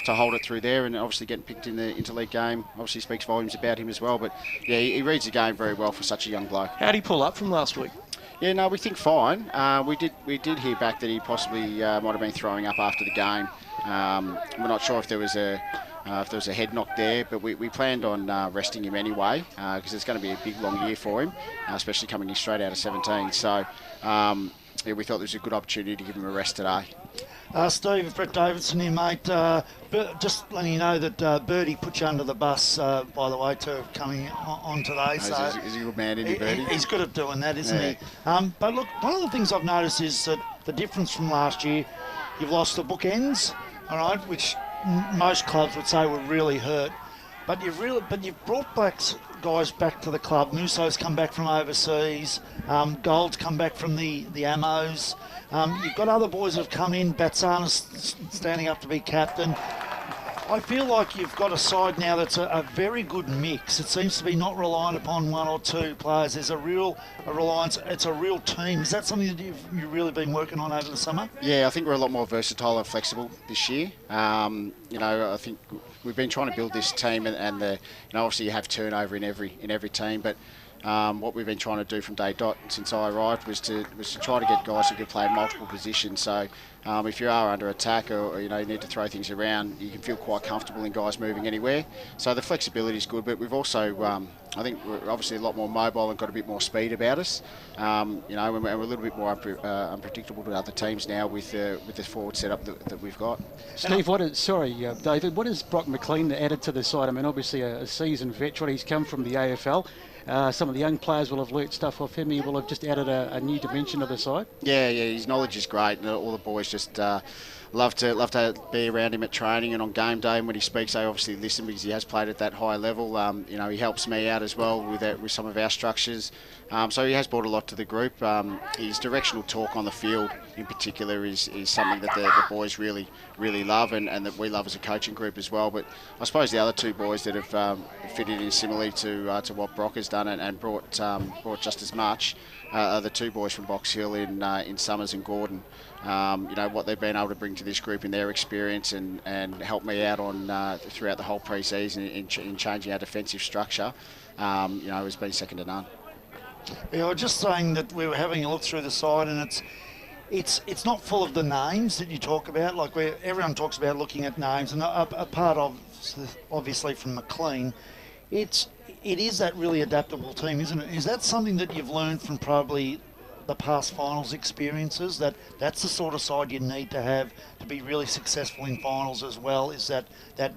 to hold it through there, and obviously getting picked in the interleague game obviously speaks volumes about him as well. But yeah, he reads the game very well for such a young bloke. How did he pull up from last week? Yeah, no, we think fine. We did hear back that he possibly might have been throwing up after the game. We're not sure if there was a head knock there, but we planned on resting him anyway because it's going to be a big long year for him, especially coming in straight out of 17. So yeah, we thought there was a good opportunity to give him a rest today. Steve, Brett Davidson here, mate. Just letting you know that Birdie put you under the bus, by the way, to coming on today. He's a good man, isn't he, Birdie? He's good at doing that, isn't he? But look, one of the things I've noticed is that the difference from last year, you've lost the bookends, all right, which most clubs would say were really hurt. But you've brought guys back to the club. Muso's come back from overseas. Gold's come back from the Amos. You've got other boys that have come in. Batsana's standing up to be captain. I feel like you've got a side now that's a very good mix. It seems to be not reliant upon one or two players. There's a reliance. It's a real team. Is that something that you've really been working on over the summer? Yeah, I think we're a lot more versatile and flexible this year. I think we've been trying to build this team, and obviously you have turnover in every team, but what we've been trying to do from day dot since I arrived was to try to get guys who could play in multiple positions. So if you are under attack or you need to throw things around, you can feel quite comfortable in guys moving anywhere. So the flexibility is good, but we've also I think we're obviously a lot more mobile and got a bit more speed about us. And we're a little bit more unpredictable to other teams now with the forward setup that we've got. Steve, David, what has Brock McLean added to the side? I mean, obviously a seasoned veteran. He's come from the AFL. Some of the young players will have learnt stuff off him. He will have just added a new dimension to the side. Yeah, his knowledge is great. All the boys just love to be around him at training and on game day. And when he speaks, they obviously listen because he has played at that high level. He helps me out as well with some of our structures. So he has brought a lot to the group. His directional talk on the field, in particular, is something that the boys really love, and that we love as a coaching group as well. But I suppose the other two boys that have fitted in similarly to what Brock has done and brought just as much are the two boys from Box Hill in Summers and Gordon. What they've been able to bring to this group in their experience and help me out on throughout the whole pre-season in changing our defensive structure, has been second to none. Yeah, I was just saying that we were having a look through the side, and it's not full of the names that you talk about. Like everyone talks about looking at names, and a part of, obviously from McLean, it is that really adaptable team, isn't it? Is that something that you've learned from probably the past finals experiences, that's the sort of side you need to have to be really successful in finals as well, is that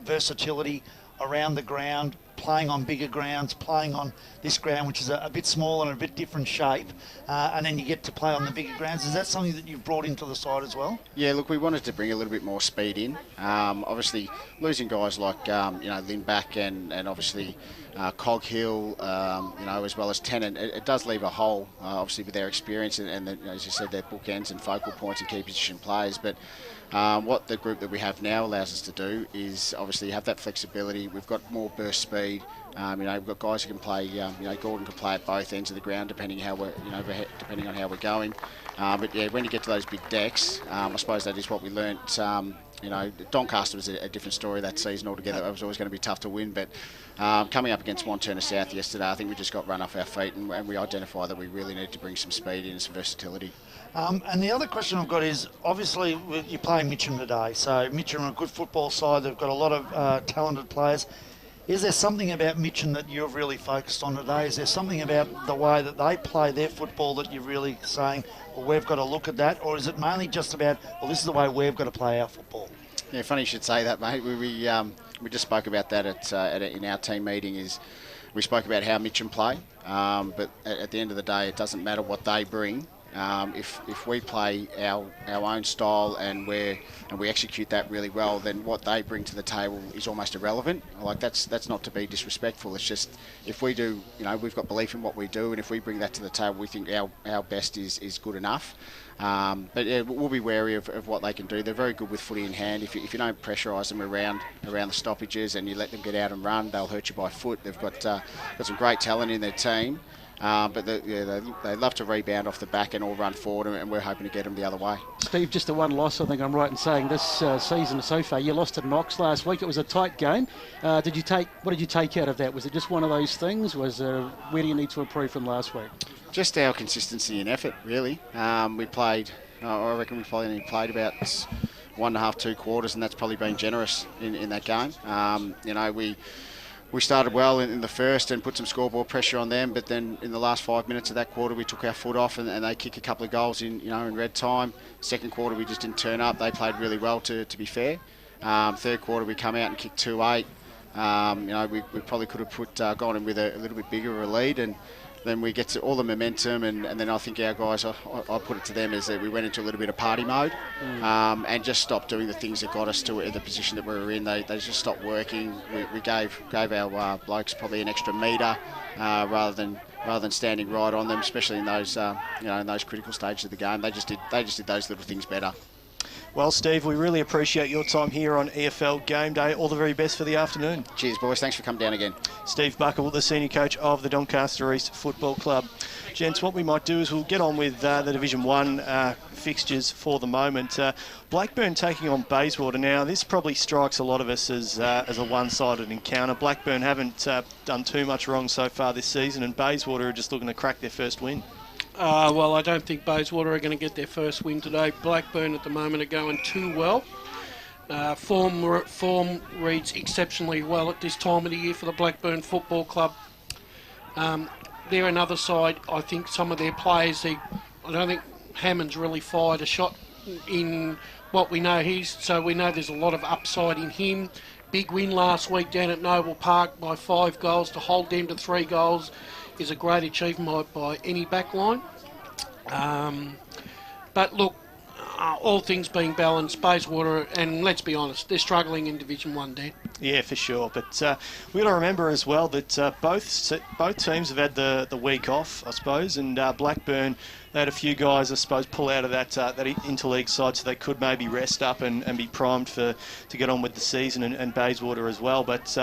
versatility around the ground, playing on bigger grounds, playing on this ground which is a bit smaller and a bit different shape, and then you get to play on the bigger grounds. Is that something that you've brought into the side as well? Yeah, look, we wanted to bring a little bit more speed in. Obviously losing guys like Lindback and obviously Coghill, as well as Tennant, it does leave a hole, obviously with their experience and as you said, their bookends and focal points and key position players. But what the group that we have now allows us to do is obviously have that flexibility. We've got more burst speed. We've got guys who can play. Gordon can play at both ends of the ground depending on how we're going. But yeah, when you get to those big decks, I suppose that is what we learnt. Doncaster was a different story that season altogether. It was always going to be tough to win, but coming up against Montana South yesterday, I think we just got run off our feet, and we identified that we really need to bring some speed in and some versatility. And the other question I've got is, obviously you're playing Mitcham today, so Mitcham are a good football side. They've got a lot of talented players. Is there something about Mitcham that you're really focused on today? Is there something about the way that they play their football that you're really saying, well, we've got to look at that? Or is it mainly just about, well, this is the way we've got to play our football? Yeah, funny you should say that, mate. We just spoke about that in our team meeting. Is we spoke about how Mitcham play, but at the end of the day, it doesn't matter what they bring. If we play our own style and we execute that really well, then what they bring to the table is almost irrelevant. Like that's not to be disrespectful. It's just if we do, we've got belief in what we do, and if we bring that to the table, we think our best is good enough. But yeah, we'll be wary of what they can do. They're very good with footy in hand. If you don't pressurise them around the stoppages and you let them get out and run, they'll hurt you by foot. They've got some great talent in their team. But they love to rebound off the back and all run forward, and we're hoping to get them the other way. Steve, just the one loss, I think I'm right in saying, this season so far. You lost to Knox last week. It was a tight game. What did you take out of that? Was it just one of those things? Where do you need to improve from last week? Just our consistency and effort, really. We played, I reckon we probably only played about 1.5, 2 quarters, and that's probably been generous in that game. We started well in the first and put some scoreboard pressure on them, but then in the last 5 minutes of that quarter, we took our foot off and they kicked a couple of goals in red time. Second quarter, we just didn't turn up. They played really well, to be fair. Third quarter, we come out and kicked 2-8. We probably could have gone in with a little bit bigger of a lead, and then we get to all the momentum, and then I think our guys, I put it to them, is that we went into a little bit of party mode and just stopped doing the things that got us to the position that we were in. They just stopped working. We gave our blokes probably an extra metre rather than standing right on them, especially in those in those critical stages of the game. They just did those little things better. Well, Steve, we really appreciate your time here on EFL Game Day. All the very best for the afternoon. Cheers, boys. Thanks for coming down again. Steve Buckle, the senior coach of the Doncaster East Football Club. Gents, what we might do is we'll get on with the Division 1 fixtures for the moment. Blackburn taking on Bayswater. Now, this probably strikes a lot of us as a one-sided encounter. Blackburn haven't done too much wrong so far this season, and Bayswater are just looking to crack their first win. Well, I don't think Bayswater are going to get their first win today. Blackburn at the moment are going too well. Form reads exceptionally well at this time of the year for the Blackburn Football Club. They're another side. I think some of their players, I don't think Hammond's really fired a shot in what we know so we know there's a lot of upside in him. Big win last week down at Noble Park by 5 goals. To hold them to 3 goals is a great achievement by any backline. But look, all things being balanced, Bayswater, and let's be honest, they're struggling in Division 1, Dan. Yeah, for sure. But we've got to remember as well that both teams have had the week off, I suppose, and Blackburn, they had a few guys, I suppose, pull out of that interleague side so they could maybe rest up and be primed to get on with the season, and Bayswater as well. But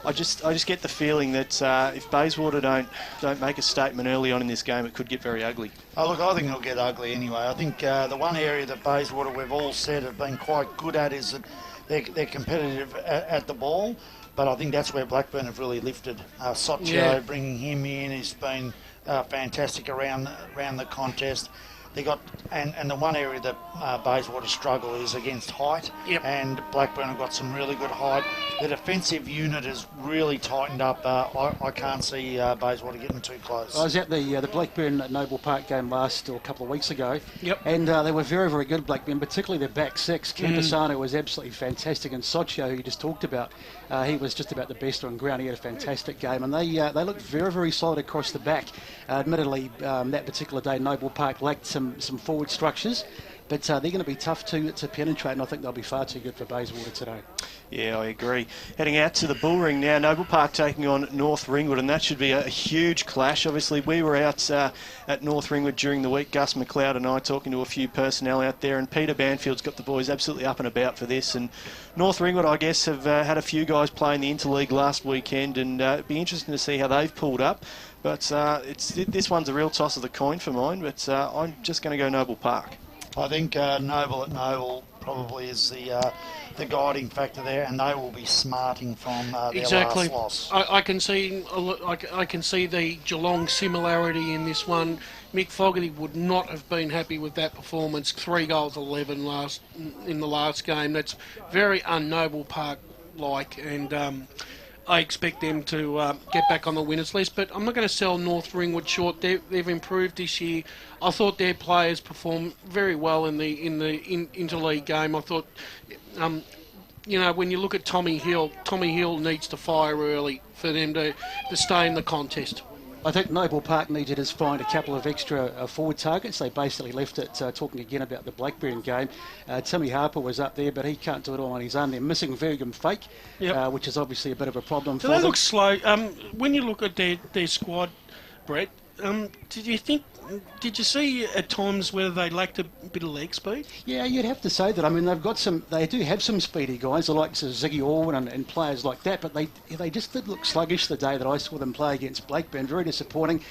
I just get the feeling that if Bayswater don't make a statement early on in this game, it could get very ugly. Oh, look, I think it'll get ugly anyway. I think the one area that Bayswater, we've all said, have been quite good at is that they're competitive at the ball, but I think that's where Blackburn have really lifted. Soccio, bringing him in, he's been fantastic around the contest. They got and the one area that Bayswater struggle is against height, and Blackburn have got some really good height. The defensive unit has really tightened up. I can't see Bayswater getting too close. I was at the Blackburn Noble Park game a couple of weeks ago, and they were very, very good, Blackburn, particularly their back six. Camposano was absolutely fantastic, and Soccio, who you just talked about, he was just about the best on ground. He had a fantastic game, and they looked very, very solid across the back. Admittedly, that particular day, Noble Park lacked some forward structures, but they're going to be tough to penetrate, and I think they'll be far too good for Bayswater today. Yeah, I agree. Heading out to the Bullring now, Noble Park taking on North Ringwood, and that should be a huge clash. Obviously, we were out at North Ringwood during the week, Gus McLeod and I, talking to a few personnel out there, and Peter Banfield's got the boys absolutely up and about for this. And North Ringwood, I guess, have had a few guys playing the Interleague last weekend, and it'd be interesting to see how they've pulled up. But this one's a real toss of the coin for mine, but I'm just going to go Noble Park. I think Noble at Noble probably is the guiding factor there, and they will be smarting from their last loss. I can see the Geelong similarity in this one. Mick Fogarty would not have been happy with that performance. 3 goals 11 in the last game. That's very un-Noble Park-like, and I expect them to get back on the winners list, but I'm not going to sell North Ringwood short. They've improved this year. I thought their players performed very well in the interleague game. I thought, when you look at Tommy Hill needs to fire early for them to stay in the contest. I think Noble Park needed to find a couple of extra forward targets. They basically left it talking again about the Blackburn game. Timmy Harper was up there, but he can't do it all on his own. They're missing Vergum Fake, which is obviously a bit of a problem for them. They look slow. When you look at their squad, Brett, Did you see at times whether they lacked a bit of leg speed? Yeah, you'd have to say that. I mean, they do have some speedy guys, like Ziggy Orwin and players like that, but they just did look sluggish the day that I saw them play against Blackburn. Very disappointing.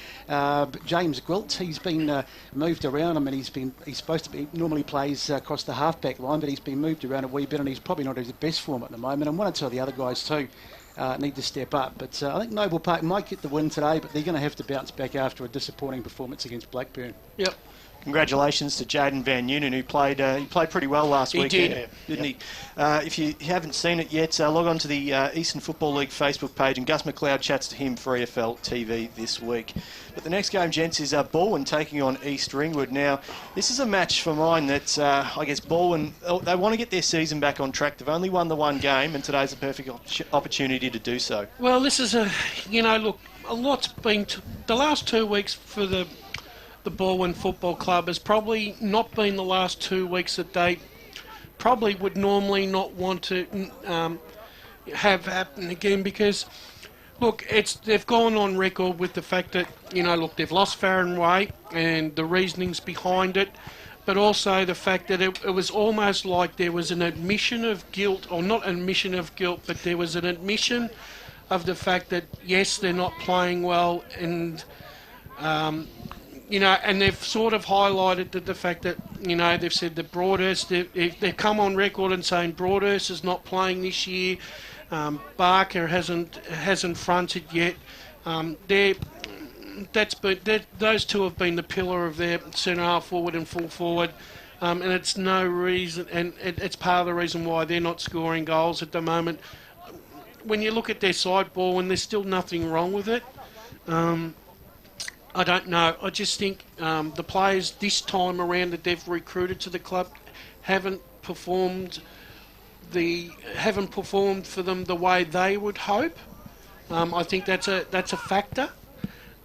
James Gwilt, he's been moved around. I mean, he's supposed to be, normally plays across the half-back line, but he's been moved around a wee bit, and he's probably not at his best form at the moment. And one or two of the other guys too need to step up. But I think Noble Park might get the win today, but they're going to have to bounce back after a disappointing performance against Blackburn. Yep. Congratulations to Jaden Van Noonen, who played pretty well last week. He did. Didn't he? If you haven't seen it yet, log on to the Eastern Football League Facebook page, and Gus McLeod chats to him for EFL TV this week. But the next game, gents, is Balwyn taking on East Ringwood. Now, this is a match for mine that I guess Balwyn, they want to get their season back on track. They've only won the one game, and today's a perfect opportunity to do so. Well, this is a lot's been... the last 2 weeks for the Balwyn Football Club has probably not been the last 2 weeks that they probably would normally not want to have happen again, because look, they've gone on record with the fact that they've lost Farron Way and the reasonings behind it, but also the fact that it was almost like there was an admission of guilt, or not an admission of guilt, but there was an admission of the fact that yes, they're not playing well, and and they've sort of highlighted the fact that, they've said that Broadhurst, they've come on record and saying Broadhurst is not playing this year. Barker hasn't fronted yet. Those two have been the pillar of their centre half forward and full forward, and it's no reason, and it's part of the reason why they're not scoring goals at the moment. When you look at their side ball, and there's still nothing wrong with it. I don't know. I just think the players this time around that they've recruited to the club haven't performed for them the way they would hope. I think that's a factor.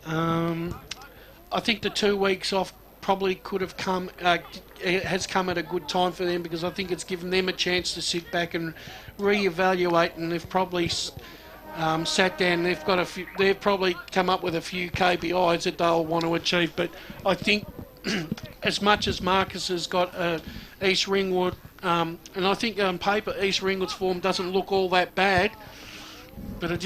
I think the 2 weeks off probably could have has come at a good time for them, because I think it's given them a chance to sit back and reevaluate, and they've probably sat down. They've probably come up with a few KPIs that they'll want to achieve. But I think as much as Marcus has got East Ringwood, and I think on paper East Ringwood's form doesn't look all that bad, but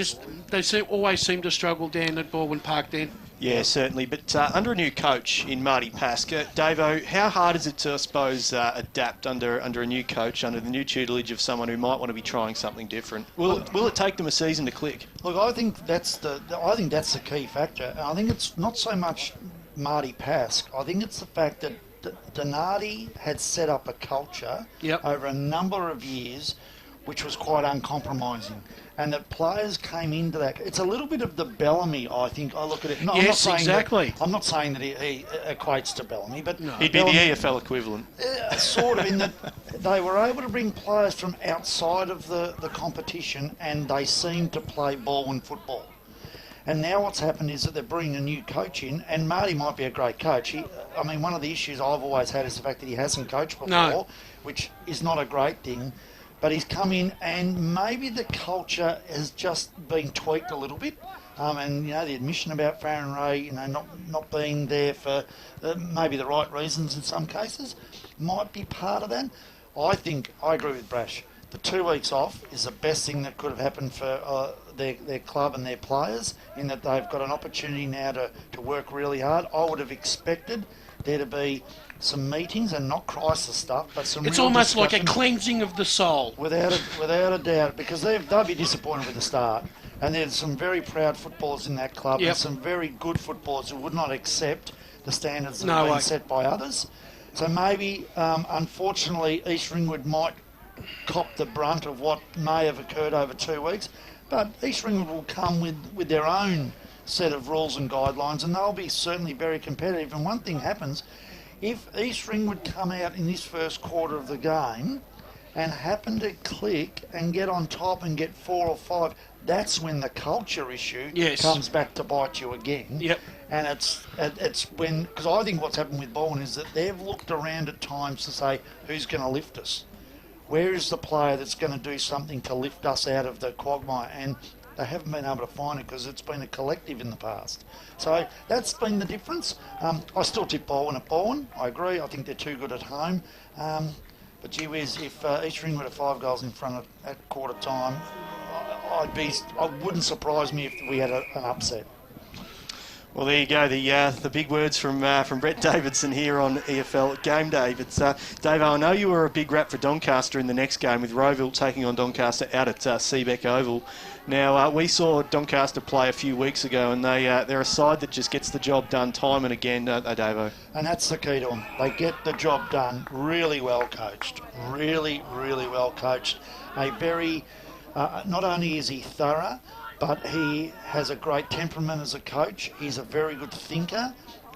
they always seem to struggle down at Balwyn Park then. Yeah, certainly. But under a new coach in Marty Pask, Davo, how hard is it to, I suppose, adapt under a new coach, under the new tutelage of someone who might want to be trying something different? Will it take them a season to click? Look, I think that's the key factor. I think it's not so much Marty Pask. I think it's the fact that Donati had set up a culture over a number of years which was quite uncompromising, and that players came into that. It's a little bit of the Bellamy, I think. I look at it. No, yes, exactly. I'm not saying that he equates to Bellamy, but no. He'd be the EFL equivalent. Sort of, in that they were able to bring players from outside of the competition, and they seemed to play Balwyn football. And now what's happened is that they're bringing a new coach in, and Marty might be a great coach. One of the issues I've always had is the fact that he hasn't coached before, which is not a great thing. But he's come in, and maybe the culture has just been tweaked a little bit. And the admission about Farron Ray, not being there for maybe the right reasons in some cases, might be part of that. I agree with Brash. The 2 weeks off is the best thing that could have happened for their club and their players, in that they've got an opportunity now to work really hard. I would have expected there to be some meetings, and not crisis stuff, but some. It's real almost like a discussion. cleansing of the soul. Without a doubt, because they'll be disappointed with the start. And there's some very proud footballers in that club, and some very good footballers who would not accept the standards that have been set by others. So maybe, unfortunately, East Ringwood might cop the brunt of what may have occurred over 2 weeks. But East Ringwood will come with their own set of rules and guidelines, and they'll be certainly very competitive. And one thing happens, if East Ringwood come out in this first quarter of the game and happen to click and get on top and get 4 or 5, that's when the culture issue comes back to bite you again. Yep. And it's when, because I think what's happened with Balwyn is that they've looked around at times to say, who's going to lift us? Where is the player that's going to do something to lift us out of the quagmire? And they haven't been able to find it because it's been a collective in the past. So that's been the difference. I still tip Bowen at Bowen. I agree. I think they're too good at home. But gee whiz, if East Ringwood are 5 goals in front at quarter time, I wouldn't surprise me if we had an upset. Well, there you go, the big words from Brett Davidson here on EFL Game Day. But, Dave, I know you were a big rap for Doncaster in the next game with Rowville taking on Doncaster out at Seabeck Oval. Now, we saw Doncaster play a few weeks ago, and they're a side that just gets the job done time and again, don't they, Davo? And that's the key to them. They get the job done, really well coached. Really, really well coached. A very, not only is he thorough, but he has a great temperament as a coach. He's a very good thinker,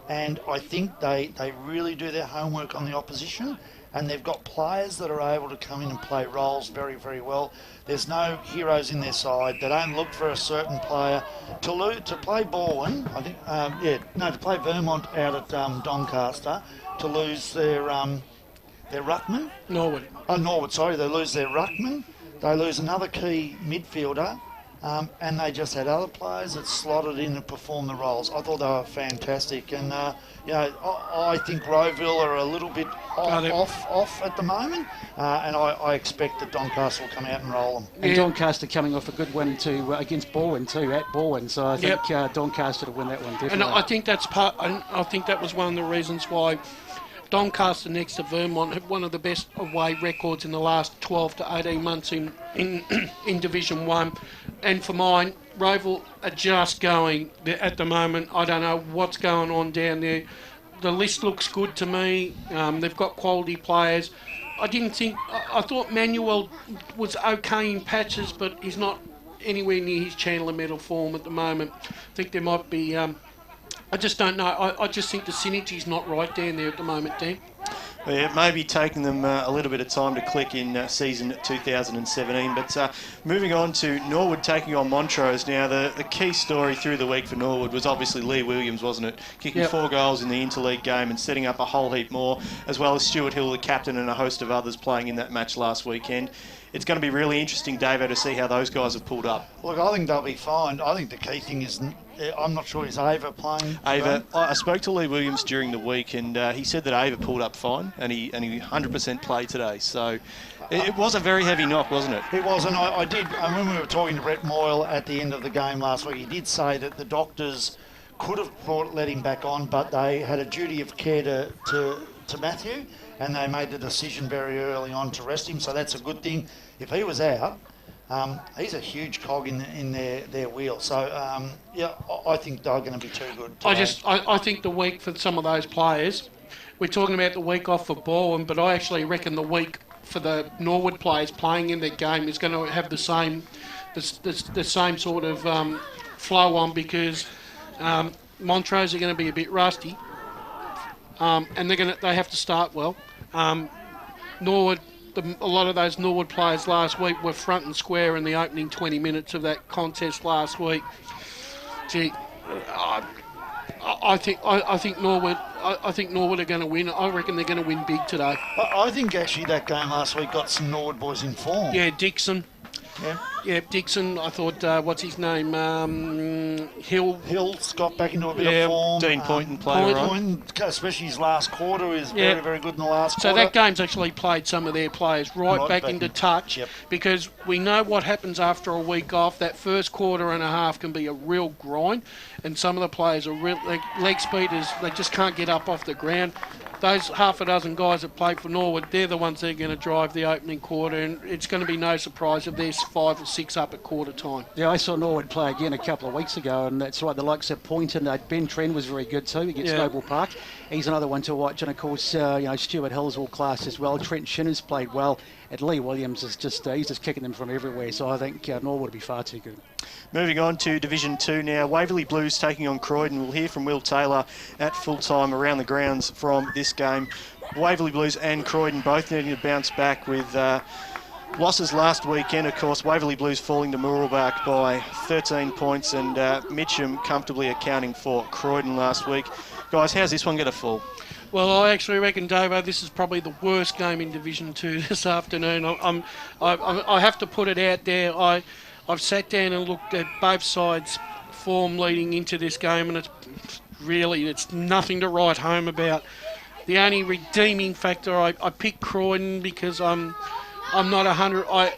and I think they really do their homework on the opposition, and they've got players that are able to come in and play roles very, very well. There's no heroes in their side. They don't look for a certain player. To play Bowen, I think, to play Vermont out at Doncaster, to lose their ruckman. Norwood. Norwood, sorry. They lose their ruckman. They lose another key midfielder. And they just had other players that slotted in and performed the roles. I thought they were fantastic. And, I think Rowville are a little bit off at the moment. And I expect that Doncaster will come out and roll them. And Doncaster coming off a good win against Bowen too, at Bowen. So I think Doncaster to win that one, definitely. And I think I think that was one of the reasons why Doncaster next to Vermont have one of the best away records in the last 12 to 18 months in Division 1. And for mine, Rowville are just going at the moment. I don't know what's going on down there. The list looks good to me. They've got quality players. I thought Manuel was okay in patches, but he's not anywhere near his Chandler medal form at the moment. I think there might be... I just don't know. I just think the synergy's not right down there at the moment, Dan. Well, yeah, it may be taking them a little bit of time to click in season 2017. But moving on to Norwood taking on Montrose. Now, the key story through the week for Norwood was obviously Lee Williams, wasn't it? Kicking 4 goals in the interleague game and setting up a whole heap more, as well as Stuart Hill, the captain, and a host of others playing in that match last weekend. It's going to be really interesting, Davo, to see how those guys have pulled up. Look, I think they'll be fine. I think the key thing is, I'm not sure, is Ava playing? Ava, I spoke to Lee Williams during the week, and he said that Ava pulled up fine, and he 100% played today. So it was a very heavy knock, wasn't it? It was, and I when we were talking to Brett Moyle at the end of the game last week, he did say that the doctors could have let him back on, but they had a duty of care to Matthew, and they made the decision very early on to rest him, so that's a good thing. If he was out, he's a huge cog in their wheel. So, I think they're going to be too good today. I think the week for some of those players, we're talking about the week off for Bowen, but I actually reckon the week for the Norwood players playing in their game is going to have the same sort of flow on, because Montrose are going to be a bit rusty, and they have to start well. Norwood. A lot of those Norwood players last week were front and square in the opening 20 minutes of that contest last week. Gee, I think Norwood are going to win. I reckon they're going to win big today. I think actually that game last week got some Norwood boys in form. Yeah, Dixon. Yeah, Dixon. I thought, what's his name? Hill's got back into a bit of form. Dean Poynton played right. Especially his last quarter is very, very good in the last so quarter. So that game's actually played some of their players right back into touch, because we know what happens after a week off. That first quarter and a half can be a real grind, and some of the players are leg speeders. They just can't get up off the ground. Those half a dozen guys that played for Norwood, they're the ones that are going to drive the opening quarter, and it's going to be no surprise if there's 5 or 6 up at quarter time. Yeah, I saw Norwood play again a couple of weeks ago, and that's right, the likes of Poynton, Ben Trent was very good too against Noble Park. He's another one to watch, and of course, Stuart Hill's all class as well. Trent Shinner's played well, and Lee Williams is he's just kicking them from everywhere, so I think Norwood will be far too good. Moving on to Division 2 now. Waverley Blues taking on Croydon. We'll hear from Will Taylor at full time around the grounds from this game. Waverley Blues and Croydon both needing to bounce back with losses last weekend. Of course, Waverley Blues falling to Mooroolbark by 13 points, and Mitcham comfortably accounting for Croydon last week. Guys, how's this one going to fall? Well, I actually reckon, Davo, this is probably the worst game in Division 2 this afternoon. I have to put it out there. I've sat down and looked at both sides' form leading into this game, and it's nothing to write home about. The only redeeming factor, I picked Croydon because I'm not 100.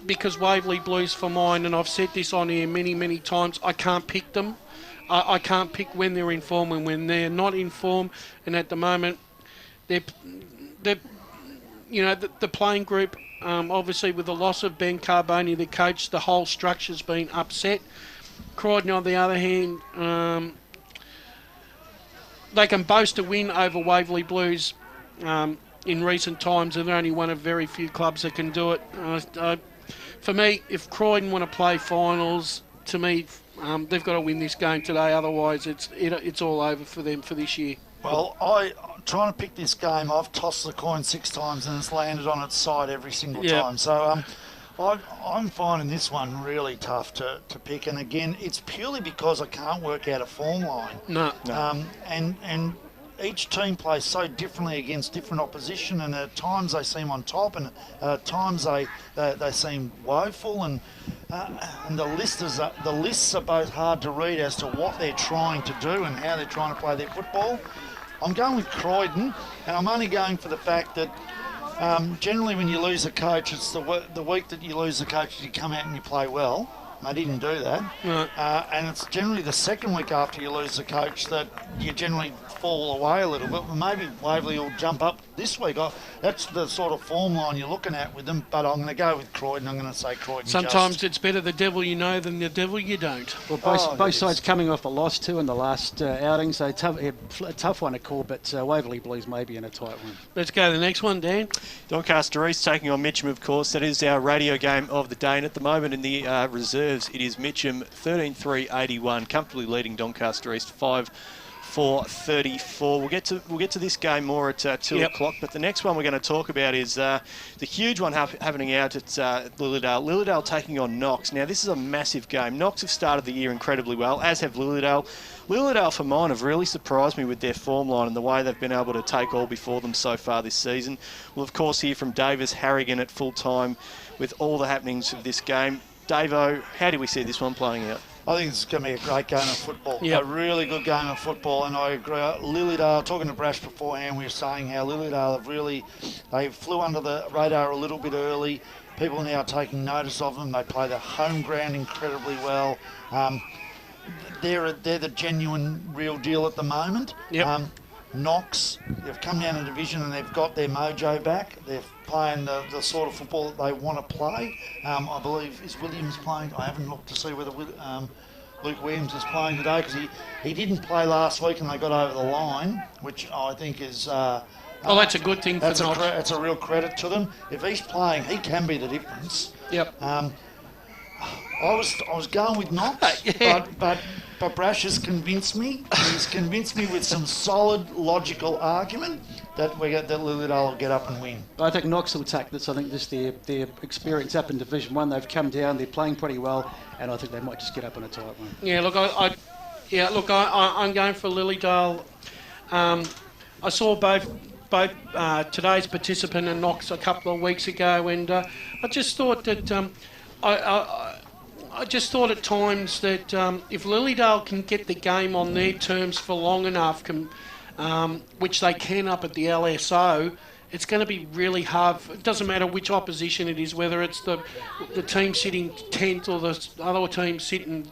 Because Waverley Blues for mine, and I've said this on here many times. I can't pick them. I can't pick when they're in form and when they're not in form. And at the moment, they're the playing group. Obviously, with the loss of Ben Carboni, the coach, the whole structure's been upset. Croydon, on the other hand, they can boast a win over Waverley Blues in recent times, and they're only one of very few clubs that can do it. For me, if Croydon want to play finals, to me, they've got to win this game today. Otherwise, it's all over for them for this year. Well, I'm trying to pick this game. I've tossed the coin 6 times and it's landed on its side every single time. So I'm finding this one really tough to pick. And again, it's purely because I can't work out a form line. No. And each team plays so differently against different opposition, and at times they seem on top, and at times they seem woeful, and the lists are both hard to read as to what they're trying to do and how they're trying to play their football. I'm going with Croydon, and I'm only going for the fact that generally when you lose a coach, it's the week that you lose the coach you come out and you play well. They didn't do that. Right. And it's generally the second week after you lose the coach that you generally fall away a little bit. Well, maybe Waverley will jump up this week. That's the sort of form line you're looking at with them, but I'm going to go with Croydon. I'm going to say Croydon. Sometimes it's better the devil you know than the devil you don't. Well, both sides coming off a loss too in the last outing, so a tough one to call, but Waverley Blues may be in a tight one. Let's go to the next one, Dan. Doncaster East taking on Mitcham, of course. That is our radio game of the day, and at the moment in the reserves, it is Mitcham 13-3-81, comfortably leading Doncaster East 5-4-34. We'll get to this game more at 2 o'clock, but the next one we're going to talk about is the huge one happening out at Lilydale. Lilydale taking on Knox. Now, this is a massive game. Knox have started the year incredibly well, as have Lilydale. Lilydale, for mine, have really surprised me with their form line and the way they've been able to take all before them so far this season. We'll, of course, hear from Davis Harrigan at full time with all the happenings of this game. Davo, how do we see this one playing out? I think it's going to be a great game of football. Yep. A really good game of football, and I agree. Lilydale, talking to Brash beforehand, we were saying how Lilydale they flew under the radar a little bit early. People are now taking notice of them. They play the home ground incredibly well. They're the genuine real deal at the moment. Yep. Knox, they've come down a division and they've got their mojo back. They're playing the sort of football that they want to play. I believe, is Williams playing? I haven't looked to see whether Luke Williams is playing today, because he didn't play last week and they got over the line, which I think is... that's a good thing for Knox. That's a real credit to them. If he's playing, he can be the difference. Yep. I was going with Knox, but Brash has convinced me. He's convinced me with some solid, logical argument that Lilydale will get up and win. I think Knox will take this. I think just their experience up in Division 1, they've come down, they're playing pretty well, and I think they might just get up in a tight one. Yeah, look, I'm going for Lilydale. I saw both today's participant and Knox a couple of weeks ago, and I just thought that I just thought at times that if Lilydale can get the game on their terms for long enough, which they can up at the LSO, it's going to be really hard. It doesn't matter which opposition it is, whether it's the team sitting 10th or the other team sitting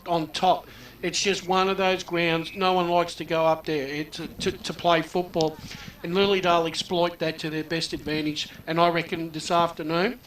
on top. It's just one of those grounds. No one likes to go up there to play football. And Lilydale exploit that to their best advantage. And I reckon this afternoon...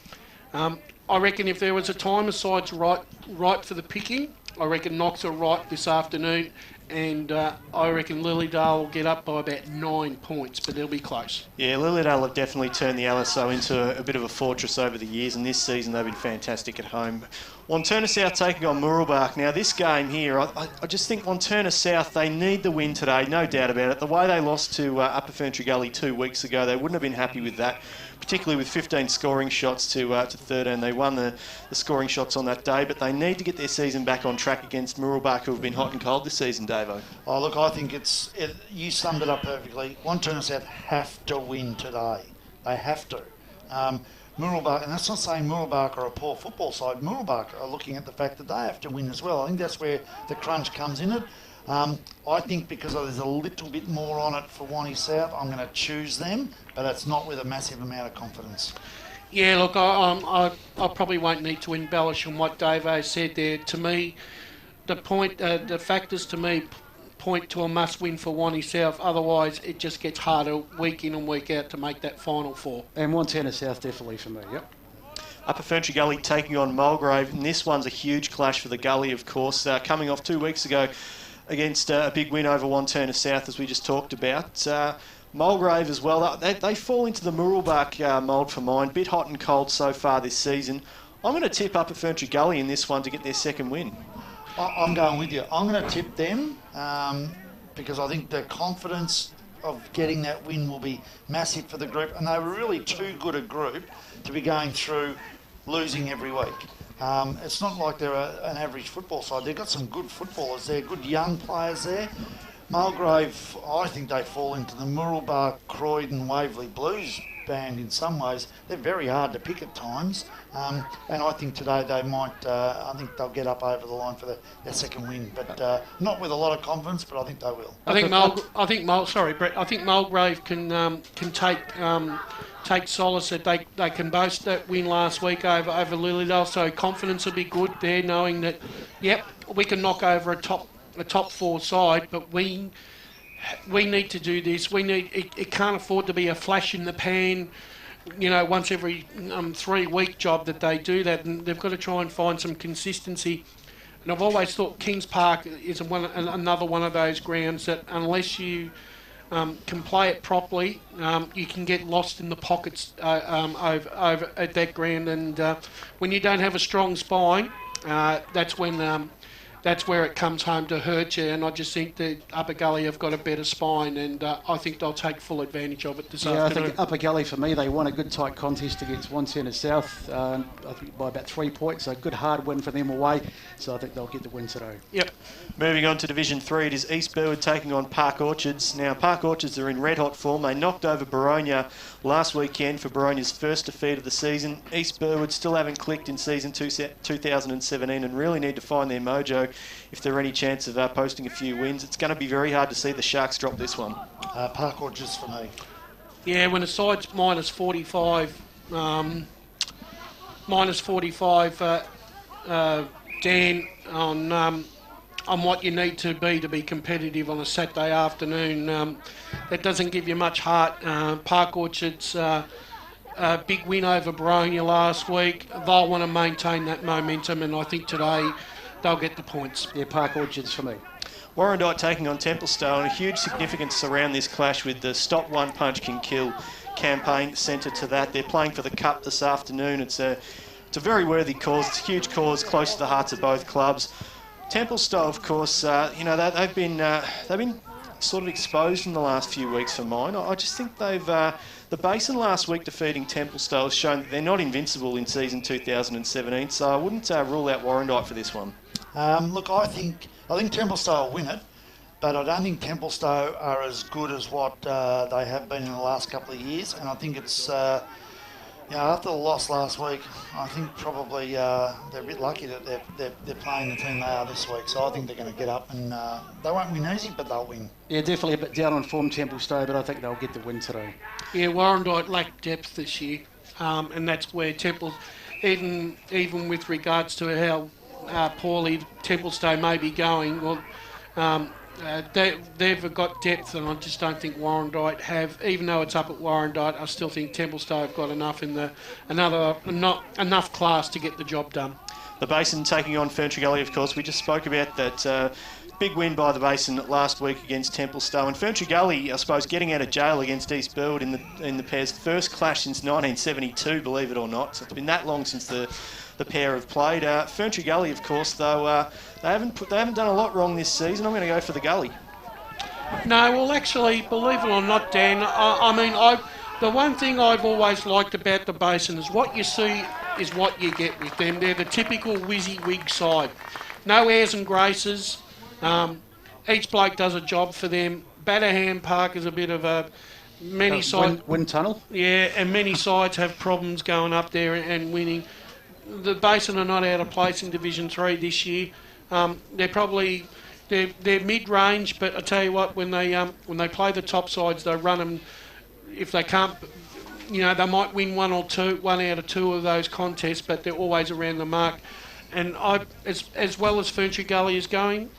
I reckon if there was a time the side's ripe for the picking, I reckon Knox are ripe this afternoon, and I reckon Lilydale will get up by about 9 points, but they'll be close. Yeah, Lilydale have definitely turned the LSO into a bit of a fortress over the years, and this season they've been fantastic at home. Wanturna South taking on Muralbark. Now, this game here, I just think Wanturna South, they need the win today, no doubt about it. The way they lost to Upper Ferntree Gully 2 weeks ago, they wouldn't have been happy with that, particularly with 15 scoring shots to 13. They won the scoring shots on that day, but they need to get their season back on track against Muralbark, who have been hot and cold this season, Davo. Oh, look, I think you summed it up perfectly. Wanturna South have to win today. They have to. Mooroolbark, and that's not saying Mooroolbark are a poor football side. Mooroolbark are looking at the fact that they have to win as well. I think that's where the crunch comes in it. I think because there's a little bit more on it for Wanty South, I'm going to choose them, but it's not with a massive amount of confidence. Yeah, look, I probably won't need to embellish on what Davo said there. To me, the factors to me point to a must-win for Wanty South. Otherwise, it just gets harder week in and week out to make that final four. And Montana South definitely for me, yep. Upper Ferntree Gully taking on Mulgrave, and this one's a huge clash for the Gully, of course, coming off 2 weeks ago against a big win over Montana South, as we just talked about. Mulgrave as well, they fall into the Mooroolbark mould for mine. Bit hot and cold so far this season. I'm going to tip Upper Ferntree Gully in this one to get their second win. I'm going with you. I'm going to tip them because I think the confidence of getting that win will be massive for the group, and they were really too good a group to be going through losing every week. It's not like they're an average football side. They've got some good footballers there, good young players there. Mulgrave, I think they fall into the Mooroolbark, Croydon, Waverley Blues band in some ways. They're very hard to pick at times, and I think today they might. I think they'll get up over the line for their second win, but not with a lot of confidence. But I think they will. I think Mulgrave can take solace that they can boast that win last week over Lilydale. So confidence will be good there, knowing that we can knock over a top four side, but we need to do this. It can't afford to be a flash in the pan, once every 3 week job that they do that, and they've got to try and find some consistency. And I've always thought Kings Park is another one of those grounds that unless you can play it properly, you can get lost in the pockets over at that ground, and when you don't have a strong spine, that's where it comes home to hurt you, and I just think the Upper Gully have got a better spine, and I think they'll take full advantage of it this afternoon. I think Upper Gully, for me, they won a good tight contest against Montana South, I think by about 3 points, so a good hard win for them away, so I think they'll get the win today. Yep. Moving on to Division 3, it is East Burwood taking on Park Orchards. Now, Park Orchards are in red-hot form. They knocked over Boronia last weekend for Boronia's first defeat of the season. East Burwood still haven't clicked in season 2017 and really need to find their mojo if they're any chance of posting a few wins. It's going to be very hard to see the Sharks drop this one. Park Orchards for me. Yeah, when the side's minus 45, Dan, on what you need to be competitive on a Saturday afternoon, that doesn't give you much heart. Park Orchards, big win over Boronia last week. They'll want to maintain that momentum, and I think today they'll get the points. Yeah, Park Orchards for me. Warrandyte taking on Templestowe, and a huge significance around this clash with the Stop One Punch Can Kill campaign centred to that. They're playing for the Cup this afternoon. It's a very worthy cause. It's a huge cause, close to the hearts of both clubs. Templestowe, of course, they've been sort of exposed in the last few weeks for mine. I just think the Basin last week defeating Templestowe has shown that they're not invincible in season 2017, so I wouldn't rule out Warrandyte for this one. Look, I think Templestowe will win it, but I don't think Templestowe are as good as what they have been in the last couple of years, and I think it's after the loss last week, I think probably they're a bit lucky that they're playing the team they are this week. So I think they're going to get up, and they won't win easy, but they'll win. Yeah, definitely a bit down on form, Templestowe, but I think they'll get the win today. Yeah, Warrandyte lacked depth this year, and that's where Temple, even with regards to how poorly Templestowe may be going, they've got depth, and I just don't think Warrandyte have. Even though it's up at Warrandyte, I still think Templestowe have got enough enough class to get the job done. The Basin taking on Ferntree Gully, of course. We just spoke about that big win by the Basin last week against Templestowe, and Ferntree Gully, I suppose, getting out of jail against East Burwood in the pair's first clash since 1972, believe it or not. So it's been that long since the pair have played. Ferntree Gully, of course, though, they haven't done a lot wrong this season. I'm going to go for the Gully. No, well, actually, believe it or not, Dan, the one thing I've always liked about the Basin is what you see is what you get with them. They're the typical WYSIWYG side. No airs and graces. Each bloke does a job for them. Batterham Park is a bit of a Many sides, Wind tunnel. yeah, and many sides have problems going up there and winning. The Basin are not out of place in Division 3 this year. They're probably they're mid-range, but I tell you what, when they play the top sides, they run them. If they can't, they might win one out of two of those contests, but they're always around the mark. And as well as Ferntree Gully is going,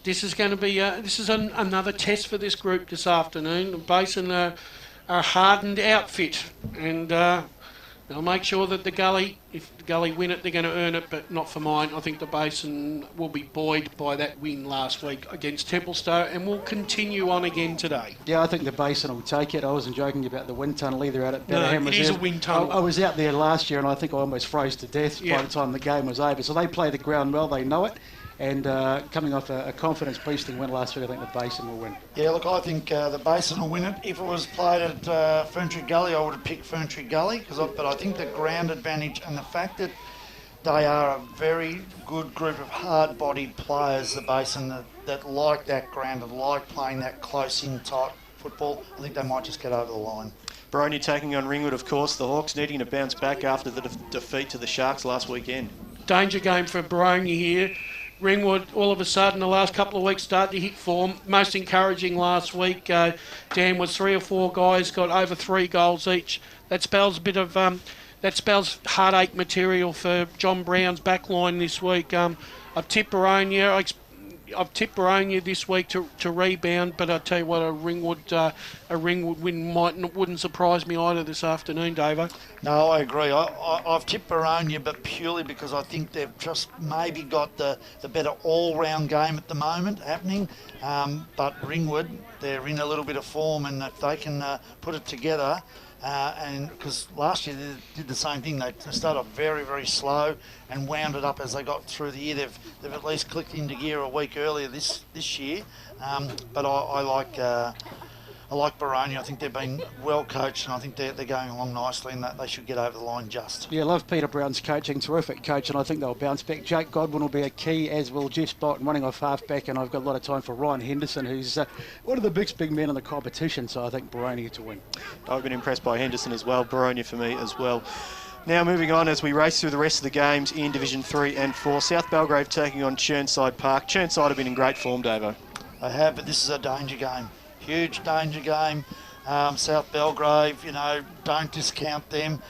this is going to be another test for this group this afternoon. The Basin are a hardened outfit, and they'll make sure that if the Gully win it, they're going to earn it, but not for mine. I think the Basin will be buoyed by that win last week against Templestowe and will continue on again today. Yeah, I think the Basin will take it. I wasn't joking about the wind tunnel either out at Benningham. No, it is a wind tunnel. I was out there last year and I think I almost froze to death by the time the game was over. So they play the ground well, they know it. And coming off a confidence-boosting win last week, I think the Basin will win. Yeah, look, I think the Basin will win it. If it was played at Ferntree Gully, I would have picked Ferntree Gully, but I think the ground advantage and the fact that they are a very good group of hard-bodied players, the Basin, that like that ground and like playing that close-in type football, I think they might just get over the line. Bronya taking on Ringwood, of course. The Hawks needing to bounce back after the defeat to the Sharks last weekend. Danger game for Bronya here. Ringwood, all of a sudden, the last couple of weeks start to hit form. Most encouraging last week, Dan, was 3 or 4 guys got over 3 goals each. That spells heartache material for John Brown's backline this week. I've tipped Baronia. I've tipped Baronia this week to rebound, but I tell you what, a Ringwood win wouldn't surprise me either this afternoon, Davo. No, I agree. I've tipped Baronia, but purely because I think they've just maybe got the better all-round game at the moment happening. But Ringwood, they're in a little bit of form, and if they can put it together, and because last year they did the same thing. They started off very, very slow and wound it up as they got through the year. They've at least clicked into gear a week earlier this year. But I like Baronia. I think they've been well coached, and I think they're going along nicely, and that they should get over the line just. Yeah, love Peter Brown's coaching, terrific coach, and I think they'll bounce back. Jake Godwin will be a key, as will Jeff Spott running off half-back, and I've got a lot of time for Ryan Henderson, who's one of the big men in the competition, so I think Baronia to win. I've been impressed by Henderson as well, Baronia for me as well. Now moving on as we race through the rest of the games in Division 3 and 4. South Belgrave taking on Churnside Park. Churnside have been in great form, Davo. They have, but this is a danger game. Huge danger game. South Belgrave, don't discount them.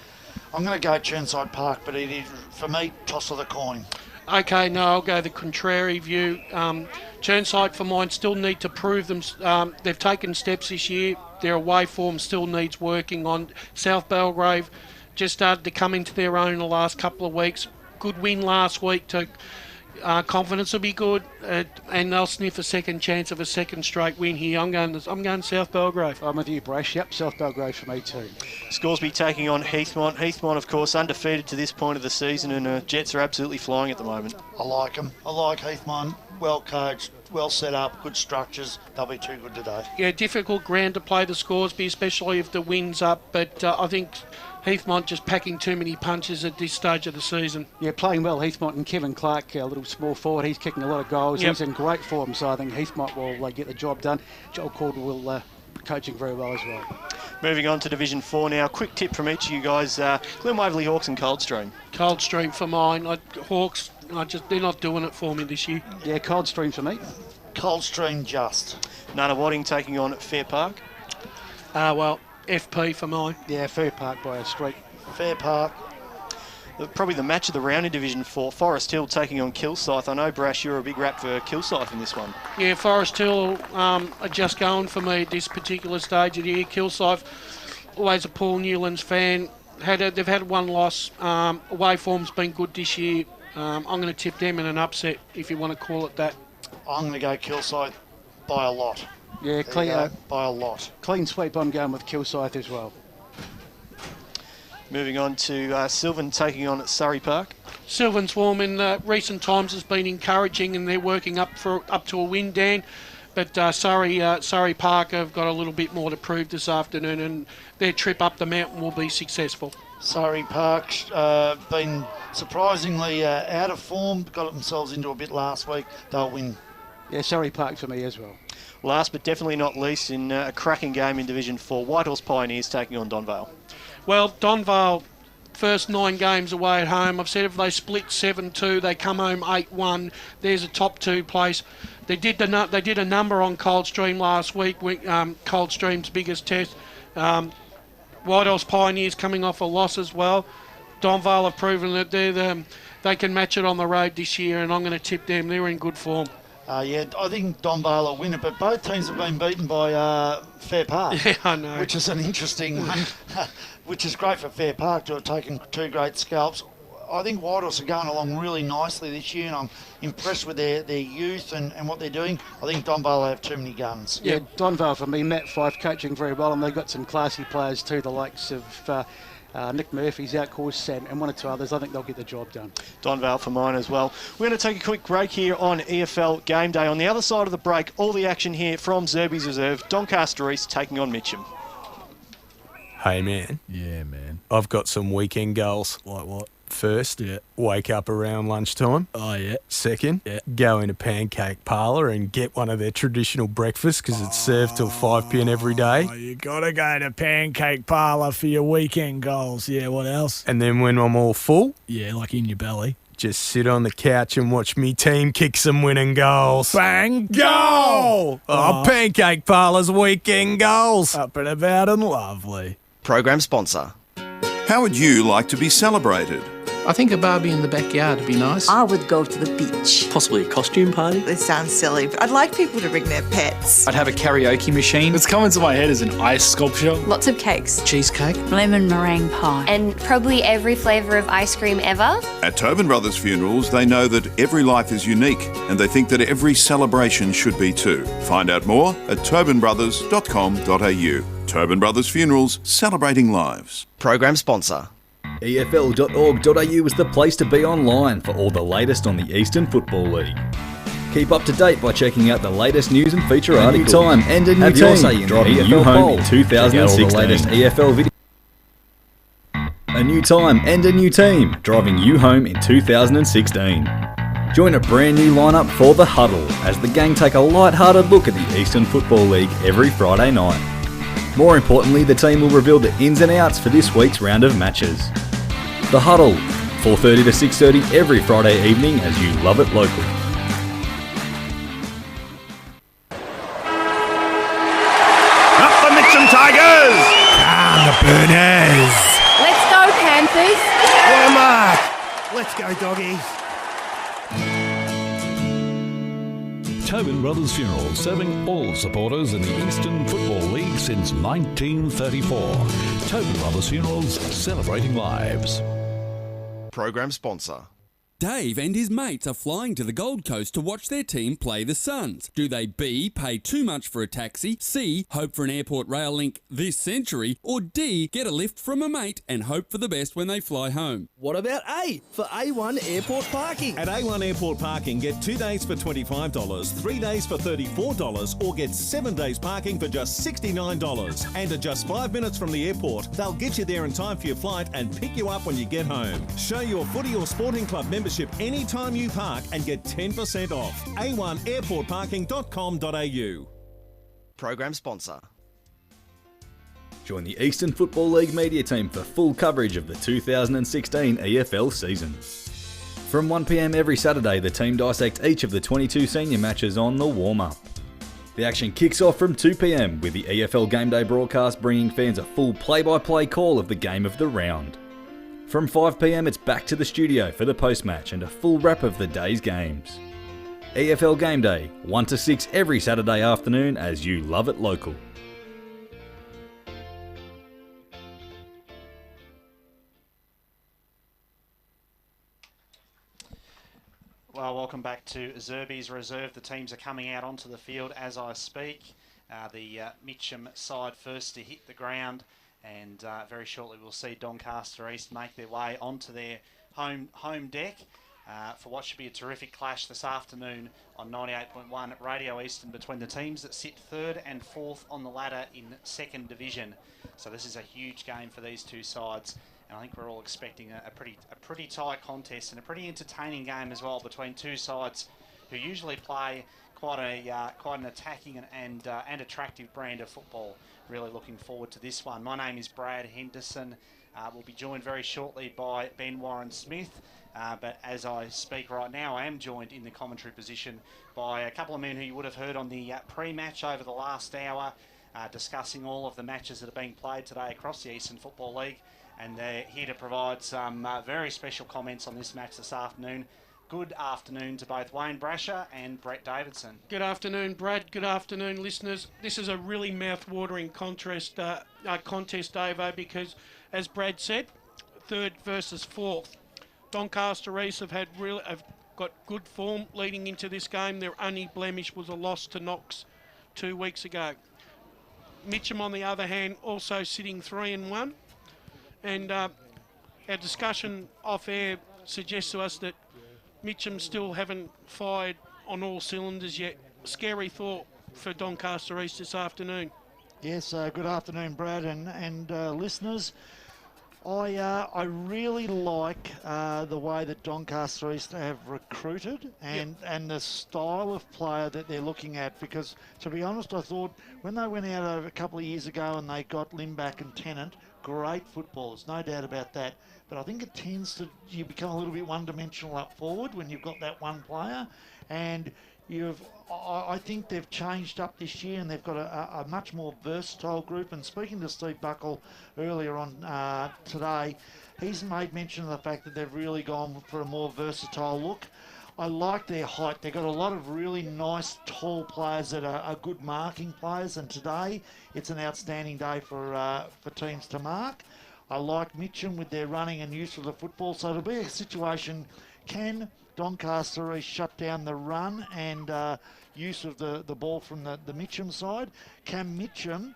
I'm going to go Churnside Park, but it is, for me, toss of the coin. Okay, no, I'll go the contrary view. Churnside, for mine, still need to prove them. They've taken steps this year. Their away form still needs working on. South Belgrave just started to come into their own in the last couple of weeks. Good win last week to... confidence will be good, and they'll sniff a second chance of a second straight win here. I'm going South Belgrave. I'm with you, Brash. Yep, South Belgrave for me too. Scoresby taking on Heathmont. Heathmont, of course, undefeated to this point of the season, and Jets are absolutely flying at the moment. I like them. I like Heathmont. Well coached, well set up, good structures. They'll be too good today. Yeah, difficult ground to play the Scoresby, especially if the wind's up, but I think Heathmont just packing too many punches at this stage of the season. Yeah, playing well, Heathmont, and Kevin Clark, a little small forward, he's kicking a lot of goals. Yep. He's in great form, so I think Heathmont will get the job done. Joel Caldwell will coaching very well as well. Moving on to Division 4 now. Quick tip from each of you guys. Glen Waverley Hawks and Coldstream. Coldstream for mine. Hawks, they're not doing it for me this year. Yeah, Coldstream for me. Coldstream just. Nunawading taking on Fair Park. Well, FP for mine. Yeah, Fair Park by a street. Fair Park. Probably the match of the round in Division 4. Forest Hill taking on Kilsyth. I know, Brash, you're a big rap for Kilsyth in this one. Yeah, Forest Hill are just going for me at this particular stage of the year. Kilsyth, always a Paul Newlands fan. They've had one loss. Away form's been good this year. I'm going to tip them in an upset, if you want to call it that. I'm going to go Kilsyth by a lot. Yeah, by a lot. Clean sweep. I'm going with Kilsyth as well. Moving on to Sylvan taking on Surrey Park. Sylvan's form in recent times has been encouraging, and they're working up to a win, Dan. But Surrey Park have got a little bit more to prove this afternoon, and their trip up the mountain will be successful. Surrey Park's been surprisingly out of form, got themselves into a bit last week. They'll win. Yeah, Surrey Park for me as well. Last but definitely not least, in a cracking game in Division 4, Whitehorse Pioneers taking on Donvale. Well, Donvale, first 9 games away at home. I've said if they split 7-2, they come home 8-1. There's a top 2 place. They did a number on Coldstream last week. Coldstream's biggest test. Whitehorse Pioneers coming off a loss as well. Donvale have proven that they can match it on the road this year, and I'm going to tip them. They're in good form. Yeah, I think Donvale will win it, but both teams have been beaten by Fair Park. Yeah, I know. Which is an interesting one, which is great for Fair Park to have taken 2 great scalps. I think Whitehorse are going along really nicely this year, and I'm impressed with their youth and what they're doing. I think Donvale have too many guns. Yeah, Donvale for me, Matt Fife coaching very well, and they've got some classy players too, the likes of Nick Murphy's out course and 1 or 2 others. I think they'll get the job done. Donvale for mine as well. We're going to take a quick break here on EFL Game Day. On the other side of the break, all the action here from Zerby's Reserve, Doncaster East taking on Mitcham. Hey man. Yeah, man. I've got some weekend goals. Like what? First, wake up around lunchtime. Oh, yeah. Second, go in a pancake parlour and get one of their traditional breakfasts because it's served till 5 p.m. every day. Oh, you got to go to pancake parlour for your weekend goals. Yeah, what else? And then when I'm all full, Yeah, like in your belly. just sit on the couch and watch me team kick some winning goals. Bang! Goal! Oh, pancake parlour's weekend goals. Up and about and lovely. Program sponsor. How would you like to be celebrated? I think a barbie in the backyard would be nice. I would go to the beach. Possibly a costume party. This sounds silly, but I'd like people to bring their pets. I'd have a karaoke machine. What's coming to my head is an ice sculpture. Lots of cakes. Cheesecake. Lemon meringue pie. And probably every flavour of ice cream ever. At Tobin Brothers Funerals, they know that every life is unique and they think that every celebration should be too. Find out more at tobinbrothers.com.au. Tobin Brothers Funerals, celebrating lives. Program sponsor. EFL.org.au is the place to be online for all the latest on the Eastern Football League. Keep up to date by checking out the latest news and feature articles. A new time and a new Have your team. say in Driving the you EFL home poll in 2016. all the latest EFL video. A new time and a new team. Driving you home in 2016. Join a brand new lineup for The Huddle as the gang take a light-hearted look at the Eastern Football League every Friday night. More importantly, the team will reveal the ins and outs for this week's round of matches. The Huddle, 4:30 to 6:30 every Friday evening as you love it local. Up the Mitcham Tigers! Ah, the Burners! Let's go, Panthers! What a mark! Let's go, doggies! Tobin Brothers Funerals, serving all supporters in the Eastern Football League since 1934. Tobin Brothers Funerals, celebrating lives. Program sponsor. Dave and his mates are flying to the Gold Coast to watch their team play the Suns. Do they B, pay too much for a taxi, C, hope for an airport rail link this century, or D, get a lift from a mate and hope for the best when they fly home? What about A, for A1 Airport Parking? At A1 Airport Parking, get 2 days for $25, 3 days for $34, or get 7 days parking for just $69. And at just 5 minutes from the airport, they'll get you there in time for your flight and pick you up when you get home. Show your footy or sporting club membership anytime you park and get 10% off. A1airportparking.com.au. Program sponsor. Join the Eastern Football League media team for full coverage of the 2016 EFL season. From 1 p.m. every Saturday, the team dissect each of the 22 senior matches on the warm-up. The action kicks off from 2 p.m. with the EFL Game Day broadcast bringing fans a full play-by-play call of the game of the round. From 5 p.m, it's back to the studio for the post-match and a full wrap of the day's games. EFL Game Day, 1 to 6 every Saturday afternoon as you love it local. Well, welcome back to Zerby's Reserve. The teams are coming out onto the field as I speak. The Mitcham side first to hit the ground. And very shortly we'll see Doncaster East make their way onto their home deck for what should be a terrific clash this afternoon on 98.1 Radio Eastern between the teams that sit 3rd and 4th on the ladder in 2nd Division. So this is a huge game for these two sides, and I think we're all expecting a pretty tight contest and a pretty entertaining game as well between two sides who usually play quite an attacking and attractive brand of football. Really looking forward to this one. My name is Brad Henderson. We'll be joined very shortly by Ben Warren Smith. But as I speak right now, I am joined in the commentary position by a couple of men who you would have heard on the pre-match over the last hour, discussing all of the matches that are being played today across the Eastern Football League. And they're here to provide some very special comments on this match this afternoon. Good afternoon to both Wayne Brasher and Brett Davidson. Good afternoon, Brad. Good afternoon, listeners. This is a really mouth-watering contest, Davo, because, as Brad said, third versus fourth. Doncaster East have got good form leading into this game. Their only blemish was a loss to Knox 2 weeks ago. Mitcham, on the other hand, also sitting 3-1. And our discussion off air suggests to us that Mitcham still haven't fired on all cylinders yet. Scary thought for Doncaster East this afternoon. Yes, good afternoon, Brad and listeners. I really like the way that Doncaster East have recruited and the style of player that they're looking at, because, to be honest, I thought when they went out a couple of years ago and they got Limback and Tennant, great footballers, no doubt about that. But I think it tends to, you become a little bit one-dimensional up forward when you've got that one player. And I think they've changed up this year and they've got a much more versatile group. And speaking to Steve Buckle earlier on today, he's made mention of the fact that they've really gone for a more versatile look. I like their height. They've got a lot of really nice, tall players that are good marking players, and today it's an outstanding day for teams to mark. I like Mitcham with their running and use of the football, so it'll be a situation, can Doncaster East shut down the run and use of the ball from the Mitcham side? Can Mitcham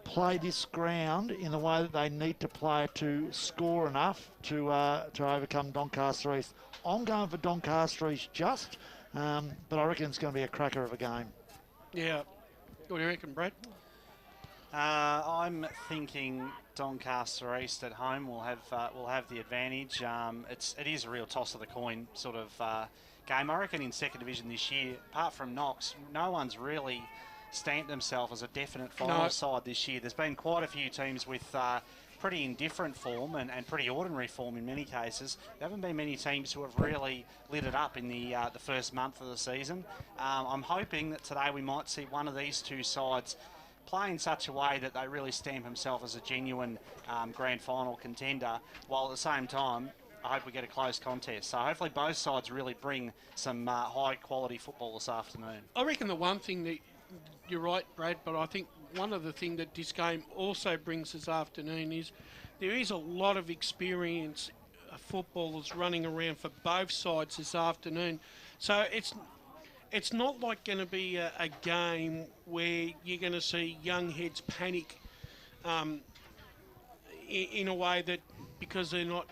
play this ground in the way that they need to play to score enough to overcome Doncaster East? I'm going for Doncaster East just, but I reckon it's going to be a cracker of a game. Yeah. What do you reckon, Brad? I'm thinking Doncaster East at home will have the advantage. It is a real toss of the coin sort of game. I reckon in second division this year, apart from Knox, no one's really stamped themselves as a definite final side this year. There's been quite a few teams with pretty indifferent form and pretty ordinary form in many cases. There haven't been many teams who have really lit it up in the first month of the season. I'm hoping that today we might see one of these two sides play in such a way that they really stamp himself as a genuine grand final contender, while at the same time I hope we get a close contest. So hopefully both sides really bring some high quality football this afternoon. I reckon the one thing that, you're right, Brad, but I think one of the things that this game also brings this afternoon is there is a lot of experience footballers running around for both sides this afternoon. So it's not like going to be a game where you're going to see young heads panic in a way that because they're not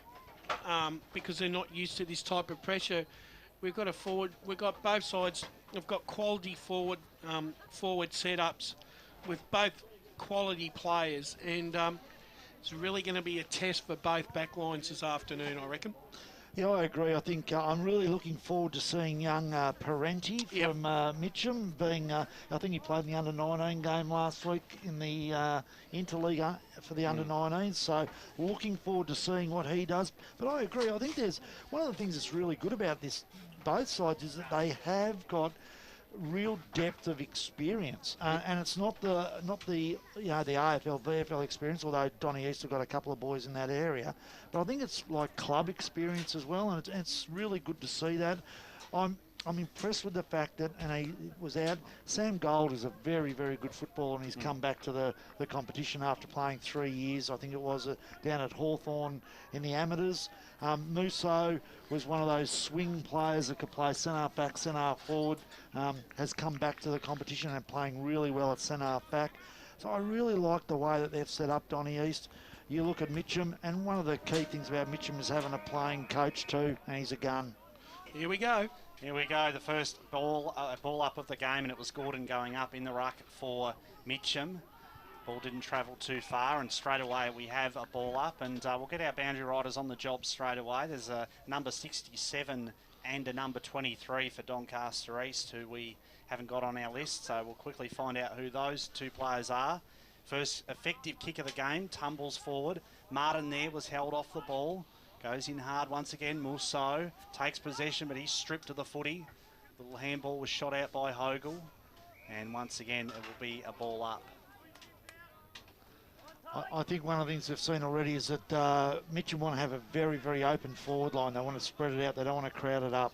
used to this type of pressure. We've got both sides. We've got quality forward setups with both quality players, and it's really going to be a test for both backlines this afternoon, I reckon. Yeah, I agree. I think I'm really looking forward to seeing young Parenti from Mitcham. I think he played in the under-19 game last week in the Interleague for the under-19s. So looking forward to seeing what he does. But I agree. I think there's one of the things that's really good about this, both sides, is that they have got real depth of experience, and it's not the the AFL, VFL experience, although Donny East have got a couple of boys in that area, but I think it's like club experience as well, and it's really good to see that. I'm impressed with the fact that, and he was out, Sam Gold is a very, very good footballer, and he's come back to the competition after playing 3 years, I think it was, down at Hawthorn in the amateurs. Musso was one of those swing players that could play centre back, centre forward, has come back to the competition and playing really well at centre back. So I really like the way that they've set up Donny East. You look at Mitcham, and one of the key things about Mitcham is having a playing coach too, and he's a gun. Here we go. Here we go, the first ball up of the game, and it was Gordon going up in the ruck for Mitcham. Ball didn't travel too far, and straight away we have a ball up, and we'll get our boundary riders on the job straight away. There's a number 67, and a number 23 for Doncaster East, who we haven't got on our list. So we'll quickly find out who those two players are. First effective kick of the game, tumbles forward. Martin there was held off the ball. Goes in hard once again. Musso takes possession, but he's stripped to the footy. The little handball was shot out by Hogle. And once again, it will be a ball up. I think one of the things we've seen already is that Mitcham want to have a very, very open forward line. They want to spread it out. They don't want to crowd it up.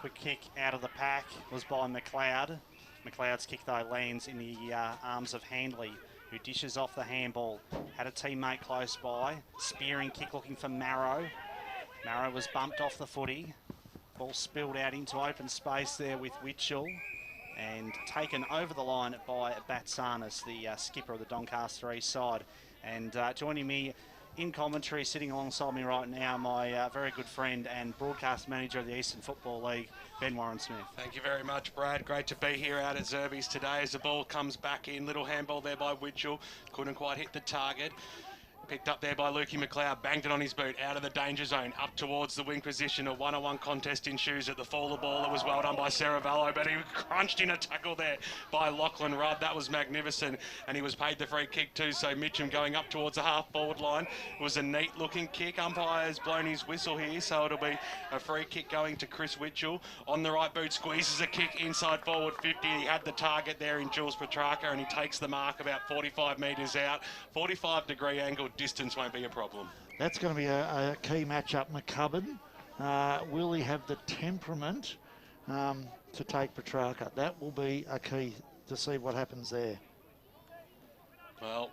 Quick kick out of the pack was by McLeod. McLeod's kick, though, lands in the arms of Handley, who dishes off the handball. Had a teammate close by. Spearing kick looking for Marrow. Marrow was bumped off the footy. Ball spilled out into open space there with Witchell. And taken over the line by Batsanis, the skipper of the Doncaster East side. And joining me in commentary, sitting alongside me right now, my very good friend and broadcast manager of the Eastern Football League, Ben Warren-Smith. Thank you very much, Brad. Great to be here out at Zerby's today as the ball comes back in. Little handball there by Witchell. Couldn't quite hit the target. Picked up there by Lukey McLeod, banged it on his boot, out of the danger zone, up towards the wing position. A one-on-one contest ensues at the fall of the ball. It was well done by Saravallo, but he crunched in a tackle there by Lachlan Rudd. That was magnificent, and he was paid the free kick too. So Mitcham going up towards the half-forward line. It was a neat-looking kick. Umpire's blown his whistle here, so it'll be a free kick going to Chris Witchell. On the right boot, squeezes a kick inside forward 50. He had the target there in Jules Petrarca, and he takes the mark about 45 metres out. 45-degree angle. Distance won't be a problem. That's going to be a key matchup. McCubbin, will he have the temperament to take Petrarca? That will be a key to see what happens there. Well,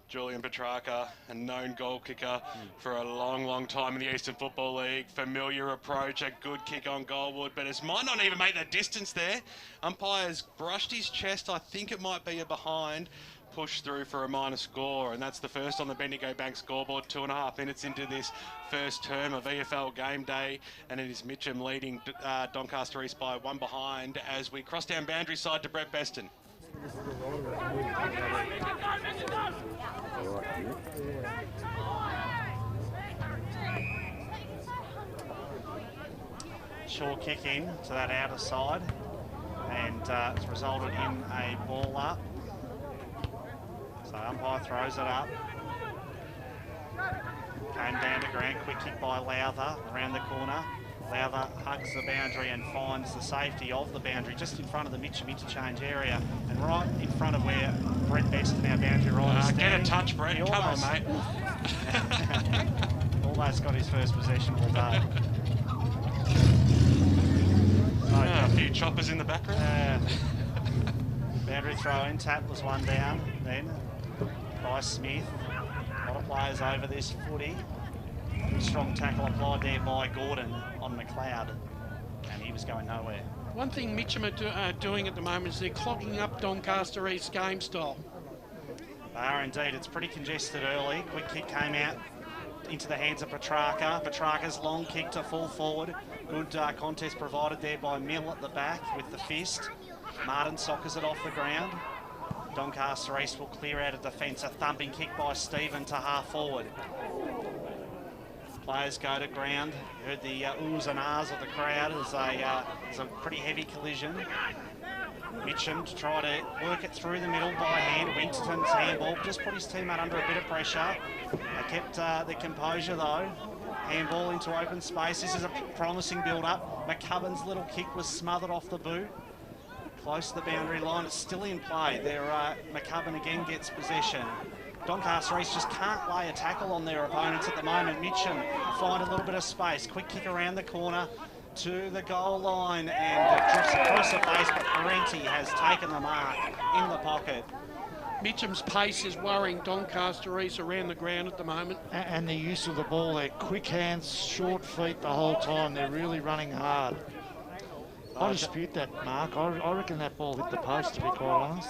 Julian Petrarca, a known goal kicker for a long, long time in the Eastern Football League. Familiar approach, a good kick on goalwood, but it might not even make the distance there. Umpire's brushed his chest. I think it might be a behind. Push through for a minor score, and that's the first on the Bendigo Bank scoreboard. 2.5 minutes into this first term of EFL game day, and it is Mitcham leading Doncaster East by one behind as we cross down boundary side to Brett Beston. Short kick in to that outer side, and it's resulted in a ball up. So umpire throws it up. Came down to ground, quick kick by Lowther around the corner. Lowther hugs the boundary and finds the safety of the boundary just in front of the Mitcham interchange area and right in front of where Brett Beston, our boundary rider, is get a touch, Brett. Come on, mate. Almost got his first possession all day. A few choppers in the background. Boundary throw in, tap was one down then by Smith. A lot of players over this footy. Strong tackle applied there by Gordon on McLeod, and he was going nowhere. One thing Mitcham are doing at the moment is they're clogging up Doncaster East game style. They are indeed. It's pretty congested early. Quick kick came out into the hands of Petrarca. Petrarca's long kick to full forward. Good contest provided there by Mill at the back with the fist. Martin soccers it off the ground. Doncaster East will clear out of defence. A thumping kick by Stephen to half forward. Players go to ground. You heard the oohs and ahs of the crowd as a pretty heavy collision. Mitcham to try to work it through the middle by hand. Winterton's handball just put his teammate under a bit of pressure. They kept their composure though. Handball into open space. This is a promising build-up. McCubbin's little kick was smothered off the boot. Close to the boundary line. It's still in play. There, McCubbin again gets possession. Doncaster East just can't lay a tackle on their opponents at the moment. Mitcham find a little bit of space. Quick kick around the corner to the goal line and drifts across the face, but Parenti has taken the mark in the pocket. Mitcham's pace is worrying Doncaster East around the ground at the moment. And the use of the ball, they're quick hands, short feet the whole time. They're really running hard. I dispute that, Mark. I reckon that ball hit the post, to be quite honest.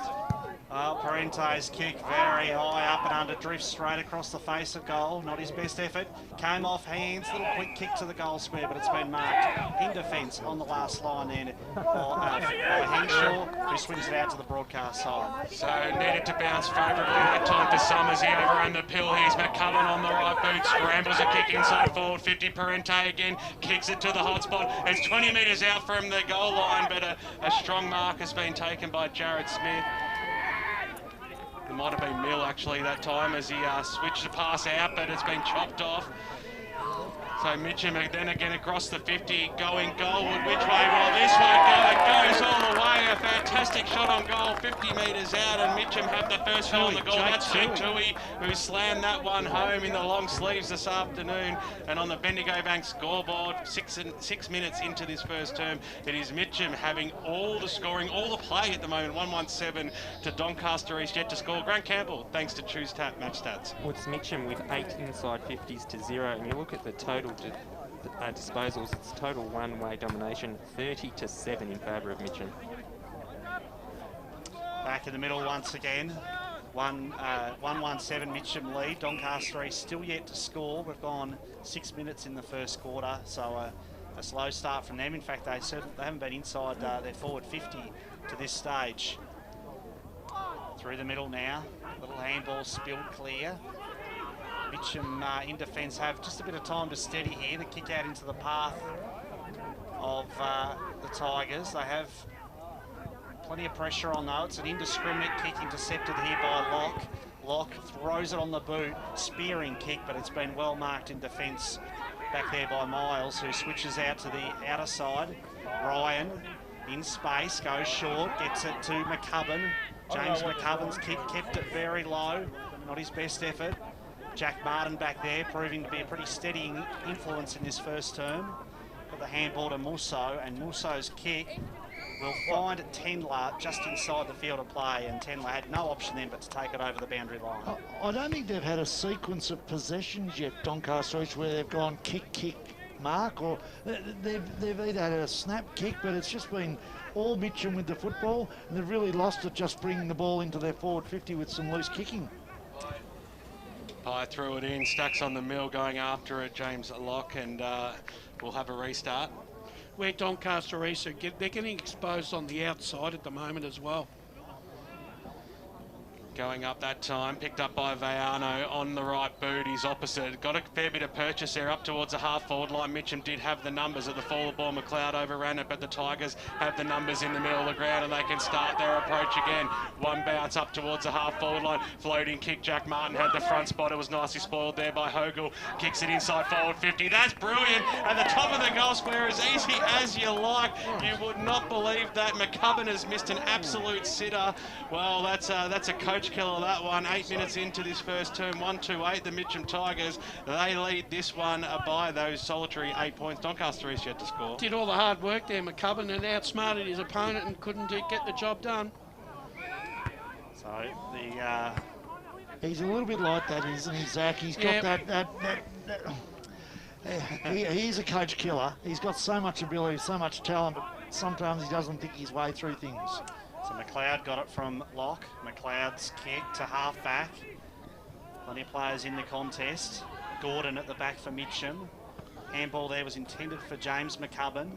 Well, Parente's kick very high up and under, drifts straight across the face of goal. Not his best effort. Came off hands, little quick kick to the goal square, but it's been marked in defence on the last line there by Henshaw, who swings it out to the broadcast side. So needed to bounce favourably that time for Summers. He overran the pill. Here's McCullum on the right boot. Scrambles a kick inside forward 50. Parente again kicks it to the hot spot. It's 20 metres out from the goal line, but a strong mark has been taken by Jared Smith. It might have been Mill actually that time as he switched the pass out, but it's been chopped off. So Mitcham then again across the 50, going goalward. Which way? Well, this way. It goes all the way. A fantastic shot on goal, 50 metres out, and Mitcham have the first shot on the goal. That's Jake Tui, who slammed that one home in the long sleeves this afternoon. And on the Bendigo Bank scoreboard, 6 minutes into this first term, it is Mitcham having all the scoring, all the play at the moment. 117 to Doncaster East, yet to score. Grant Campbell, thanks to Choose Tap Match Stats. Well, it's Mitcham with 8 inside 50s to 0, and you look at the total disposals, it's total one-way domination, 30 to 7 in favour of Mitcham. Back in the middle once again. 1-1-7 Mitcham lead. Doncaster East still yet to score. We've gone 6 minutes in the first quarter, so a slow start from them. In fact, they haven't been inside their forward 50 to this stage. Through the middle now. Little handball spilled clear. Mitcham in defence have just a bit of time to steady here. The kick out into the path of the Tigers. They have plenty of pressure on though. It's an indiscriminate kick intercepted here by Locke. Locke throws it on the boot. Spearing kick, but it's been well marked in defence back there by Miles, who switches out to the outer side. Ryan in space, goes short, gets it to McCubbin. James McCubbin's kick kept it very low. Not his best effort. Jack Martin back there, proving to be a pretty steadying influence in this first term. Got the handball to Musso, and Musso's kick will find Tendler just inside the field of play, and Tendler had no option then but to take it over the boundary line. I don't think they've had a sequence of possessions yet, Doncaster East, where they've gone kick, mark, or they've either had a snap kick, but it's just been all Mitcham with the football, and they've really lost it just bringing the ball into their forward 50 with some loose kicking. Pye threw it in, Stacks on the mill going after it, James Locke, and we'll have a restart. Where Doncaster East are they're getting exposed on the outside at the moment as well. Going up that time, picked up by Vaiano on the right boot, he's opposite. Got a fair bit of purchase there up towards the half-forward line. Mitcham did have the numbers at the forward ball. McLeod overran it, but the Tigers have the numbers in the middle of the ground and they can start their approach again. One bounce up towards the half-forward line. Floating kick, Jack Martin had the front spot. It was nicely spoiled there by Hogle. Kicks it inside forward 50. That's brilliant. At the top of the goal square, as easy as you like. You would not believe that. McCubbin has missed an absolute sitter. Well, that's a coach killer, that one. 8 minutes into this first term, 1-2-8, the Mitcham Tigers. They lead this one by those solitary 8 points. Doncaster East yet to score. Did all the hard work there, McCubbin, and outsmarted his opponent and couldn't get the job done. So the he's a little bit like that, isn't he, Zach? He's got that he's a coach killer. He's got so much ability, so much talent, but sometimes he doesn't think his way through things. So McLeod got it from Locke. McLeod's kick to half back. Plenty of players in the contest. Gordon at the back for Mitcham. Handball there was intended for James McCubbin.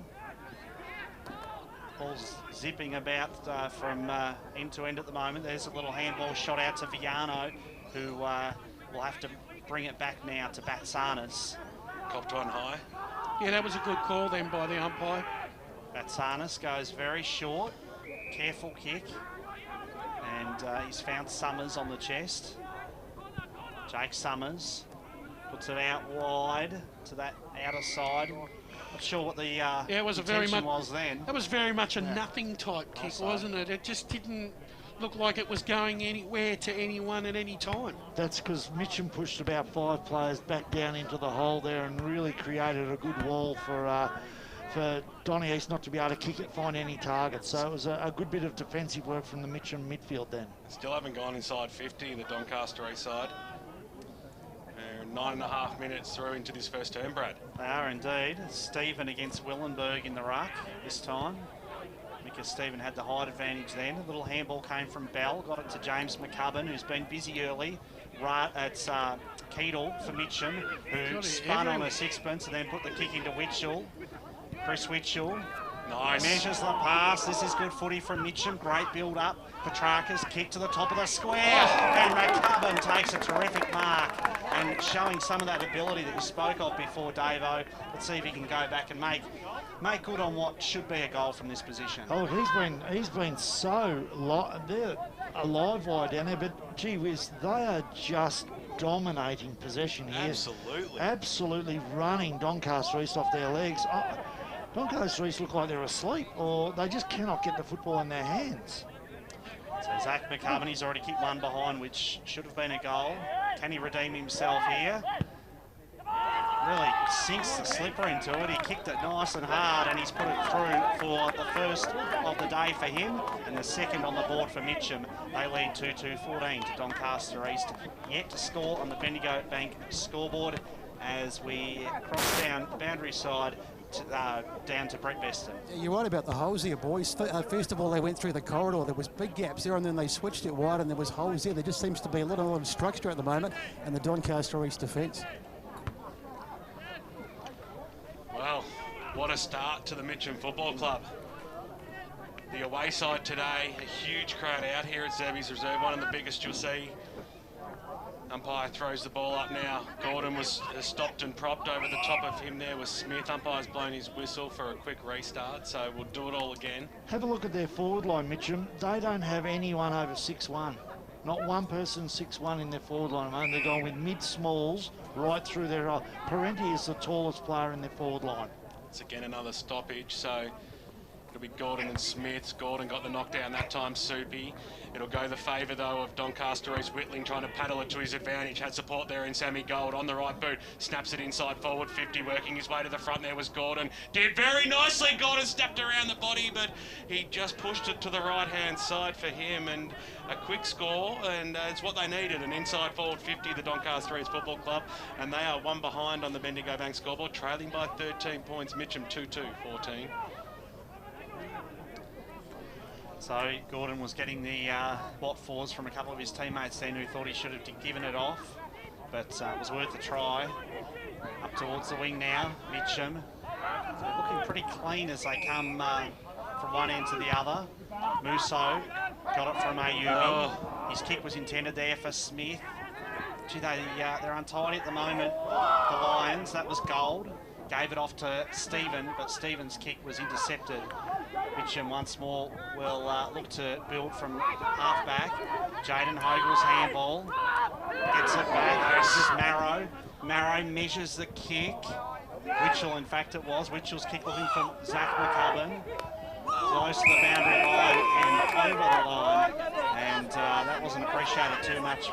Ball's zipping about from end to end at the moment. There's a little handball shot out to Viano, who will have to bring it back now to Batsanis. Copped one high. Yeah, that was a good call then by the umpire. Batsanis goes very short. Careful kick, and he's found Summers on the chest. Jake Summers puts it out wide to that outer side. Not sure what the it was intention was then. That was very much a nothing type kick, wasn't it? It just didn't look like it was going anywhere to anyone at any time. That's because Mitcham pushed about 5 players back down into the hole there and really created a good wall for Donny East not to be able to kick it, find any targets. So it was a good bit of defensive work from the Mitcham midfield then. Still haven't gone inside 50, the Doncaster East side. 9.5 minutes through into this first term, Brad. They are indeed. Stephen against Willenberg in the ruck this time. because Stephen had the height advantage then. A little handball came from Bell, got it to James McCubbin, who's been busy early. Right, it's Keedle for Mitcham, who spun on a sixpence and then put the kick into Witchell. Chris Witchell. Nice. Measures the pass. This is good footy from Mitcham. Great build up. Petrarca's kick to the top of the square. And McCubbin takes a terrific mark. And showing some of that ability that you spoke of before, Davo. Let's see if he can go back and make good on what should be a goal from this position. Oh, he's been so they're alive wide down there, but gee whiz, they are just dominating possession here. Absolutely running Doncaster East off their legs. Doncaster East look like they're asleep, or they just cannot get the football in their hands. So Zach McCubbin, he's already kicked one behind, which should have been a goal. Can he redeem himself here? Really sinks the slipper into it. He kicked it nice and hard, and he's put it through for the first of the day for him, and the second on the board for Mitcham. They lead 2-2-14 to Doncaster East. Yet to score on the Bendigo Bank scoreboard as we cross down the boundary side down to Brett Beston. You're right about the holes here, boys. First of all, they went through the corridor. There was big gaps there, and then they switched it wide, and there was holes there. There just seems to be a lot of structure at the moment in the Doncaster East defence. Well, what a start to the Mitcham Football Club. The away side today, a huge crowd out here at Zebby's Reserve, one of the biggest you'll see. Umpire throws the ball up now. Gordon was stopped and propped. Over the top of him there was Smith. Umpire's blown his whistle for a quick restart, so we'll do it all again. Have a look at their forward line, Mitcham. They don't have anyone over 6'1". Not one person 6'1" in their forward line. I mean, they're going with mid-smalls right through their... Parenti is the tallest player in their forward line. It's again another stoppage, so it'll be Gordon and Smith. Gordon got the knockdown that time, Soupy. It'll go the favour, though, of Doncaster East. Whitling trying to paddle it to his advantage. Had support there in Sammy Gold on the right boot. Snaps it inside forward 50, working his way to the front. There was Gordon. Did very nicely. Gordon stepped around the body, but he just pushed it to the right-hand side for him. And a quick score, and it's what they needed. An inside forward 50, the Doncaster East Football Club. And they are one behind on the Bendigo Bank scoreboard, trailing by 13 points. Mitcham 2-2-14. So Gordon was getting the what-fors from a couple of his teammates then who thought he should have given it off, but it was worth a try. Up towards the wing now, Mitcham. Looking pretty clean as they come from one end to the other. Musso got it from Ayumi. His kick was intended there for Smith. Gee, they're untidy at the moment, the Lions. That was Gold. Gave it off to Stephen, but Stephen's kick was intercepted. Mitcham once more will look to build from half-back. Jaden Hogel's handball. Gets it back. This is Marrow. Marrow measures the kick. Witchell, in fact, it was. Witchell's kick looking for Zach McCubbin. Close to the boundary line and over the line. And that wasn't appreciated too much.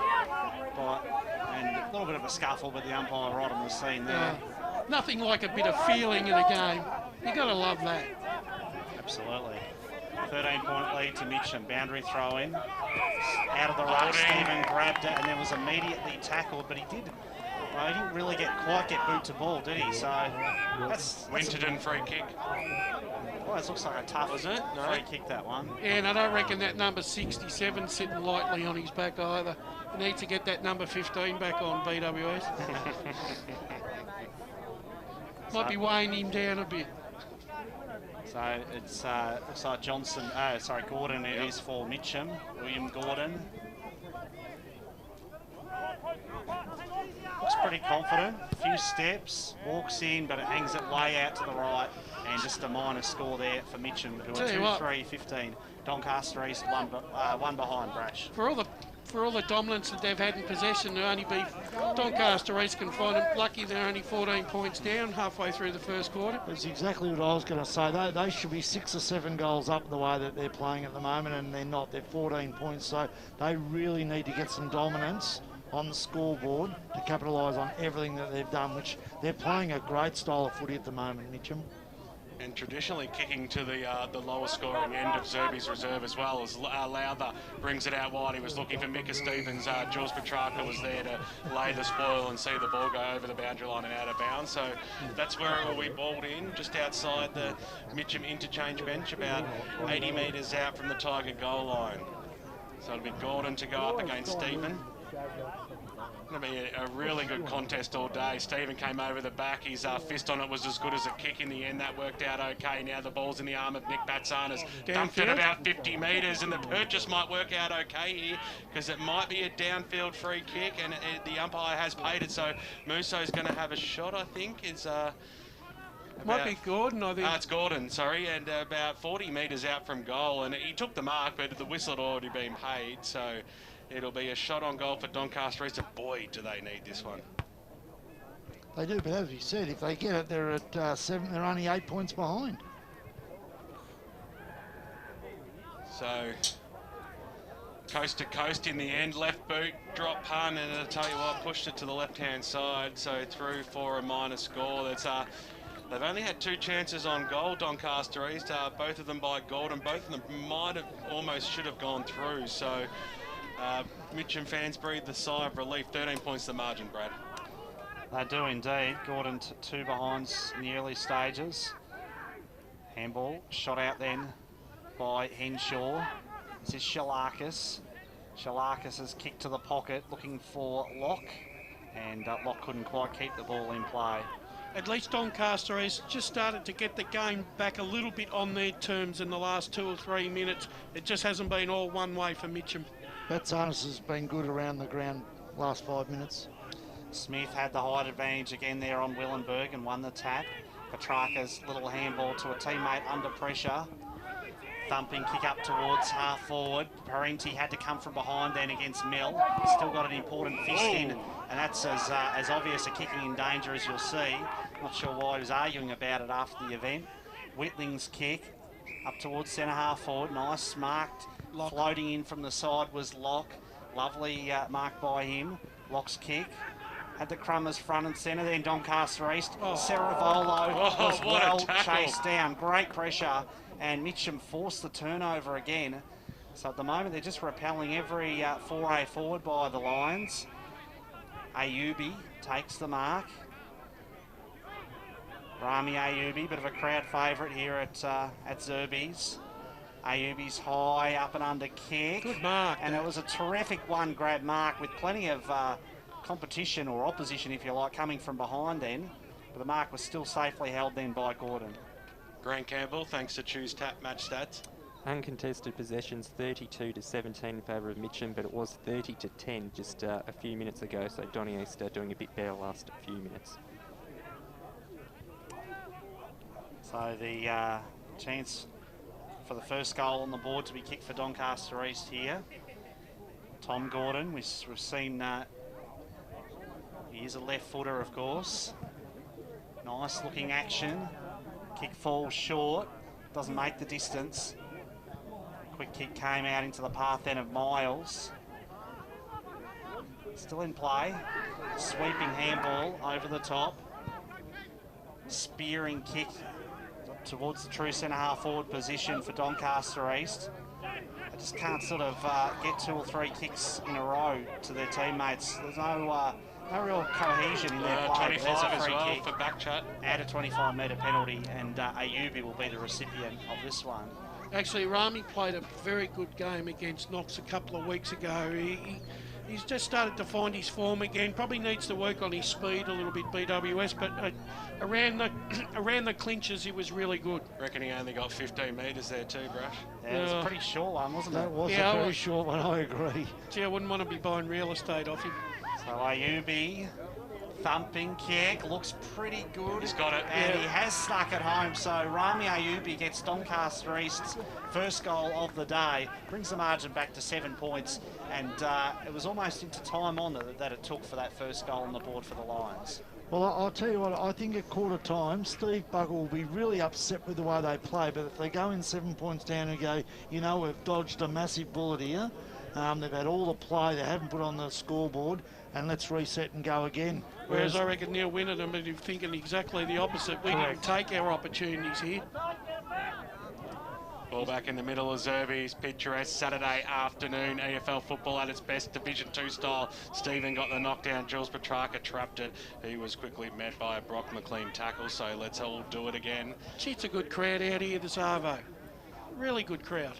And a little bit of a scuffle, but the umpire right on the scene there. Nothing like a bit of feeling in a game. You got to love that. Absolutely. 13-point lead to Mitcham. Boundary throw in. Out of the ruck, Stephen grabbed it and then was immediately tackled, but he didn't really quite get boot to ball, did he? So that's Winterton free kick. Well, it looks like a tough free kick, that one. Yeah, and I don't reckon that number 67 sitting lightly on his back either. He needs to get that number 15 back on BWS. Might be weighing him down a bit. So it's looks like Gordon it is for Mitcham. William Gordon. Looks pretty confident. A few steps, walks in, but it hangs it way out to the right. And just a minor score there for Mitcham, who are 2-3-15. Doncaster East one behind Brash. For all the dominance that they've had in possession, to only be Doncaster East can find them lucky they're only 14 points down halfway through the first quarter. That's exactly what I was going to say. They should be 6 or 7 goals up the way that they're playing at the moment, and they're not. They're 14 points, so they really need to get some dominance on the scoreboard to capitalise on everything that they've done, which they're playing a great style of footy at the moment, Mitcham. And traditionally kicking to the lower scoring end of Zerby's reserve as well, as Lowther brings it out wide. He was looking for Micah Stevens. Jules Petrarca was there to lay the spoil and see the ball go over the boundary line and out of bounds. So that's where it will be balled in, just outside the Mitcham interchange bench, about 80 metres out from the Tiger goal line. So it'll be Gordon to go up against Stephen. Going to be a really good contest all day. Stephen came over the back. His fist on it was as good as a kick in the end. That worked out okay. Now the ball's in the arm of Nick Batsanas. Dumped it about 50 metres, and the purchase might work out okay here because it might be a downfield free kick, and the umpire has paid it. So Muso's going to have a shot, I think. It's might be Gordon, I think. It's Gordon, sorry, and about 40 metres out from goal. And he took the mark, but the whistle had already been paid. So it'll be a shot on goal for Doncaster East. Boy, do they need this one. They do, but as you said, if they get it, they're at 7. They're only 8 points behind. So coast to coast in the end. Left boot, drop pun, and I'll tell you what, pushed it to the left-hand side. So through for a minor score. That's they've only had 2 chances on goal, Doncaster East. Both of them by Gordon. Both of them might have should have gone through. So Mitcham fans breathe a sigh of relief. 13 points the margin, Brad. They do indeed. Gordon 2 behinds in the early stages. Handball shot out then by Henshaw. This is Shalakis. Shalakis has kicked to the pocket looking for Locke, and Locke couldn't quite keep the ball in play. At least Doncaster has just started to get the game back a little bit on their terms in the last 2 or 3 minutes. It just hasn't been all one way for Mitcham. Batsanas has been good around the ground last 5 minutes. Smith had the height advantage again there on Willenberg and won the tap. Petrarca's little handball to a teammate under pressure. Thumping kick up towards half forward. Parenti had to come from behind then against Mill. Still got an important fist in, and that's as obvious a kicking in danger as you'll see. Not sure why he was arguing about it after the event. Whitling's kick up towards centre half forward. Nice marked. Locke. Floating in from the side was Locke. Lovely mark by him. Locke's kick. Had the Crummers front and centre, then Doncaster East. Ceravolo was well chased down. Great pressure, and Mitcham forced the turnover again. So at the moment, they're just repelling every foray forward by the Lions. Ayubi takes the mark. Rami Ayubi, bit of a crowd favourite here at Zerby's. Ayubi's high, up and under kick. Good mark. And it was a terrific one-grab mark with plenty of competition or opposition, if you like, coming from behind then. But the mark was still safely held then by Gordon. Grant Campbell, thanks to Choose Tap Match Stats. Uncontested possessions 32-17 in favour of Mitcham, but it was 30-10 just a few minutes ago. So Donny East doing a bit better last few minutes. So the chance for the first goal on the board to be kicked for Doncaster East here. Tom Gordon, we've seen he is a left footer, of course. Nice looking action. Kick falls short, doesn't make the distance. Quick kick came out into the path then of Miles. Still in play. Sweeping handball over the top. Spearing kick towards the true centre half forward position for Doncaster East. They just can't sort of get 2 or 3 kicks in a row to their teammates. There's no real cohesion in their play. 25 There's a as free well kick. for Backchat. Add a 25-metre penalty, and Ayubi will be the recipient of this one. Actually, Rami played a very good game against Knox a couple of weeks ago. He's just started to find his form again. Probably needs to work on his speed a little bit, BWS, but around the clinches, he was really good. Reckon he only got 15 metres there too, Brush. Yeah, it was a pretty short one, wasn't it? That was a very short one, I agree. Gee, I wouldn't want to be buying real estate off him. So Ayubi, thumping kick, looks pretty good. He's got it. And he has snuck it home. So Rami Ayubi gets Doncaster East's first goal of the day, brings the margin back to 7 points, and it was almost into time on that it took for that first goal on the board for the Lions. Well, I'll tell you what, I think at quarter time, Steve Bugger will be really upset with the way they play, but if they go in 7 points down and go, you know, we've dodged a massive bullet here, they've had all the play they haven't put on the scoreboard, and let's reset and go again. Whereas I reckon Neil Winnerton would be thinking exactly the opposite. We didn't take our opportunities here. Ball back in the middle of Zerby's picturesque Saturday afternoon AFL football at its best, Division 2 style. Stephen got the knockdown. Jules Petrarca trapped it. He was quickly met by a Brock McLean tackle, so let's all do it again. Gee, it's a good crowd out here this Arvo. Really good crowd.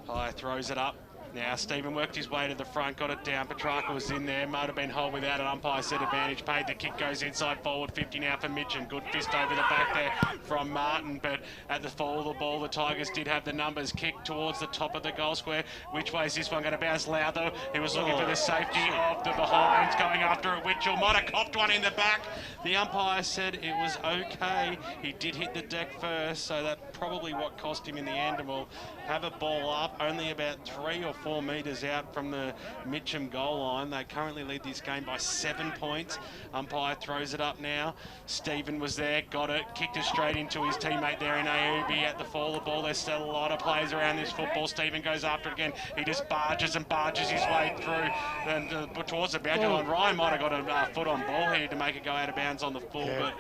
High throws it up. Now Stephen worked his way to the front, got it down. Petrarca was in there, might have been whole without an umpire set advantage. Paid the kick, goes inside forward 50 now for Mitcham. Good fist over the back there from Martin, but at the fall of the ball, the Tigers did have the numbers. Kick towards the top of the goal square. Which way is this one going to bounce? Lowther, he was looking for the safety of the behinds, going after it. Mitchell might have copped one in the back. The umpire said it was okay. He did hit the deck first, so that probably what cost him in the end, and we'll have a ball up only about 3 or 4 metres out from the Mitcham goal line. They currently lead this game by 7 points. Umpire throws it up now. Stephen was there, got it, kicked it straight into his teammate there in Aubi at the fall of the ball. There's still a lot of players around this football. Stephen goes after it again. He just barges and barges his way through and towards the boundary line. Ryan might have got a foot on ball here to make it go out of bounds on the full, but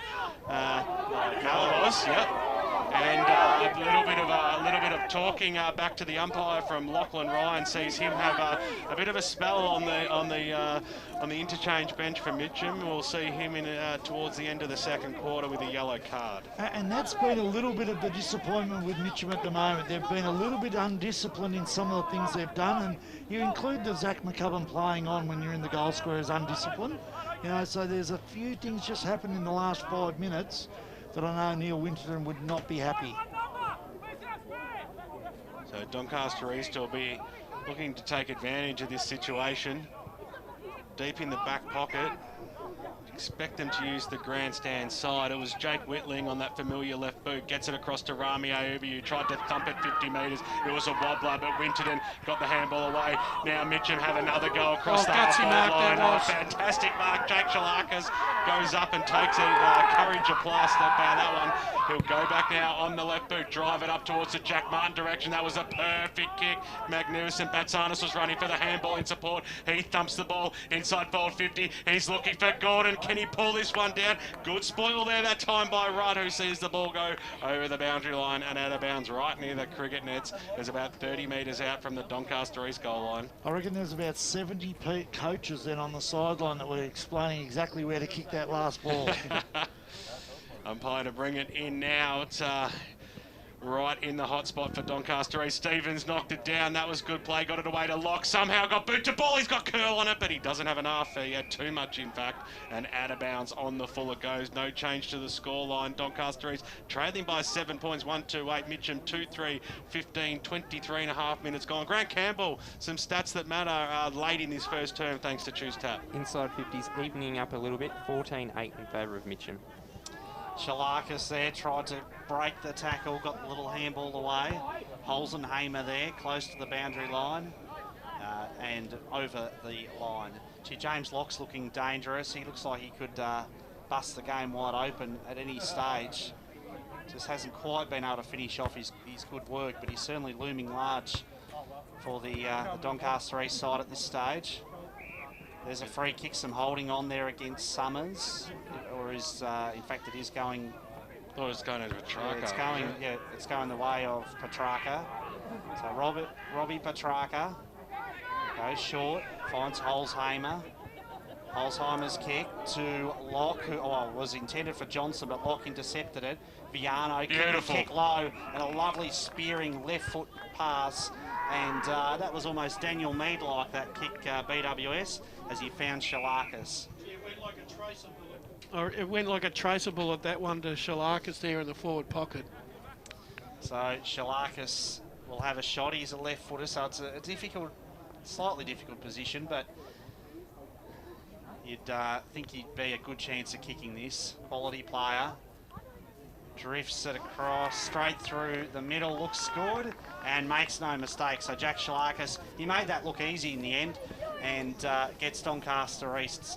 no, it was, yep. And a little bit of talking back to the umpire from Lachlan Ryan sees him have a bit of a spell on the interchange bench for Mitcham. We'll see him in towards the end of the second quarter with a yellow card. And that's been a little bit of the disappointment with Mitcham at the moment. They've been a little bit undisciplined in some of the things they've done, and you include the Zach McCubbin playing on when you're in the goal square as undisciplined. You know, so there's a few things just happened in the last 5 minutes that I know Neil Winterton would not be happy. So Doncaster East will be looking to take advantage of this situation. Deep in the back pocket. Expect them to use the grandstand side. It was Jake Whitling on that familiar left boot. Gets it across to Rami Aubi, who tried to thump it 50 metres. It was a wobbler, but Winterton got the handball away. Now Mitcham have another go across the half line. Fantastic mark. Jake Shalakis goes up and takes it. Courage applause that one. He'll go back now on the left boot, drive it up towards the Jack Martin direction. That was a perfect kick. Magnificent. Batsanis was running for the handball in support. He thumps the ball inside forward 50. He's looking for Gordon. Can he pull this one down? Good spoil there that time by Rudd, who sees the ball go over the boundary line and out of bounds right near the cricket nets. There's about 30 metres out from the Doncaster East goal line. I reckon there's about 70 coaches then on the sideline that were explaining exactly where to kick that last ball. Umpire to bring it in now. It's right in the hot spot for Doncaster East. Stevens knocked it down. That was good play. Got it away to Locke. Somehow got boot to ball. He's got curl on it, but he doesn't have enough. He had too much, in fact, and out of bounds on the full it goes. No change to the scoreline. Doncaster East trailing by 7 points. 1-2-8. Mitcham 2-3, 15, 23 and a half minutes gone. Grant Campbell, some stats that matter late in this first term thanks to Choose Tap. Inside 50s evening up a little bit. 14-8 in favour of Mitcham. Shalakis there tried to break the tackle, got the little handball away. Holzenheimer there, close to the boundary line and over the line. Gee, James Locke's looking dangerous. He looks like he could bust the game wide open at any stage. Just hasn't quite been able to finish off his good work, but he's certainly looming large for the Doncaster East side at this stage. There's a free kick, some holding on there against Summers, or is in fact it is going. Oh, it's going over Petrarca. It's going the way of Petrarca. So Robbie Petrarca goes short, finds Holzheimer. Holzheimer's kick to Locke, who was intended for Johnson, but Locke intercepted it. Viano kick low, and a lovely spearing left foot pass. And that was almost Daniel Mead-like, that kick, BWS, as he found Shalakis. It went like a tracer bullet, that one to Shalakis there in the forward pocket. So Shalakis will have a shot. He's a left footer, so it's a difficult, slightly difficult position, but you'd think he'd be a good chance of kicking this. Quality player. Drifts it across, straight through the middle, looks good, and makes no mistake. So Jack Shalakis, he made that look easy in the end, and gets Doncaster East's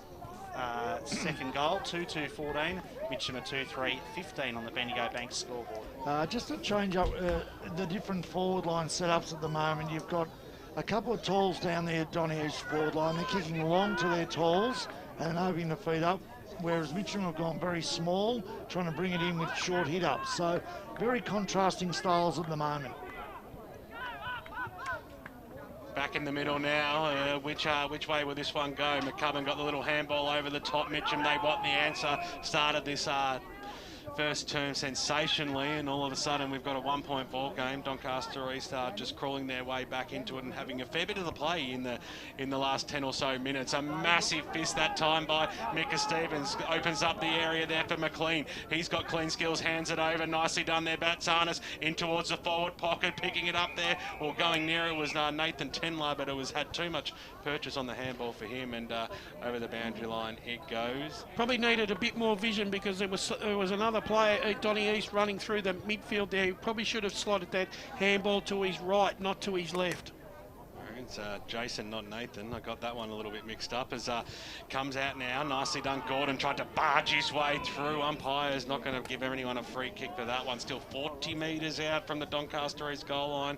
second goal, 2-2-14. Mitcham a 2-3-15 on the Bendigo Bank scoreboard. Just to change up the different forward line setups at the moment, you've got a couple of talls down there, Donny East forward line. They're kicking long to their talls and hoping to feed up. whereas Mitcham have gone very small, trying to bring it in with short hit-ups. So very contrasting styles at the moment. Back in the middle now. Which way will this one go? McCubbin got the little handball over the top. Mitcham, they want the answer. Started this first term sensationally, and all of a sudden we've got a 1-point ball game. Doncaster East are just crawling their way back into it and having a fair bit of the play in the last 10 or so minutes. A massive fist that time by Micah Stevens opens up the area there for McLean. He's got clean skills, hands it over, nicely done there. Batsanis in towards the forward pocket, picking it up there, or going near it was Nathan Tenler, but it was had too much purchase on the handball for him, and over the boundary line it goes. Probably needed a bit more vision because there was another player, Donny East, running through the midfield there. He probably should have slotted that handball to his right, not to his left. It's Jason, not Nathan. I got that one a little bit mixed up. As comes out now, nicely done. Gordon tried to barge his way through. Umpire's not going to give anyone a free kick for that one. Still 40 metres out from the Doncaster East goal line.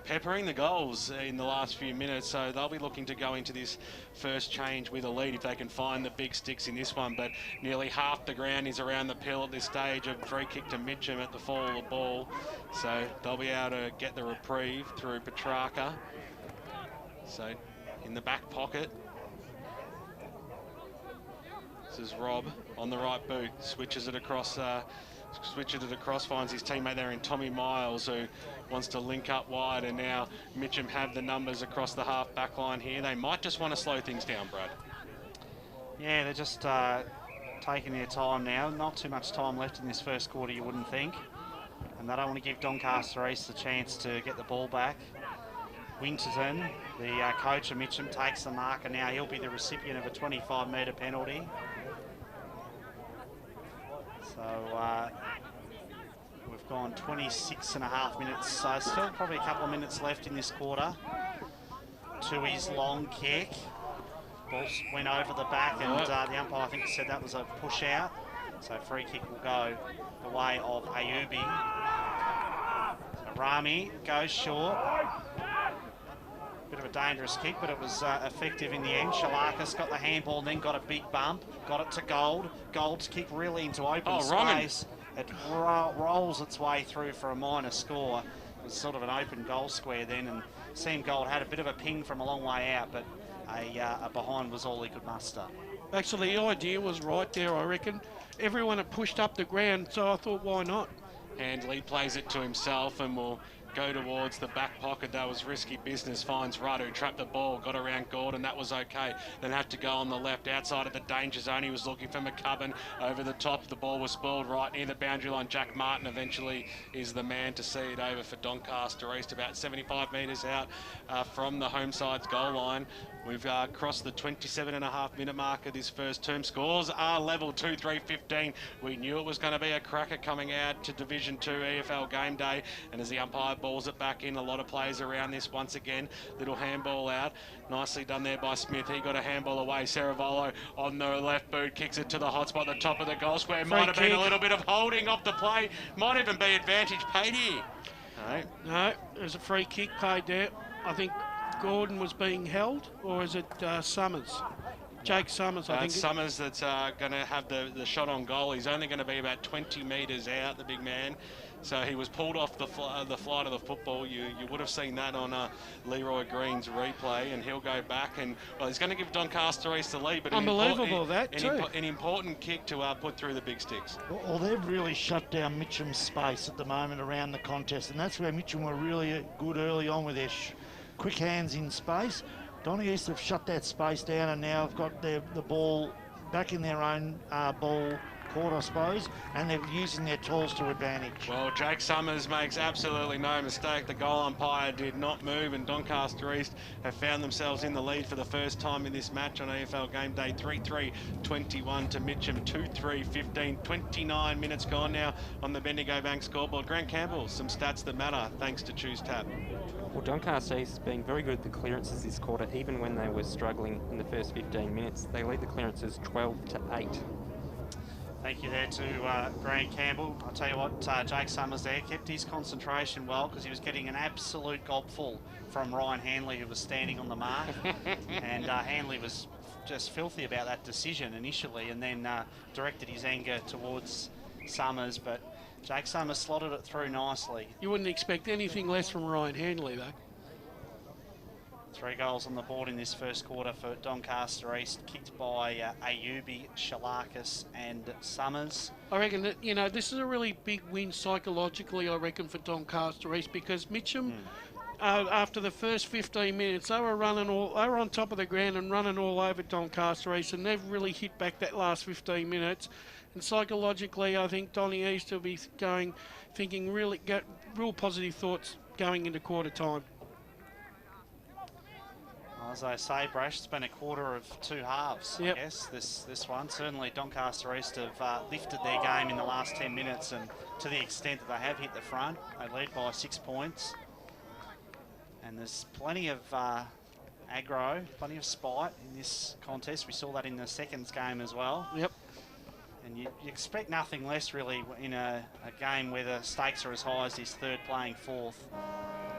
Peppering the goals in the last few minutes, so they'll be looking to go into this first change with a lead if they can find the big sticks in this one. But nearly half the ground is around the pill at this stage. A free kick to Mitcham at the fall of the ball, so they'll be able to get the reprieve through Petrarca. So, in the back pocket, this is Rob on the right boot, switches it across, finds his teammate there in Tommy Miles, who wants to link up wide, and now Mitcham have the numbers across the half back line here. They might just want to slow things down, Brad. Yeah, they're just taking their time now. Not too much time left in this first quarter, you wouldn't think. And they don't want to give Doncaster East the chance to get the ball back. Winterton, the coach of Mitcham, takes the marker now. He'll be the recipient of a 25-metre penalty. So we've gone 26 and a half minutes, so still probably a couple of minutes left in this quarter. To his long kick. Ball went over the back, and the umpire, I think, said that was a push out. So free kick will go the way of Ayubi. So Rami goes short. Bit of a dangerous kick, but it was effective in the end. Shalakis got the handball and then got a big bump. Got it to Gold. Gold's kick really into open space. It rolls its way through for a minor score. It was sort of an open goal square then, and Sam Gold had a bit of a ping from a long way out, but a behind was all he could muster. Actually, the idea was right there, I reckon. Everyone had pushed up the ground, so I thought, why not? Handley plays it to himself and will go towards the back pocket. That was risky business. Finds Rudd, who trapped the ball, got around Gordon. That was okay. Then had to go on the left outside of the danger zone. He was looking for McCubbin over the top. The ball was spoiled right near the boundary line. Jack Martin eventually is the man to see it over for Doncaster East, about 75 metres out from the home side's goal line. We've crossed the 27.5-minute mark of this first term. Scores are level 2-3-15. We knew it was going to be a cracker coming out to Division 2 EFL game day. And as the umpire balls it back in, a lot of players around this once again. Little handball out. Nicely done there by Smith. He got a handball away. Saravolo on the left boot kicks it to the hot spot, the top of the goal square. Might have been a little bit of holding off the play. Might even be advantage paid here. No, there's a free kick paid there. I think Gordon was being held, or is it Summers? Jake Summers, I think. Summers that's going to have the shot on goal. He's only going to be about 20 metres out, the big man. So he was pulled off the flight of the football. You would have seen that on Leroy Green's replay, and he'll go back and, well, he's going to give Doncaster East the lead. But unbelievable an important kick to put through the big sticks. Well, they've really shut down Mitcham's space at the moment around the contest, and that's where Mitcham were really good early on with their quick hands in space. Donny East have shut that space down and now have got the ball back in their own ball court, I suppose, and they're using their tools to advantage. Well, Jake Summers makes absolutely no mistake. The goal umpire did not move, and Doncaster East have found themselves in the lead for the first time in this match on EFL game day. 3-3-21 to Mitcham, 2-3-15. 29 minutes gone now on the Bendigo Bank scoreboard. Grant Campbell, some stats that matter thanks to Choose Tab. Well, Doncaster East has been very good at the clearances this quarter, even when they were struggling in the first 15 minutes. They lead the clearances 12-8. Thank you there to Grant Campbell. I'll tell you what, Jake Summers there kept his concentration well because he was getting an absolute gobful from Ryan Hanley, who was standing on the mark. And Hanley was just filthy about that decision initially, and then directed his anger towards Summers, but Jake Summers slotted it through nicely. You wouldn't expect anything less from Ryan Handley, though. 3 goals on the board in this first quarter for Doncaster East, kicked by Ayubi, Shalakis and Summers. I reckon that, you know, this is a really big win psychologically, I reckon, for Doncaster East, because Mitcham, after the first 15 minutes, they were on top of the ground and running all over Doncaster East, and they've really hit back that last 15 minutes. And psychologically, I think Donny East will be thinking real positive thoughts going into quarter time. As I say, Brash, it's been a quarter of 2 halves, I guess, this one. Certainly Doncaster East have lifted their game in the last 10 minutes, and to the extent that they have hit the front, they lead by 6 points. And there's plenty of aggro, plenty of spite in this contest. We saw that in the seconds game as well. Yep. And you expect nothing less, really, in a game where the stakes are as high as this third playing fourth.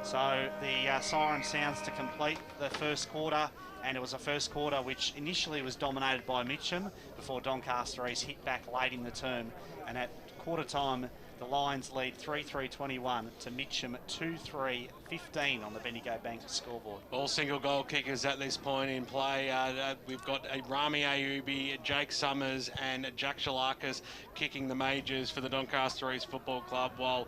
So the siren sounds to complete the first quarter, and it was a first quarter which initially was dominated by Mitcham before Doncaster East hit back late in the term. And at quarter time, the Lions lead 3-3-21 to Mitcham 2-3-15 on the Bendigo Bank scoreboard. All single goal kickers at this point in play. We've got Rami Ayubi, Jake Summers and Jack Shalakis kicking the majors for the Doncaster East Football Club, while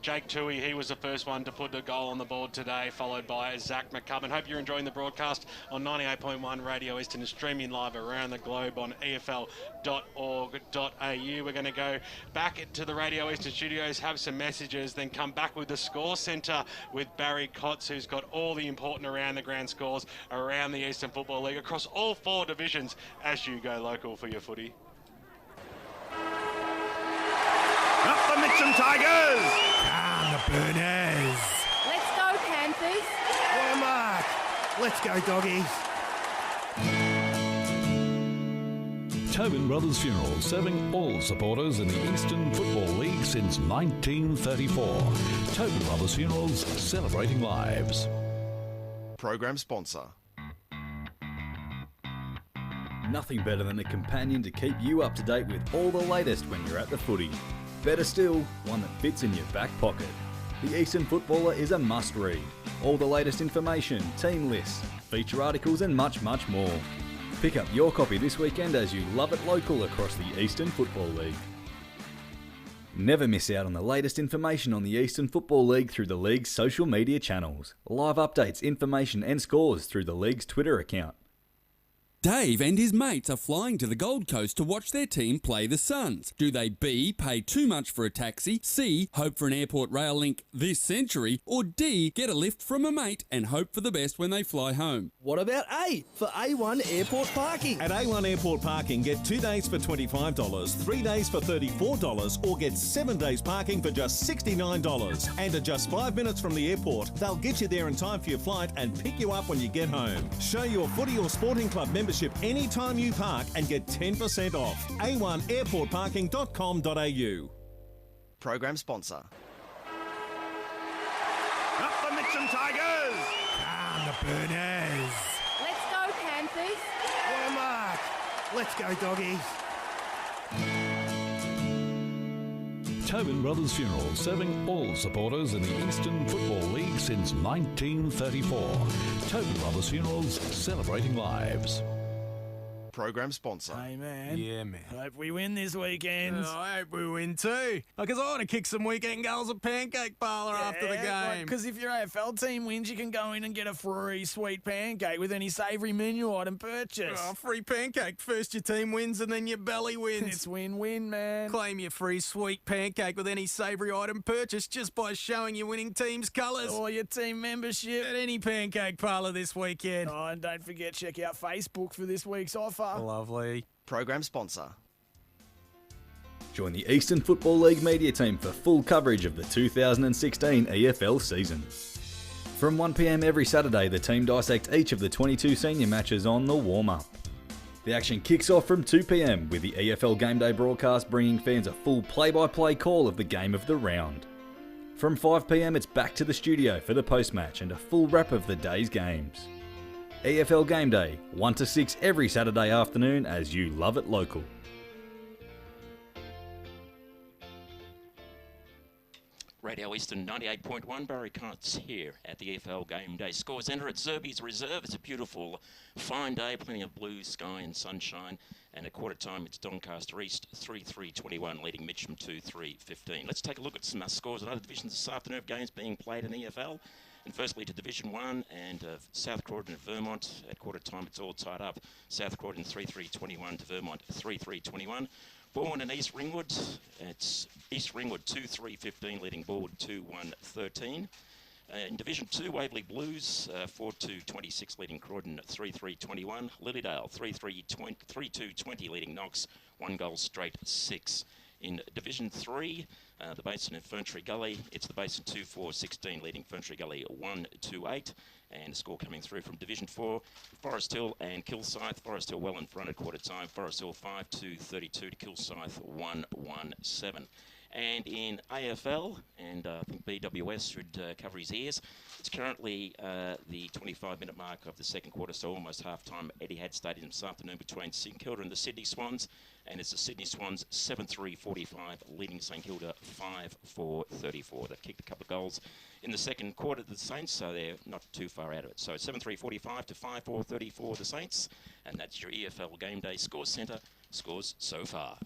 Jake Toohey, he was the first one to put a goal on the board today, followed by Zach McCubbin. Hope you're enjoying the broadcast on 98.1 Radio East and streaming live around the globe on efl.org.au. We're going to go back to the Radio Eastern Studios, have some messages, then come back with the Score Centre with Barry Kotz, who's got all the important around the ground scores around the Eastern Football League across all 4 divisions as you go local for your footy. Up the Mitcham Tigers! Down the Burners! Let's go, Panthers! What a mark! Let's go, Doggies! Tobin Brothers Funerals, serving all supporters in the Eastern Football League since 1934. Tobin Brothers Funerals, celebrating lives. Program sponsor. Nothing better than a companion to keep you up to date with all the latest when you're at the footy. Better still, one that fits in your back pocket. The Eastern Footballer is a must-read. All the latest information, team lists, feature articles and much, much more. Pick up your copy this weekend as you love it local across the Eastern Football League. Never miss out on the latest information on the Eastern Football League through the league's social media channels. Live updates, information and scores through the league's Twitter account. Dave and his mates are flying to the Gold Coast to watch their team play the Suns. Do they B, pay too much for a taxi, C, hope for an airport rail link this century, or D, get a lift from a mate and hope for the best when they fly home? What about A for A1 Airport Parking? At A1 Airport Parking, get 2 days for $25, 3 days for $34, or get 7 days parking for just $69. And at just 5 minutes from the airport, they'll get you there in time for your flight and pick you up when you get home. Show your footy or sporting club membership anytime you park and get 10% off. a1airportparking.com.au. Program sponsor. Up the Mitcham Tigers! Down the Burners! Let's go, Panthers! What a mark! Let's go, Doggies! Tobin Brothers Funerals, serving all supporters in the Eastern Football League since 1934. Tobin Brothers Funerals, celebrating lives. Program sponsor. Hey, man. Yeah, man. Hope we win this weekend. I hope we win too. Because I want to kick some weekend goals at Pancake Parlour after the game. Because if your AFL team wins, you can go in and get a free sweet pancake with any savoury menu item purchase. Oh, free pancake. First your team wins and then your belly wins. It's win-win, man. Claim your free sweet pancake with any savoury item purchase just by showing your winning team's colours. Or your team membership. At any Pancake Parlour this weekend. Oh, and don't forget, check out Facebook for this week's offer. Lovely. Program sponsor. Join the Eastern Football League media team for full coverage of the 2016 EFL season. From 1pm every Saturday, the team dissect each of the 22 senior matches on the warm-up. The action kicks off from 2pm with the EFL Game Day broadcast bringing fans a full play-by-play call of the game of the round. From 5pm it's back to the studio for the post-match and a full wrap of the day's games. EFL Game Day, 1 to 6 every Saturday afternoon as you love it local. Radio Eastern 98.1, Barry Cots here at the EFL Game Day. Scores enter at Zerby's Reserve. It's a beautiful, fine day, plenty of blue sky and sunshine. And at quarter time, it's Doncaster East 3-3-21, leading Mitcham 2-3-15. Let's take a look at some scores in other divisions this afternoon of games being played in EFL. And firstly to Division 1 and South Croydon and Vermont. At quarter time, it's all tied up. South Croydon 3-3-21 to Vermont 3-3-21. Bourne and East Ringwood, it's East Ringwood 2-3-15, leading Bourne 2-1-13. In Division 2, Waverley Blues 4-2-26, leading Croydon 3-3-21. Lilydale 3-2-20, leading Knox 1 goal straight 6. In Division 3, the Basin and Ferntree Gully, it's the Basin 2-4-16, leading Ferntree Gully 1-2-8. And a score coming through from Division 4, Forest Hill and Kilsyth. Forest Hill well in front at quarter time. Forest Hill 5-2-32 to Kilsyth 1-1-7. And in AFL, and I think BWS should cover his ears, it's currently the 25-minute mark of the second quarter, so almost half-time at Etihad Stadium this afternoon between St Kilda and the Sydney Swans. And it's the Sydney Swans 7-3-45, leading St Kilda 5-4-34. They've kicked a couple of goals in the second quarter to the Saints, so they're not too far out of it. So 7-3-45 to 5-4-34 the Saints, and that's your EFL Game Day Scores Centre scores so far.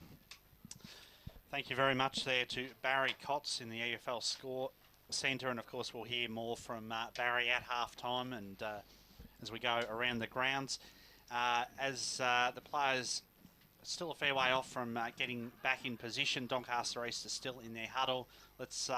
Thank you very much there to Barry Cots in the EFL Score Centre, and of course we'll hear more from Barry at half-time and as we go around the grounds. As the players still a fair way off from getting back in position, Doncaster East is still in their huddle. Let's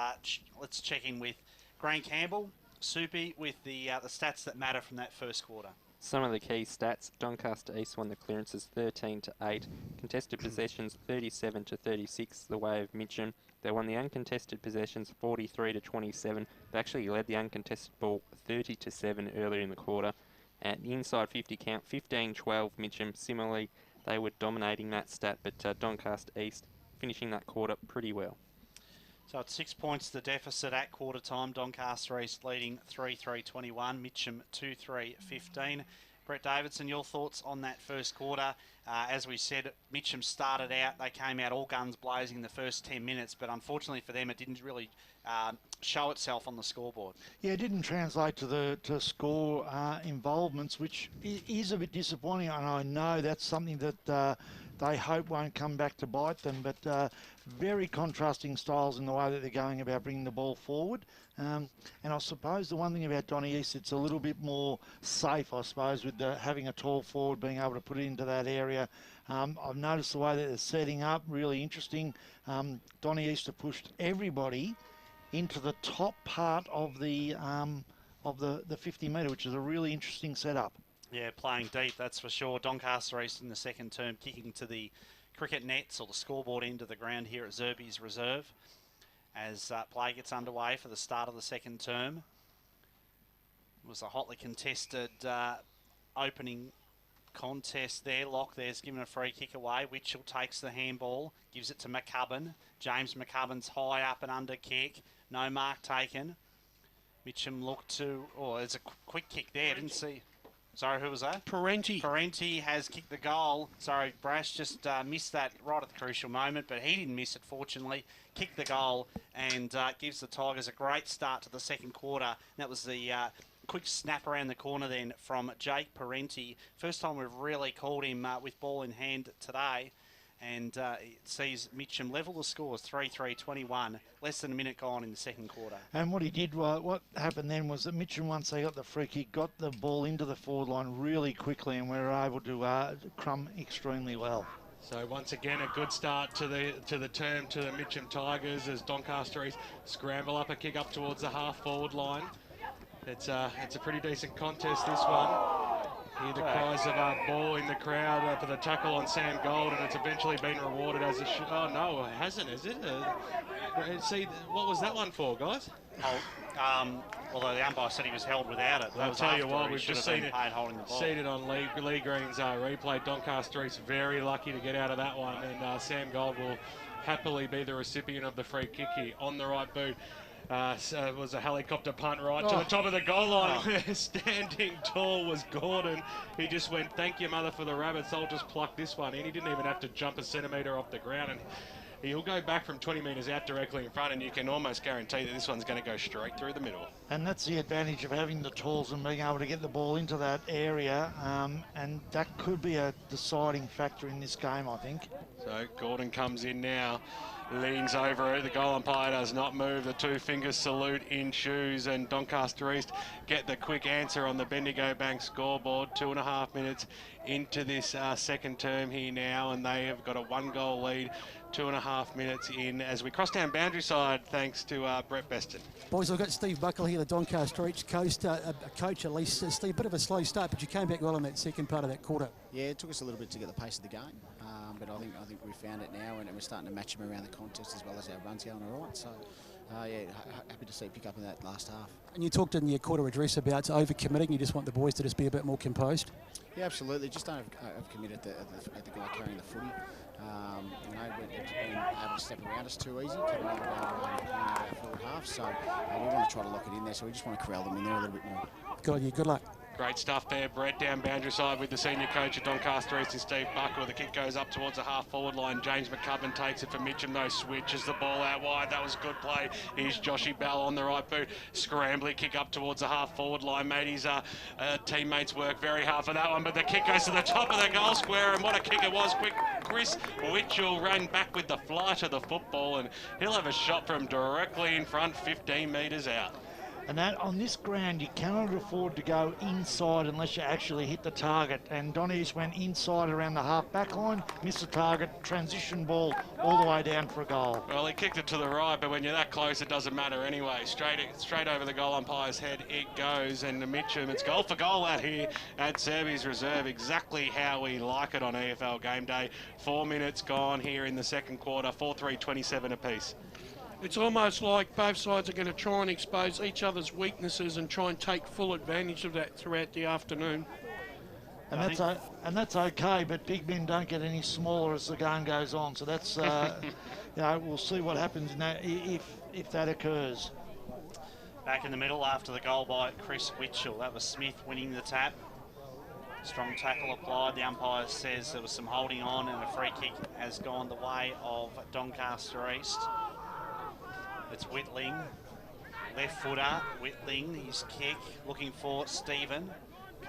check in with Grant Campbell, Soupy, with the stats that matter from that first quarter. Some of the key stats: Doncaster East won the clearances 13-8, contested possessions 37-36 the way of Mitcham. They won the uncontested possessions 43-27. They actually led the uncontested ball 30-7 earlier in the quarter. At the inside 50 count, 15-12 Mitcham. Similarly, they were dominating that stat, but Doncaster East finishing that quarter pretty well. So it's 6 points the deficit at quarter time. Doncaster East leading 3-3-21, Mitcham 2-3-15. Brett Davidson, your thoughts on that first quarter? As we said, Mitcham started out, they came out all guns blazing in the first 10 minutes, but unfortunately for them, it didn't really show itself on the scoreboard. Yeah, it didn't translate to score involvements, which is a bit disappointing, and I know that's something that they hope won't come back to bite them, but very contrasting styles in the way that they're going about bringing the ball forward. And I suppose the one thing about Donny East, it's a little bit more safe, I suppose, with having a tall forward, being able to put it into that area. I've noticed the way that they're setting up, really interesting. Donny East have pushed everybody into the top part of the 50 metre, which is a really interesting setup. Yeah, playing deep, that's for sure. Doncaster East in the second term kicking to the cricket nets or the scoreboard end of the ground here at Zerby's Reserve as play gets underway for the start of the second term. It was a hotly contested opening contest there. Locke there's given a free kick away. Witchell takes the handball, gives it to McCubbin. James McCubbin's high up and under kick. No mark taken. Mitcham looked to... Oh, there's a quick kick there. Didn't see... Sorry, who was that? Parenti has kicked the goal. Sorry, Brash just missed that right at the crucial moment, but he didn't miss it, fortunately. Kicked the goal and gives the Tigers a great start to the second quarter. And that was the quick snap around the corner then from Jake Parenti. First time we've really called him with ball in hand today. And it sees Mitcham level the scores, 3-3-21, less than a minute gone in the second quarter. And what he did, what happened then was that Mitcham, once they got the free kick, got the ball into the forward line really quickly and were able to crumb extremely well. So once again, a good start to the term to the Mitcham Tigers as Doncaster East scramble up a kick up towards the half-forward line. It's a pretty decent contest, this one. Hear the cries of a ball in the crowd for the tackle on Sam Gold, and it's eventually been rewarded as a... Oh, no, it hasn't, is it? See, what was that one for, guys? Although the umpire said he was held without it. I'll tell you what, we've just seen it on Lee Green's replay. Doncaster East very lucky to get out of that one, and Sam Gold will happily be the recipient of the free kick here on the right boot. was a helicopter punt right to the top of the goal line. Where standing tall was Gordon. He just went, thank you, mother, for the rabbits. I'll just pluck this one in. He didn't even have to jump a centimetre off the ground. And he'll go back from 20 metres out directly in front, and you can almost guarantee that this one's going to go straight through the middle. And that's the advantage of having the tools and being able to get the ball into that area, and that could be a deciding factor in this game, I think. So Gordon comes in now, leans over it. The goal umpire does not move. The two-finger salute in shoes, and Doncaster East get the quick answer on the Bendigo Bank scoreboard. 2.5 minutes into this second term here now, and they have got a 1-goal lead. 2.5 minutes in as we cross down boundary side, thanks to Brett Beston. Boys, I've got Steve Buckle here, the Doncaster East coach at least. Steve, a bit of a slow start, but you came back well in that second part of that quarter. Yeah, it took us a little bit to get the pace of the game, but I think we found it now, and we're starting to match them around the contest as well as our runs going all right. So, yeah, happy to see pick up in that last half. And you talked in your quarter address about overcommitting. You just want the boys to just be a bit more composed. Yeah, absolutely. Just don't overcommit at the guy carrying the footy. You know, we've been able to step around us too easy, coming out of our forward half. So we want to try to lock it in there. So we just want to corral them in there a little bit more. Good on you. Good luck. Great stuff there, Brett, down boundary side with the senior coach at Doncaster East and Steve Buckle. The kick goes up towards the half-forward line. James McCubbin takes it for Mitcham, though, switches the ball out wide. That was good play. Here's Joshy Bell on the right boot. Scrambly kick up towards the half-forward line. Made his teammates work very hard for that one, but the kick goes to the top of the goal square, and what a kick it was. Quick, Chris Witchell ran back with the flight of the football, and he'll have a shot from directly in front, 15 metres out. And that on this ground, you cannot afford to go inside unless you actually hit the target. And Don East went inside around the half-back line, missed the target, transition ball all the way down for a goal. Well, he kicked it to the right, but when you're that close, it doesn't matter anyway. Straight over the goal umpire's head it goes, and the Mitcham, it's goal for goal out here at Serbies Reserve, exactly how we like it on EFL game day. 4 minutes gone here in the second quarter, 4-3, 27 apiece. It's almost like both sides are going to try and expose each other's weaknesses and try and take full advantage of that throughout the afternoon. And that's okay, but big men don't get any smaller as the game goes on. So that's, you know, we'll see what happens in that if that occurs. Back in the middle after the goal by Chris Witchell. That was Smith winning the tap. Strong tackle applied. The umpire says there was some holding on, and a free kick has gone the way of Doncaster East. It's Whitling, left footer, Whitling, his kick, looking for Stephen,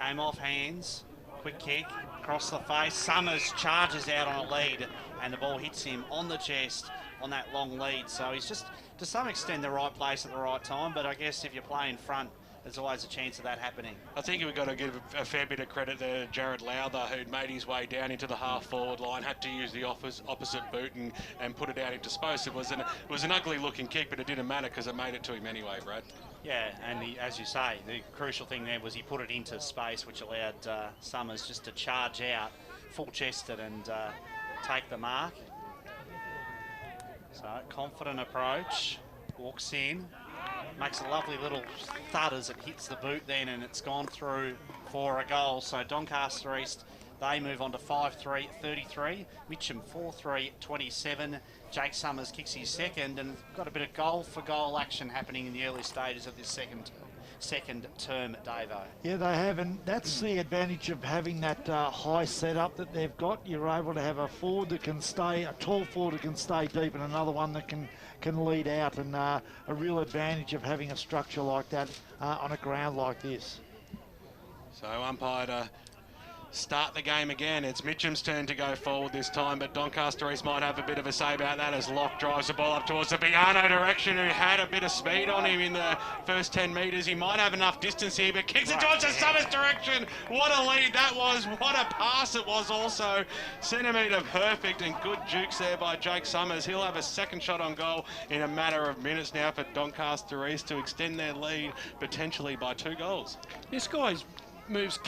came off hands, quick kick, across the face, Summers charges out on a lead, and the ball hits him on the chest on that long lead, so he's just, to some extent, the right place at the right time, but I guess if you play in front, there's always a chance of that happening. I think we've got to give a fair bit of credit to Jared Lowther, who'd made his way down into the half-forward line, had to use the opposite boot and put it out into space. It was an ugly-looking kick, but it didn't matter because it made it to him anyway, Brad. Yeah, and as you say, the crucial thing there was he put it into space, which allowed Summers just to charge out, full-chested, and take the mark. So, confident approach, walks in. Makes a lovely little thud as it hits the boot then, and it's gone through for a goal. So Doncaster East, they move on to 5-3, 33. Mitcham 4-3, 27. Jake Summers kicks his second, and got a bit of goal-for-goal action happening in the early stages of this second term, Davo. Yeah, they have, and that's the advantage of having that high setup that they've got. You're able to have a forward that can stay, a tall forward that can stay deep, and another one that can lead out, and a real advantage of having a structure like that on a ground like this. So umpire to start the game again. It's Mitcham's turn to go forward this time, but Doncaster East might have a bit of a say about that as Locke drives the ball up towards the Biano direction, who had a bit of speed on him in the first 10 metres. He might have enough distance here, but kicks it towards the Summers direction. What a lead that was. What a pass it was also. Centimetre perfect, and good jukes there by Jake Summers. He'll have a second shot on goal in a matter of minutes now for Doncaster East to extend their lead potentially by 2 goals. This guy's moves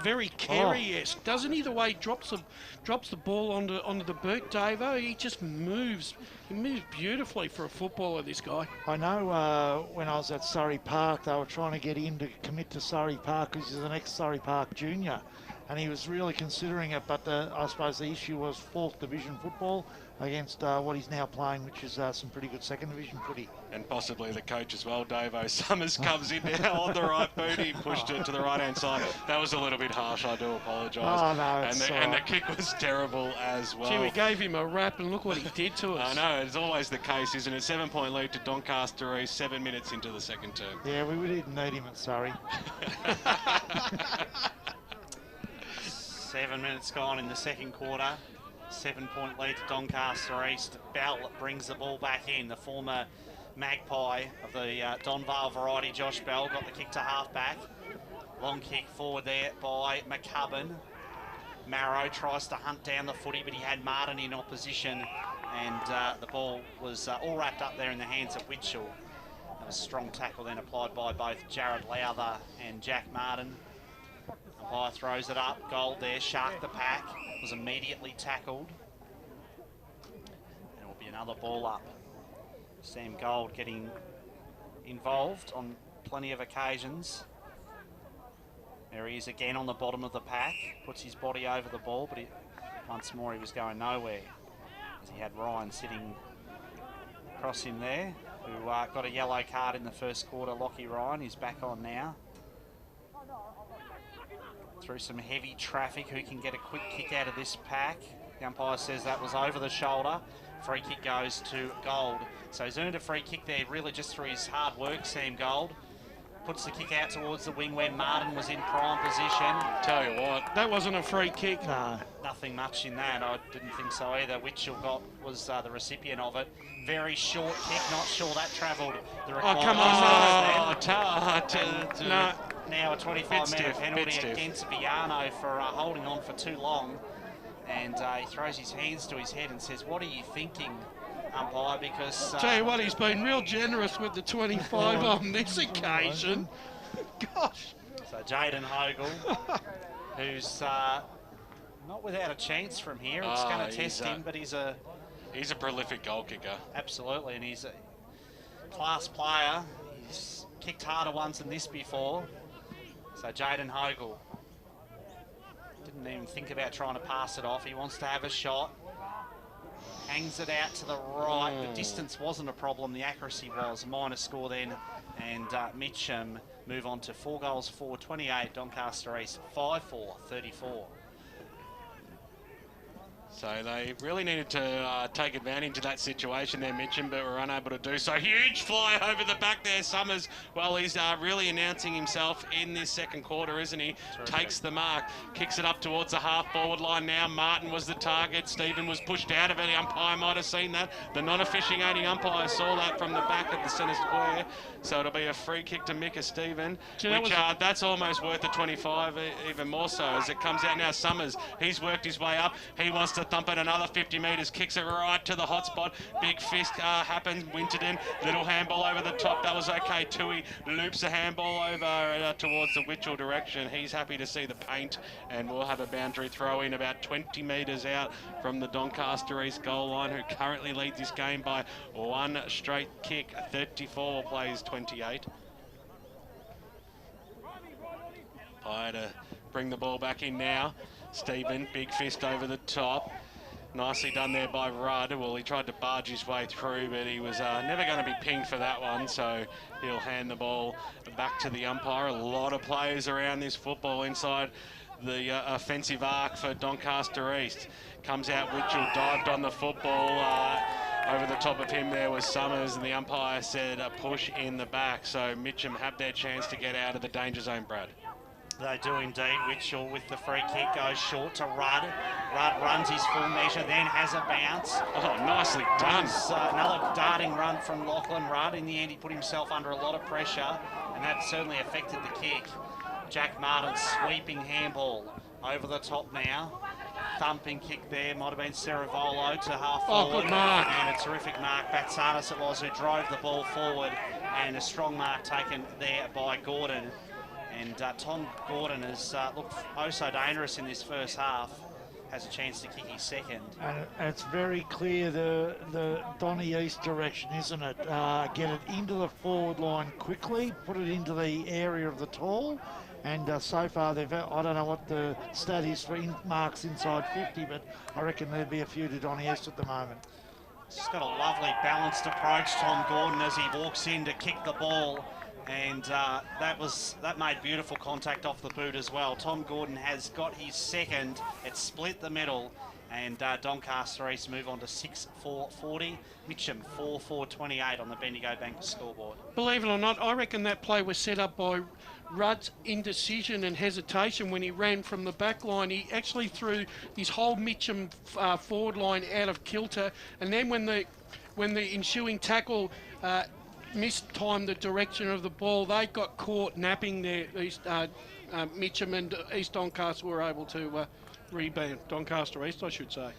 very Carey-esque, doesn't he? The way he drops the ball onto the boot, Davo. He just moves. He moves beautifully for a footballer, this guy. I know when I was at Surrey Park, they were trying to get him to commit to Surrey Park because he's an ex-Surrey Park junior, and he was really considering it, but I suppose the issue was 4th division football, against what he's now playing, which is some pretty good second division footy. And possibly the coach as well, Davo. Summers comes in now on the right boot. He pushed it to the right-hand side. That was a little bit harsh. I do apologise. Oh, no, and the kick was terrible as well. Jimmy gave him a rap, and look what he did to us. I know, it's always the case, isn't it? 7-point lead to Doncaster East, 7 minutes into the second term. Yeah, we didn't need him at Surrey. 7 minutes gone in the second quarter. 7-point lead to Doncaster East. Bell brings the ball back in. The former Magpie of the Donvale variety, Josh Bell, got the kick to half-back. Long kick forward there by McCubbin. Marrow tries to hunt down the footy, but he had Martin in opposition, and the ball was all wrapped up there in the hands of Witchell. That was a strong tackle then applied by both Jared Lowther and Jack Martin. Umpire throws it up. Gold there. Shark the pack. Was immediately tackled. And it will be another ball up. Sam Gold getting involved on plenty of occasions. There he is again on the bottom of the pack. Puts his body over the ball, but once more he was going nowhere. As he had Ryan sitting across him there, who got a yellow card in the first quarter. Lockie Ryan is back on now. Through some heavy traffic, who can get a quick kick out of this pack? The umpire says that was over the shoulder. Free kick goes to Gold. So he's earned a free kick there, really just through his hard work, Sam Gold. Puts the kick out towards the wing where Martin was in prime position. Tell you what, that wasn't a free kick. No. Nothing much in that. I didn't think so either. Witchell was the recipient of it. Very short kick. Not sure that travelled the required distance. No. Now a 25-metre penalty against Viano for holding on for too long. And he throws his hands to his head and says, "What are you thinking, umpire?" Because... Tell you what, he's been real generous with the 25 on this occasion. Gosh. So Jaden Hogle, who's not without a chance from here. It's going to test him, but he's a prolific goal kicker. Absolutely, and he's a class player. He's kicked harder once than this before. So Jaden Hogle didn't even think about trying to pass it off. He wants to have a shot. Hangs it out to the right. The distance wasn't a problem. The accuracy was. Minor score then. And Mitcham move on to 4 goals for 28. Doncaster East 5-4-34. So they really needed to take advantage of that situation there, Mitcham, but were unable to do so. Huge fly over the back there, Summers. Well, he's really announcing himself in this second quarter, isn't he? Terrific. Takes the mark, kicks it up towards the half-forward line now. Martin was the target. Stephen was pushed out of it. The umpire might have seen that. The non-officiating umpire saw that from the back of the centre square. So it'll be a free kick to Micah Stephen, which that's almost worth a 25, even more so, as it comes out now. Summers, he's worked his way up. He wants to thump it another 50 metres, kicks it right to the hot spot. Big fist happens. Winterton, little handball over the top. That was okay. Tui loops the handball over towards the Witchell direction. He's happy to see the paint, and we'll have a boundary throw in about 20 metres out from the Doncaster East goal line, who currently leads this game by one straight kick. 34 plays 28. Pie to bring the ball back in now. Stephen, big fist over the top. Nicely done there by Rudd. Well, he tried to barge his way through, but he was never going to be pinged for that one, so he'll hand the ball back to the umpire. A lot of players around this football inside the offensive arc for Doncaster East. Comes out, Witchell dived on the football. Over the top of him there was Summers, and the umpire said a push in the back. So Mitcham have their chance to get out of the danger zone, Brad. They do indeed. Witchell with the free kick goes short to Rudd. Rudd runs his full measure, then has a bounce. Oh, nicely done. Another darting run from Lachlan Rudd. In the end, he put himself under a lot of pressure, and that certainly affected the kick. Jack Martin's sweeping handball over the top now. Thumping kick there, might have been Ceravolo to half forward. Oh, good mark. And a terrific mark. Batsanis it was who drove the ball forward, and a strong mark taken there by Gordon. And Tom Gordon has looked oh so dangerous in this first half. Has a chance to kick his second. And it's very clear the Donny East direction, isn't it? Get it into the forward line quickly, put it into the area of the tall, And so far, I don't know what the stat is for marks inside 50, but I reckon there'd be a few to Doncaster at the moment. He's got a lovely balanced approach, Tom Gordon, as he walks in to kick the ball. And that made beautiful contact off the boot as well. Tom Gordon has got his second. It split the middle. And Doncaster East move on to 6-4-40. Mitcham 4-4-28 on the Bendigo Bank scoreboard. Believe it or not, I reckon that play was set up by Rudd's indecision and hesitation when he ran from the back line. He actually threw his whole Mitcham forward line out of kilter, and then when the ensuing tackle mistimed the direction of the ball, they got caught napping there. Mitcham and East Doncaster were able to rebound. Doncaster East, I should say.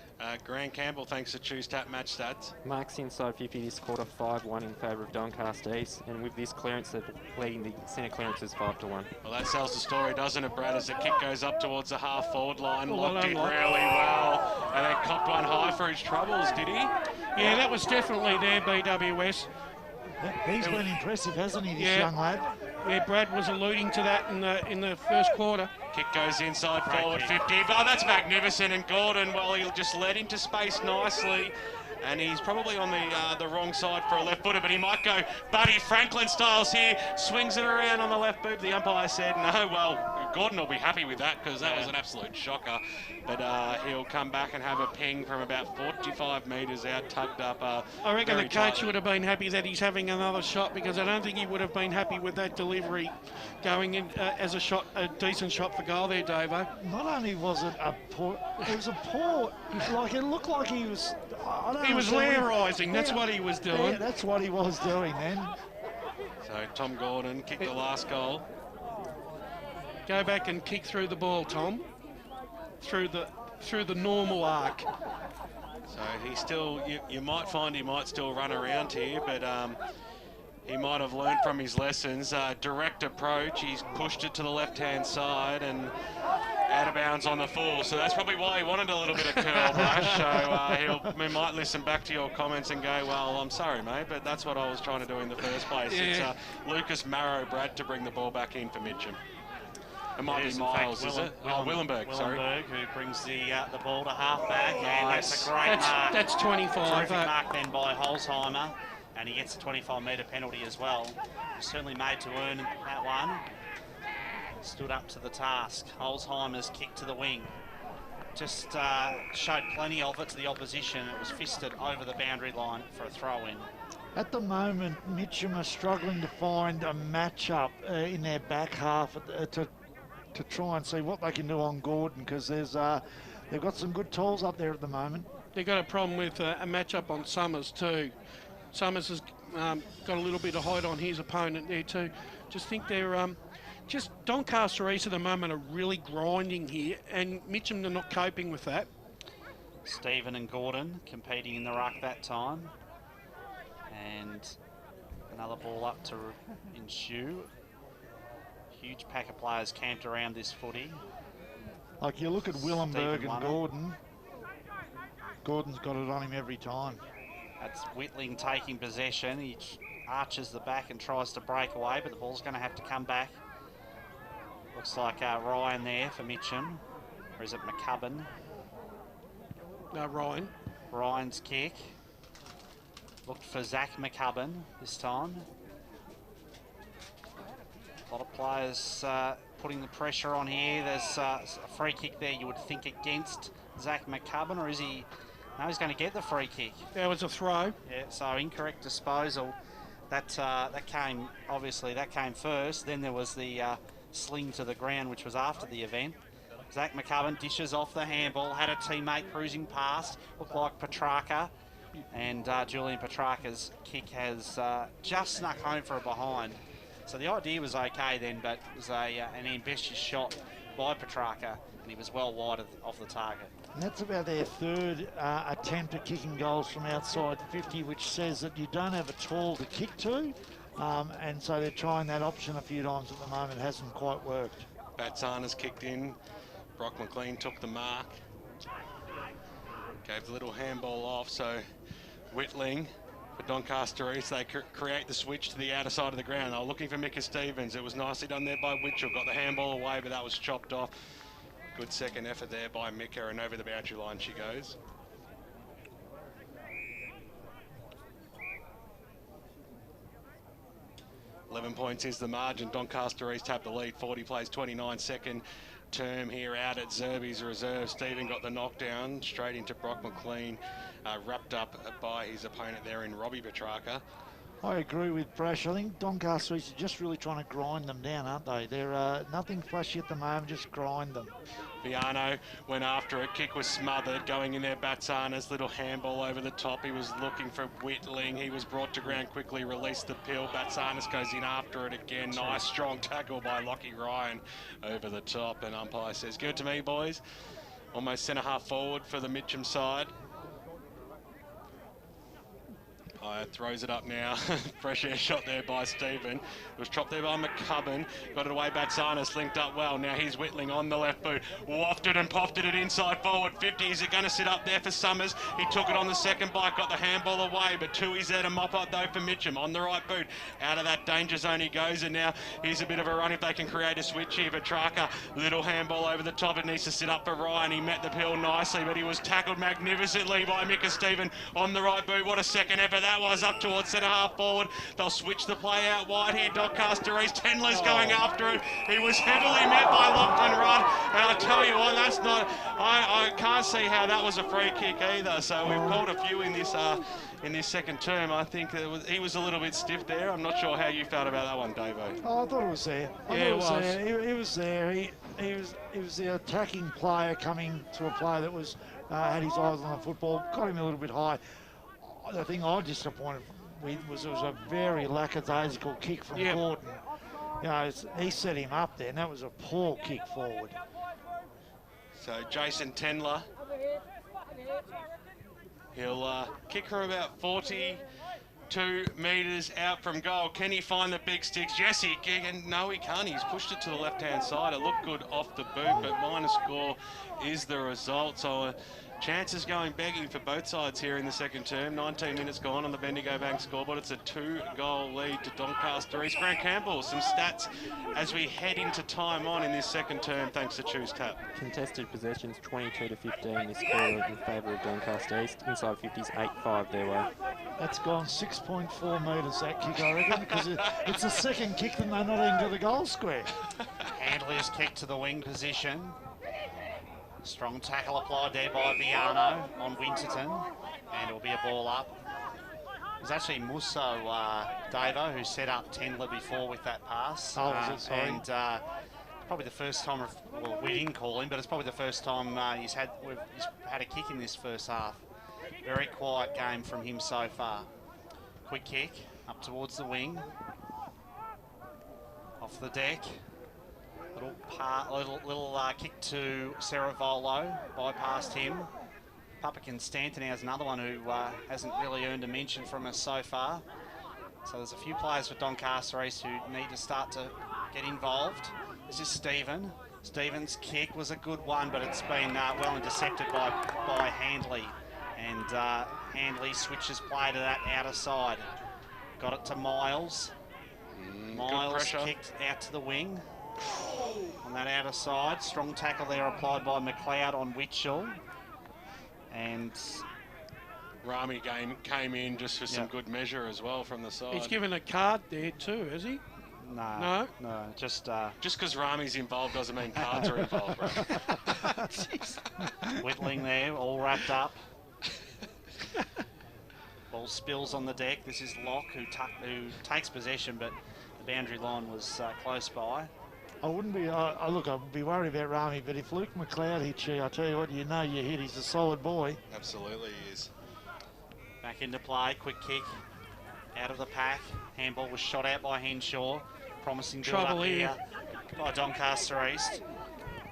Grant Campbell, thanks to Choose Tap Match Stats. Marks inside 50 this quarter, 5-1 in favour of Doncaster East, and with this clearance, they're leading the centre clearances 5-1. Well, that sells the story, doesn't it, Brad, as the kick goes up towards the half-forward line, locked in really well, and then copped one high for his troubles, did he? Yeah, that was definitely there, BWS. He's been impressive, hasn't he, this young lad? Yeah, Brad was alluding to that in the first quarter. Kick goes inside forward 50. Oh, that's magnificent. And Gordon, well, he'll just led into space nicely. And he's probably on the wrong side for a left footer, but he might go Buddy Franklin styles here. Swings it around on the left boot. The umpire said no. Well, Gordon will be happy with that because that was an absolute shocker. But he'll come back and have a ping from about 45 metres out, tugged up. I reckon the coach would have been happy that he's having another shot, because I don't think he would have been happy with that delivery going in as a decent shot for goal there, Davo. Not only was it a poor, it was a poor, like it looked like he was, he was lairising, that's what he was doing. Yeah, that's what he was doing then. So Tom Gordon kicked the last goal. Go back and kick through the ball, Tom. Through the normal arc. So he's still, you might find he might still run around here, but he might have learned from his lessons. Direct approach, he's pushed it to the left-hand side and out of bounds on the full. So that's probably why he wanted a little bit of curl brush. So he might listen back to your comments and go, well, I'm sorry, mate, but that's what I was trying to do in the first place. Yeah. It's Lucas Marrow, Brad, to bring the ball back in for Mitcham. It might be Miles, is it? Willenberg, sorry. Willenberg, who brings the ball to half-back, and that's a great mark. That's 25. Terrific mark then by Holzheimer, and he gets a 25-metre penalty as well. He's certainly made to earn that one. Stood up to the task. Holzheimer's kick to the wing. Just showed plenty of it to the opposition. It was fisted over the boundary line for a throw-in. At the moment, Mitcham are struggling to find a match-up in their back half to try and see what they can do on Gordon, because they've got some good tools up there at the moment. They've got a problem with a match-up on Summers too. Summers has got a little bit of height on his opponent there too. Just think they're just Doncaster East at the moment are really grinding here, and Mitcham are not coping with that. Stephen and Gordon competing in the ruck that time. And another ball up to ensue. Huge pack of players camped around this footy. Like you look at Willenberg and Wonner. Gordon. Gordon's got it on him every time. That's Whitling taking possession. He arches the back and tries to break away, but the ball's going to have to come back. Looks like Ryan there for Mitcham. Or is it McCubbin? No, Ryan. Ryan's kick. Looked for Zach McCubbin this time. A lot of players putting the pressure on here. There's a free kick there, you would think, against Zach McCubbin, or is he? No, he's going to get the free kick. There was a throw. Yeah, so incorrect disposal. That came, obviously, that came first. Then there was the sling to the ground, which was after the event. Zach McCubbin dishes off the handball, had a teammate cruising past, looked like Petrarca. And Julian Petrarca's kick has just snuck home for a behind. So the idea was okay then, but it was an ambitious shot by Petrarca, and he was well wide of the target. And that's about their third attempt at kicking goals from outside 50, which says that you don't have a tall to kick to. And so they're trying that option a few times at the moment. It hasn't quite worked. Batsana's kicked in. Brock McLean took the mark. Gave the little handball off, so Whitling for Doncaster East. They create the switch to the outer side of the ground. They were looking for Micah Stevens. It was nicely done there by Witchell. Got the handball away, but that was chopped off. Good second effort there by Micah, and over the boundary line she goes. $11 points is the margin. Doncaster East have the lead. 40 plays 29, second term here out at Zerby's reserve. Stephen got the knockdown straight into Brock McLean, wrapped up by his opponent there in Robbie Petrarca. I agree with Brash. I think Doncaster East are just really trying to grind them down, aren't they? They're nothing flashy at the moment, just grind them. Viano went after it. Kick was smothered. Going in there, Batsana's little handball over the top. He was looking for Whitling. He was brought to ground quickly, released the pill. Batsanas goes in after it again. Nice, strong tackle by Lockie Ryan over the top. And umpire says, give it to me, boys. Almost centre half forward for the Mitcham side. Throws it up now. Fresh air shot there by Stephen. It was chopped there by McCubbin. Got it away. Batsanas linked up well. Now he's Whitling on the left boot. Wafted and pofted it inside forward. 50. Is it going to sit up there for Summers? He took it on the second bite. Got the handball away. But Tui's there to mop up though for Mitcham. On the right boot. Out of that danger zone he goes. And now here's a bit of a run if they can create a switch here. Petrarca, little handball over the top. It needs to sit up for Ryan. He met the pill nicely, but he was tackled magnificently by Micah Stephen on the right boot. What a second effort that was, up towards centre half forward. They'll switch the play out wide here. Doncaster East. Tenler's going after it. He was heavily met by Lachlan Rudd. And I tell you what, that's not... I can't see how that was a free kick either. So we've called a few in this second term. I think he was a little bit stiff there. I'm not sure how you felt about that one, Davo. Oh, I thought it was there. It was there. He was the attacking player coming to a player that was had his eyes on the football. Got him a little bit high. The thing I was disappointed with was it was a very lackadaisical kick from Gordon. You know, he set him up there, and that was a poor kick forward. So Jason Tenler, he'll kick her about 42 metres out from goal. Can he find the big sticks? Yes, he can. No, he can't. He's pushed it to the left-hand side. It looked good off the boot, but minor score is the result. So chances going begging for both sides here in the second term. 19 minutes gone on the Bendigo Bank scoreboard. It's a 2-goal lead to Doncaster East. Grant Campbell, some stats as we head into time on in this second term, thanks to Choose Tap. Contested possessions 22 to 15 this score in favour of Doncaster East. Inside 50s 8-5 their way. That's gone 6.4 metres, that kick, I reckon, because it's the second kick and they're not into the goal square. Handler's kick to the wing position. Strong tackle applied there by Viano on Winterton, and it'll be a ball up. It was actually Musso, Davo, who set up Tendler before with that pass. Oh, was it? Sorry. And probably the first time, well, we didn't call him, but it's probably the first time he's had a kick in this first half. Very quiet game from him so far. Quick kick up towards the wing. Off the deck. Little kick to Ceravolo, bypassed him. Papakin Stanton has another one who hasn't really earned a mention from us so far. So there's a few players for Doncaster East who need to start to get involved. This is Stephen. Stephen's kick was a good one, but it's been well intercepted by Handley. And Handley switches play to that outer side. Got it to Miles. Miles kicked out to the wing. On that outer side, strong tackle there applied by McLeod on Witchell. And Rami came in just for some good measure as well from the side. He's given a card there too, has he? No, just because Rami's involved doesn't mean cards are involved, bro. Whitling there, all wrapped up. Ball spills on the deck. This is Locke who takes possession, but the boundary line was close by. I wouldn't be, look, I'd be worried about Rami, but if Luke McLeod hits you, I tell you what, you know you hit. He's a solid boy. Absolutely he is. Back into play, quick kick out of the pack. Handball was shot out by Henshaw. Promising build up here by Doncaster East.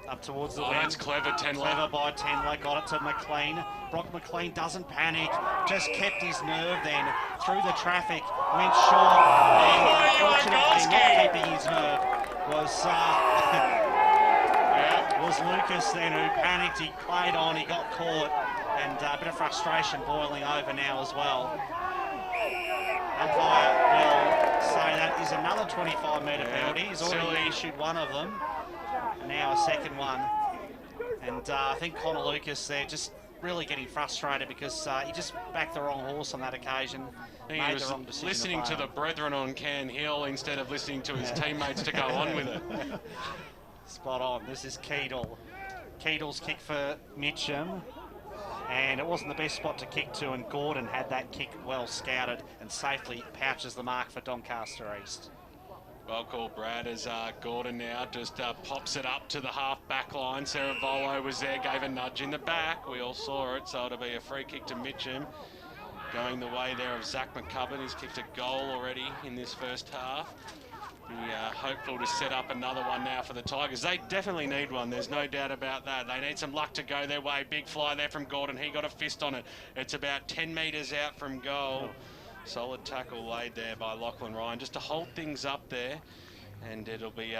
Up towards the wing. That's clever, Tenler. Clever by Tenler. Got it to McLean. Brock McLean doesn't panic. Just kept his nerve then. Through the traffic. Went short. And unfortunately not keeping his nerve was Lucas then, who panicked. He played on. He got caught. And a bit of frustration boiling over now as well. umpire will say that is another 25-metre penalty. He's already silly. issued one of them, and now a second one. And I think Connor Lucas there just really getting frustrated because he just backed the wrong horse on that occasion. He Made was the wrong decision. listening to the brethren on Can Hill instead of listening to his teammates to go on with it. Spot on. This is Keedle. Keedle's kick for Mitcham. And it wasn't the best spot to kick to, and Gordon had that kick well scouted and safely pouches the mark for Doncaster East. Well called, Brad, as Gordon now just pops it up to the half-back line. Saravolo was there, gave a nudge in the back. We all saw it, so it'll be a free kick to Mitcham. Going the way there of Zach McCubbin. He's kicked a goal already in this first half. Be hopeful to set up another one now for the Tigers. They definitely need one, there's no doubt about that. They need some luck to go their way. Big fly there from Gordon. He got a fist on it. It's about 10 metres out from goal. Solid tackle laid there by Lachlan Ryan just to hold things up there. And it'll be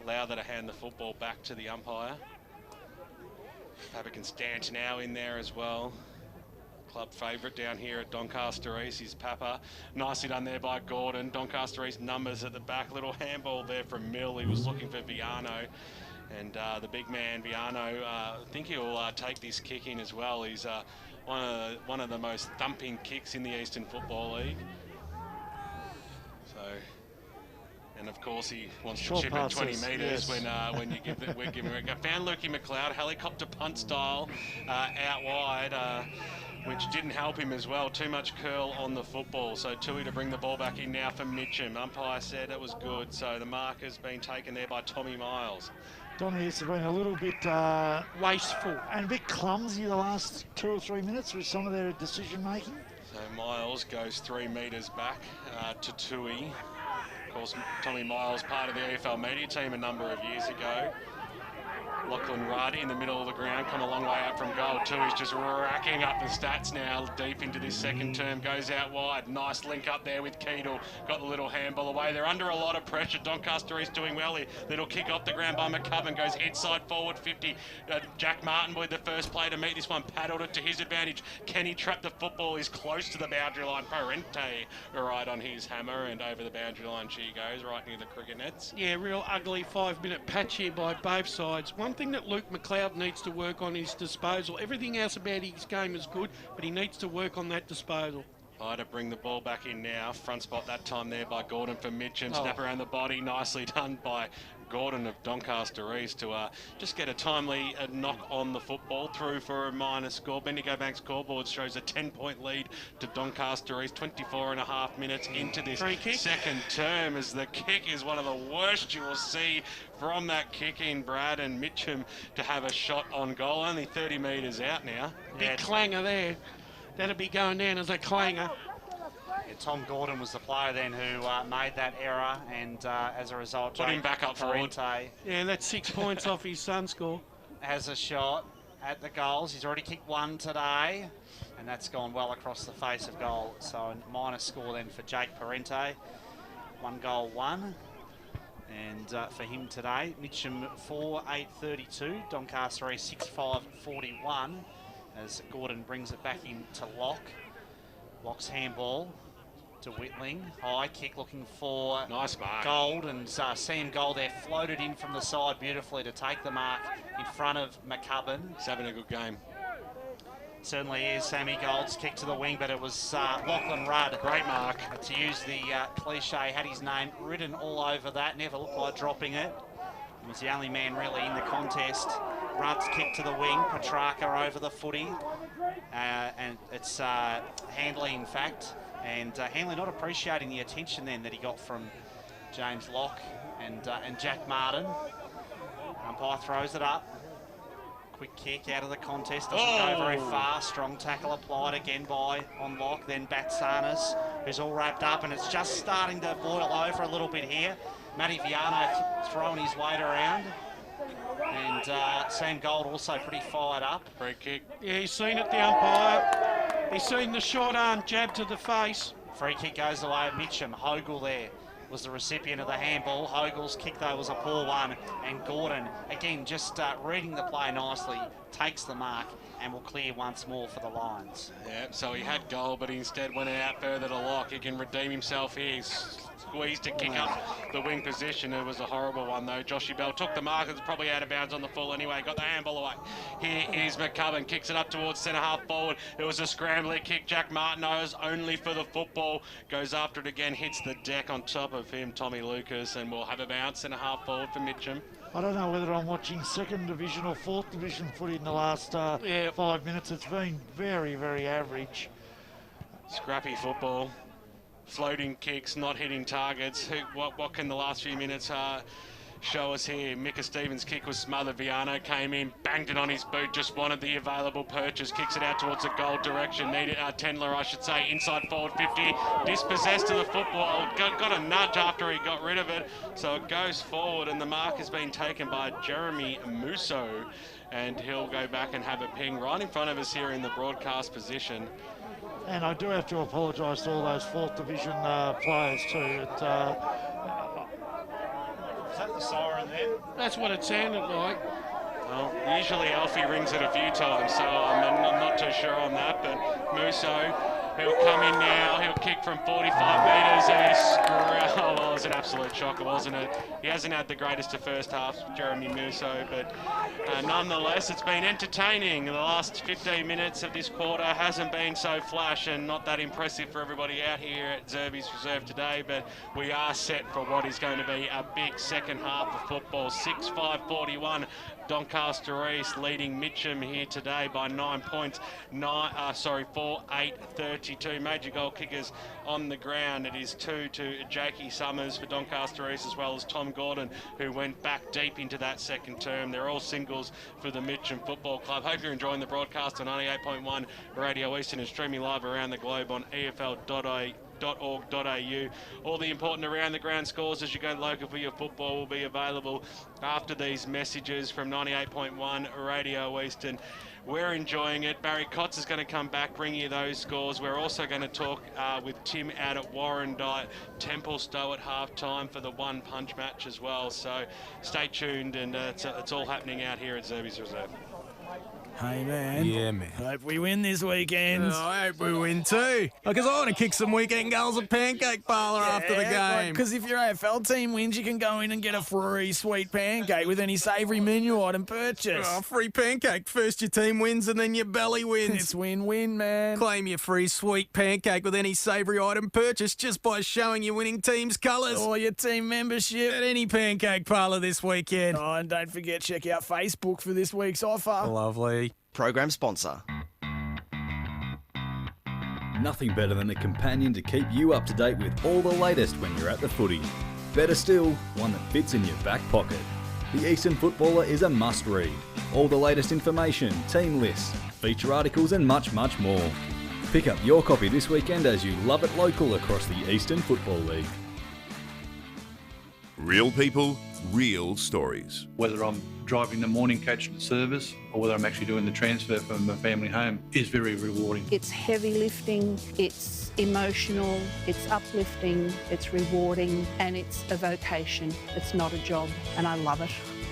Lowther to hand the football back to the umpire. Pavic and Stanch now in there as well. Club favourite down here at Doncaster East is Papa. Nicely done there by Gordon. Doncaster East numbers at the back. Little handball there from Mill. He was looking for Viano. And the big man, Viano, I think he'll take this kick in as well. He's one of the most thumping kicks in the Eastern Football League. So, and of course he wants to chip at 20 metres when you give it. We're giving it. Found Lukey McLeod, helicopter punt style out wide. Which didn't help him as well. Too much curl on the football. So Tui to bring the ball back in now for Mitcham. Umpire said it was good. So the mark has been taken there by Tommy Miles. Donny's been a little bit wasteful and a bit clumsy the last 2 or 3 minutes with some of their decision making. So Miles goes 3 metres back to Tui. Of course, Tommy Miles, part of the EFL media team a number of years ago. Lachlan Rudd in the middle of the ground, come a long way out from goal. Tui's just racking up the stats now, deep into this second term, goes out wide. Nice link up there with Keedle. Got the little handball away. They're under a lot of pressure. Doncaster is doing well here. Little kick off the ground by McCubbin, goes head side forward 50. Jack Martin with the first player to meet this one, paddled it to his advantage. Can he trap the football? He's close to the boundary line. Parente right on his hammer, and over the boundary line she goes, right near the cricket nets. Yeah, real ugly 5-minute patch here by both sides. One thing that Luke McLeod needs to work on is disposal. Everything else about his game is good, but he needs to work on that disposal. To bring the ball back in now. Front spot that time there by Gordon for Mitcham. Snap around the body. Nicely done by Gordon of Doncaster East to just get a timely knock on the football through for a minor score. Bendigo Bank scoreboard shows a 10-point lead to Doncaster East. 24.5 minutes into this second term, as the kick is one of the worst you will see from that kick in, Brad, and Mitcham to have a shot on goal. Only 30 metres out now. Big clanger there. That'll be going down as a clanger. Yeah, Tom Gordon was the player then who made that error, and as a result, put him back up forward. Yeah, that's 6 points off his son score. Has a shot at the goals. He's already kicked one today, and that's gone well across the face of goal. So a minor score then for Jake Parente. 1 goal, 1. And for him today, Mitcham 4-8-32, Doncaster East 6-5-41, as Gordon brings it back into Locke. Locke's handball to Whitling. High kick looking for nice mark. Gold, and Sam Gold there floated in from the side beautifully to take the mark in front of McCubbin. He's having a good game. Certainly is. Sammy Gold's kick to the wing, but it was Lachlan Rudd. Great mark. To use the cliche, had his name written all over that. Never looked like dropping it. He was the only man really in the contest. Rudd's kick to the wing. Petrarca over the footy. And it's Handley, in fact. And Handley not appreciating the attention then that he got from James Locke and Jack Martin. Umpire throws it up. Quick kick out of the contest, doesn't go very far. Strong tackle applied again by on Locke, then Batsanis, who's all wrapped up, and it's just starting to boil over a little bit here. Matty Viano throwing his weight around. And Sam Gold also pretty fired up. Free kick. Yeah, he's seen it, the umpire. He's seen the short arm jab to the face. Free kick goes away at Mitcham. Hogle there. was the recipient of the handball. Hogel's kick, though, was a poor one. And Gordon, again, just reading the play nicely, takes the mark and will clear once more for the Lions. Yeah, so he had goal, but he instead went out further to lock. He can redeem himself here. He's squeezed to kick up the wing position. It was a horrible one, though. Joshy Bell took the mark. It's probably out of bounds on the full anyway. Got the handball away. Here is McCubbin. Kicks it up towards centre half forward. It was a scrambling kick. Jack Martineau's only for the football. Goes after it again. Hits the deck on top of him, Tommy Lucas, and we'll have a bounce centre half forward for Mitcham. I don't know whether I'm watching second division or fourth division footy in the last 5 minutes. It's been very, very average. Scrappy football. Floating kicks, not hitting targets. What can the last few minutes show us here? Micah Stevens' kick was smothered. Viano came in, banged it on his boot, just wanted the available purchase. Kicks it out towards the goal direction. Needed Tendler, I should say, inside forward 50. Dispossessed of the football. Got a nudge after he got rid of it. So it goes forward, and the mark has been taken by Jeremy Musso. And he'll go back and have a ping right in front of us here in the broadcast position. And I do have to apologise to all those fourth division players too. Is that the siren there? That's what it sounded like. Well, usually Alfie rings it a few times, so I'm not too sure on that, but Musso, he'll come in now, he'll kick from 45 metres, and oh, well, it was an absolute shocker, wasn't it? He hasn't had the greatest of first halves, Jeremy Musso, but nonetheless, it's been entertaining. The last 15 minutes of this quarter hasn't been so flash and not that impressive for everybody out here at Zerby's Reserve today, but we are set for what is going to be a big second half of football. 6-5-41. Doncaster East leading Mitcham here today by 9 points. 4-8-32. Major goal kickers on the ground. It is 2 to Jakey Summers for Doncaster East, as well as Tom Gordon, who went back deep into that second term. They're all singles for the Mitcham Football Club. Hope you're enjoying the broadcast on 98.1 Radio Eastern and streaming live around the globe on EFL.org.au. All the important around the ground scores as you go local for your football will be available after these messages from 98.1 Radio Eastern. We're enjoying it. Barry Cotts is going to come back, bring you those scores. We're also going to talk with Tim out at Warrandyte, Templestowe at half-time for the one punch match as well. So stay tuned, and it's all happening out here at Zerby's Reserve. Hey, man. Yeah, man. Hope we win this weekend. I hope we win too. Because I want to kick some weekend goals at Pancake Parlour after the game. Because if your AFL team wins, you can go in and get a free sweet pancake with any savoury menu item purchase. Oh, free pancake. First your team wins and then your belly wins. It's win-win, man. Claim your free sweet pancake with any savoury item purchase just by showing your winning team's colours. Or your team membership. At any Pancake Parlour this weekend. Oh, and don't forget, check out Facebook for this week's offer. Lovely. Program sponsor. Nothing better than a companion to keep you up to date with all the latest when you're at the footy. Better still, one that fits in your back pocket. The Eastern Footballer is a must-read. All the latest information, team lists, feature articles and much, much more. Pick up your copy this weekend as you love it local across the Eastern Football League. Real people, real stories. Whether I'm driving the morning coach to service or whether I'm actually doing the transfer from my family home is very rewarding. It's heavy lifting, it's emotional, it's uplifting, it's rewarding, and it's a vocation. It's not a job, and I love it.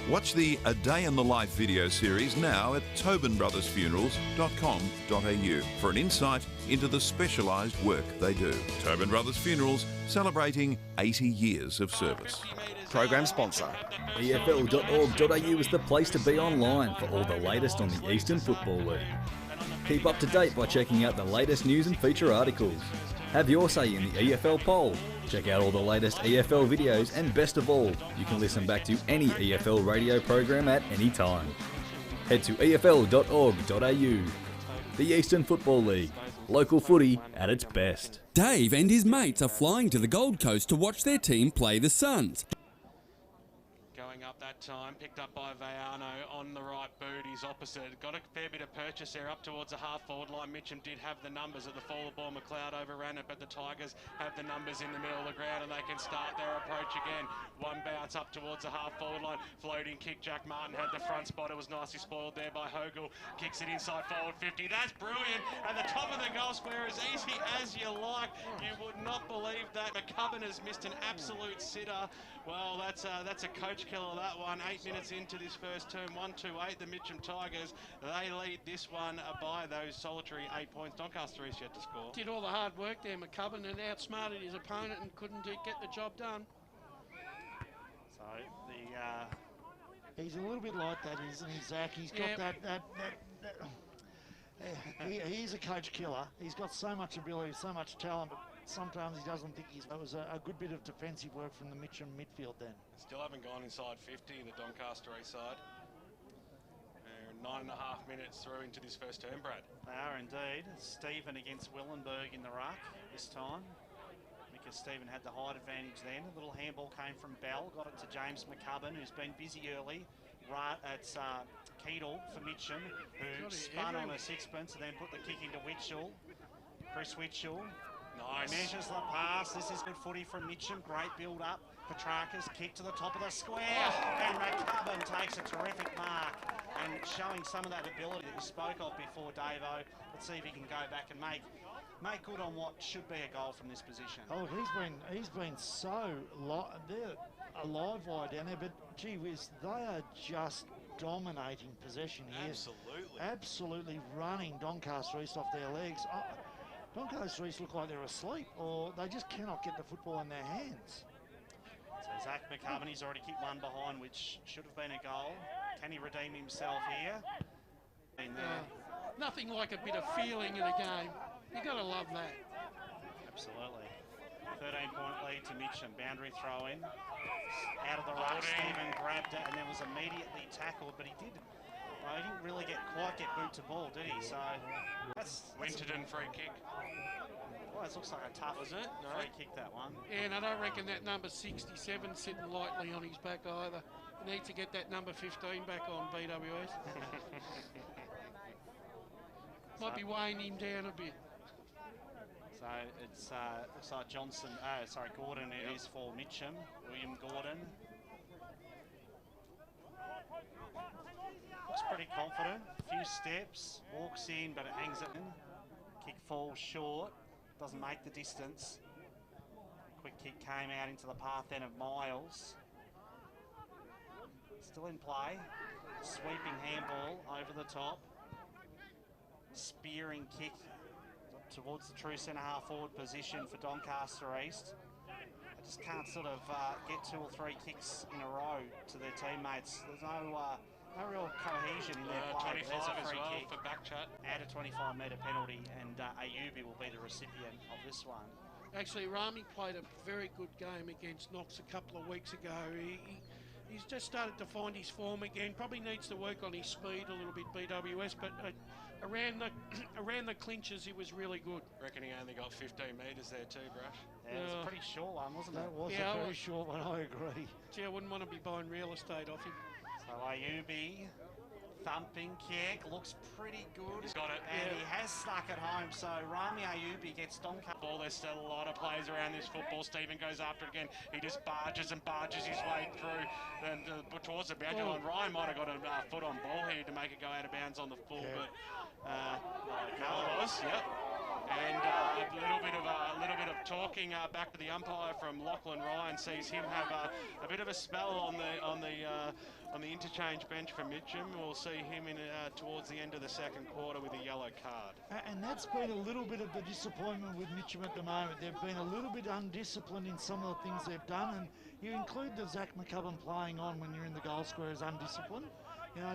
Watch the A Day in the Life video series now at tobinbrothersfunerals.com.au for an insight into the specialised work they do. Tobin Brothers Funerals, celebrating 80 years of service. Program sponsor. EFL.org.au is the place to be online for all the latest on the Eastern Football League. Keep up to date by checking out the latest news and feature articles. Have your say in the EFL poll. Check out all the latest EFL videos, and best of all, you can listen back to any EFL radio program at any time. Head to EFL.org.au. The Eastern Football League. Local footy at its best. Dave and his mates are flying to the Gold Coast to watch their team play the Suns. Going up that time. Picked up by Vaiano on the right boot. He's opposite. Got a fair bit of purchase there up towards the half-forward line. Mitcham did have the numbers at the fall of ball. McLeod overran it, but the Tigers have the numbers in the middle of the ground and they can start their approach again. One bounce up towards the half-forward line. Floating kick. Jack Martin had the front spot. It was nicely spoiled there by Hogel. Kicks it inside forward 50. That's brilliant. And the top of the goal square is easy as you like. You would not believe that. McCubbin has missed an absolute sitter. Well, that's a coach killer, that one. 8 minutes into this first term, 1-2-8, the Mitcham Tigers. They lead this one by those solitary 8 points. Doncaster East yet to score. Did all the hard work there, McCubbin, and outsmarted his opponent and couldn't get the job done. So the he's a little bit like that, isn't he, Zach? He's got that he's a coach killer. He's got so much ability, so much talent, but sometimes he doesn't think he's... That was a good bit of defensive work from the Mitcham midfield then. Still haven't gone inside 50, the Doncaster East side. 9.5 minutes through into this first term, Brad. They are indeed. Stephen against Willenberg in the ruck this time, because Stephen had the height advantage then. A little handball came from Bell, got it to James McCubbin, who's been busy early. Right, it's Keedle for Mitcham, who spun on a sixpence and then put the kick into Witchell. Chris Witchell. Nice. Measures the pass. This is good footy from Mitcham. Great build-up. Petrarca's kick to the top of the square. And McCubbin takes a terrific mark. And showing some of that ability that you spoke of before, Davo. Let's see if he can go back and make good on what should be a goal from this position. Oh, he's been so they're alive wide down there, but gee whiz, they are just dominating possession here. Absolutely running Doncaster East off their legs. Doncaster East look like they're asleep, or they just cannot get the football in their hands. So Zach McCubbin, he's already kicked one behind, which should have been a goal. Can he redeem himself here? Nothing like a bit of feeling in a game. You got to love that. Absolutely. 13-point lead to Mitcham. Boundary throw in. Out of the ruck, Stephen grabbed it and then was immediately tackled, but he didn't really quite get boot to ball, did he? So that's Winterton free kick. Well, this looks like a tough free kick, that one. Yeah, and I don't reckon that number 67 sitting lightly on his back either. He needs to get that number 15 back on BWS. Might be weighing him down a bit. So it's looks like Gordon it is for Mitcham. William Gordon. Looks pretty confident. A few steps, walks in, but it hangs it in. Kick falls short, doesn't make the distance. Quick kick came out into the path then of Miles. Still in play. Sweeping handball over the top. Spearing kick towards the true centre-half forward position for Doncaster East. They just can't sort of get 2 or 3 kicks in a row to their teammates. There's no real cohesion in their play. 25 There's a as free well kick. for back chat. Add a 25-metre penalty, and Ayubi will be the recipient of this one. Actually, Rami played a very good game against Knox a couple of weeks ago. He's just started to find his form again. Probably needs to work on his speed a little bit, BWS, but around the clinches, he was really good. Reckon he only got 15 metres there too, Brush. Yeah, it was a pretty short one, wasn't it? That was a very short one, I agree. Gee, I wouldn't want to be buying real estate off him. So Ayubi, thumping kick, looks pretty good. He's got it. And he has stuck it home, so Rami Ayubi gets Doncaster. There's still a lot of players around this football. Stephen goes after it again. He just barges and barges his way through and towards the boundary line. Ryan might have got a foot on ball here to make it go out of bounds on the full, but Carlos, and a little bit of talking back to the umpire from Lachlan Ryan sees him have a bit of a spell on the interchange bench for Mitcham. We'll see him in towards the end of the second quarter with a yellow card. And that's been a little bit of the disappointment with Mitcham at the moment. They've been a little bit undisciplined in some of the things they've done, and you include the Zach McCubbin playing on when you're in the goal square as undisciplined.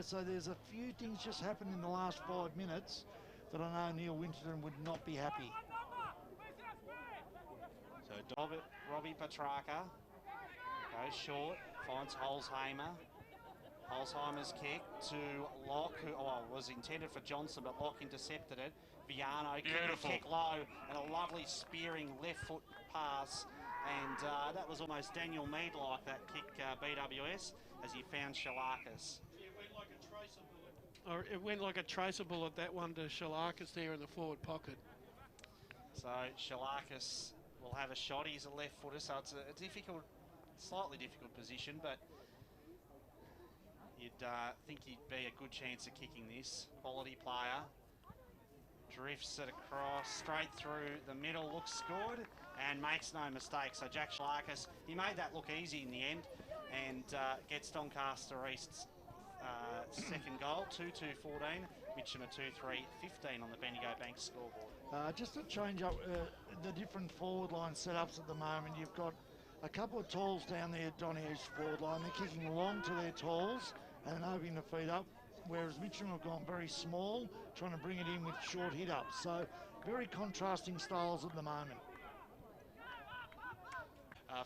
So there's a few things just happened in the last 5 minutes that I know Neil Winterton would not be happy. So Robbie Petrarca goes short, finds Holzheimer. Holzheimer's kick to Locke, who was intended for Johnson, but Locke intercepted it. Viano kick low, and a lovely spearing left foot pass. and that was almost Daniel Mead-like, that kick, BWS, as he found Shalakis. Or it went like a tracer bullet, that one, to Shalakis there in the forward pocket. So Shalakis will have a shot. He's a left footer, so it's a difficult, slightly difficult position, but you'd think he'd be a good chance of kicking this. Quality player. Drifts it across, straight through the middle, looks good, and makes no mistake. So Jack Shalakis, he made that look easy in the end, and gets Doncaster East's second goal, 2-2-14. Mitcham a 2-3-15 on the Bendigo Bank scoreboard. Just to change up the different forward line setups at the moment, you've got a couple of talls down there, Donny East forward line. They're kicking long to their talls and opening the feet up, whereas Mitcham have gone very small, trying to bring it in with short hit-ups. So very contrasting styles at the moment.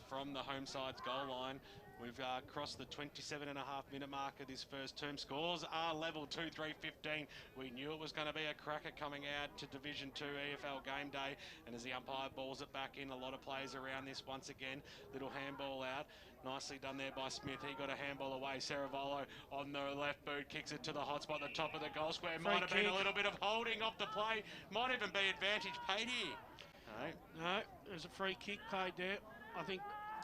From the home side's goal line, we've crossed the 27.5-minute mark of this first term. Scores are level 2-3-15. We knew it was going to be a cracker coming out to Division 2 EFL game day, and as the umpire balls it back in, a lot of players around this once again. Little handball out. Nicely done there by Smith. He got a handball away. Saravolo on the left boot, kicks it to the hot spot, the top of the goal square. Might have been a little bit of holding off the play. Might even be advantage paid here. No, there's a free kick played there. I think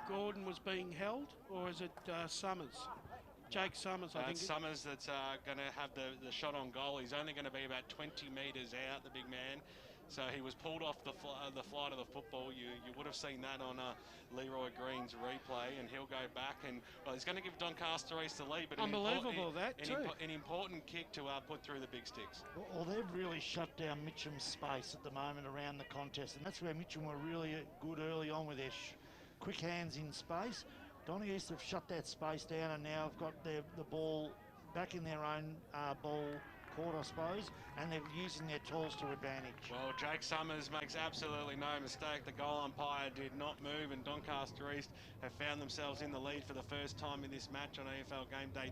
Gordon was being held, or is it Summers? Jake Summers, I think. Summers that's going to have the shot on goal. He's only going to be about 20 metres out, the big man. So he was pulled off the flight of the football. You would have seen that on Leroy Green's replay, and he'll go back and, well, he's going to give Doncaster East the lead. But unbelievable, an important kick to put through the big sticks. Well, they've really shut down Mitcham's space at the moment around the contest, and that's where Mitcham were really good early on with their quick hands in space. Donny East have shut that space down and now have got the ball back in their own ball court, I suppose, and they're using their tools to advantage. Well, Jake Summers makes absolutely no mistake. The goal umpire did not move, and Doncaster East have found themselves in the lead for the first time in this match on AFL game day.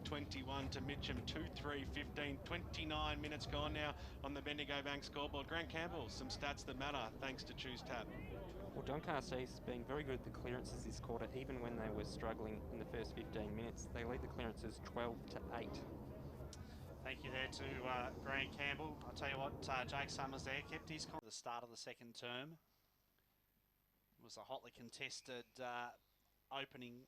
3-3-21 to Mitcham, 2-3-15. 29 minutes gone now on the Bendigo Bank scoreboard. Grant Campbell, some stats that matter thanks to Choose Tab. Well, Doncaster East being very good at the clearances this quarter, even when they were struggling in the first 15 minutes. They lead the clearances 12-8. Thank you there to Grant Campbell. I'll tell you what, Jake Summers there kept his at the start of the second term. It was a hotly contested opening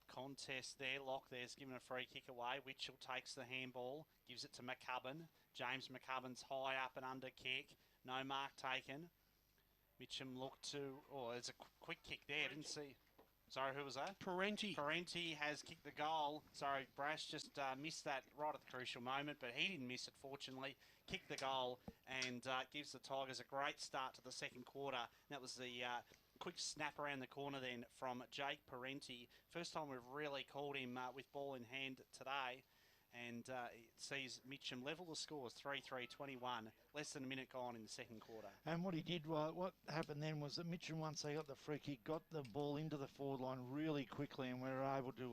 contest there. Lock there's given a free kick away. Witchell takes the handball, gives it to McCubbin. James McCubbin's high up and under kick. No mark taken. Mitcham looked to, there's a quick kick there. Didn't see. Sorry, who was that? Parenti. Parenti has kicked the goal. Sorry, Brash just missed that right at the crucial moment, but he didn't miss it, fortunately. Kicked the goal and gives the Tigers a great start to the second quarter. And that was the quick snap around the corner then from Jake Parenti. First time we've really called him with ball in hand today. And it sees Mitcham level the scores, 3-3-21, less than a minute gone in the second quarter. And what he did, what happened then was that Mitcham, once they got the free kick, got the ball into the forward line really quickly and were able to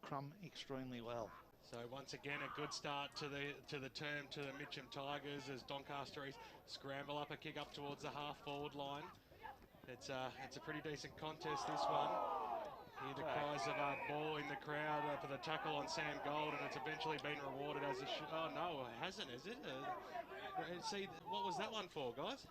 crumb extremely well. So once again, a good start to the term to the Mitcham Tigers as Doncaster East scramble up a kick up towards the half forward line. It's a pretty decent contest, this one. Hear the cries of a ball in the crowd for the tackle on Sam Gold, and it's eventually been rewarded as a oh no, it hasn't, is it? See, what was that one for, guys?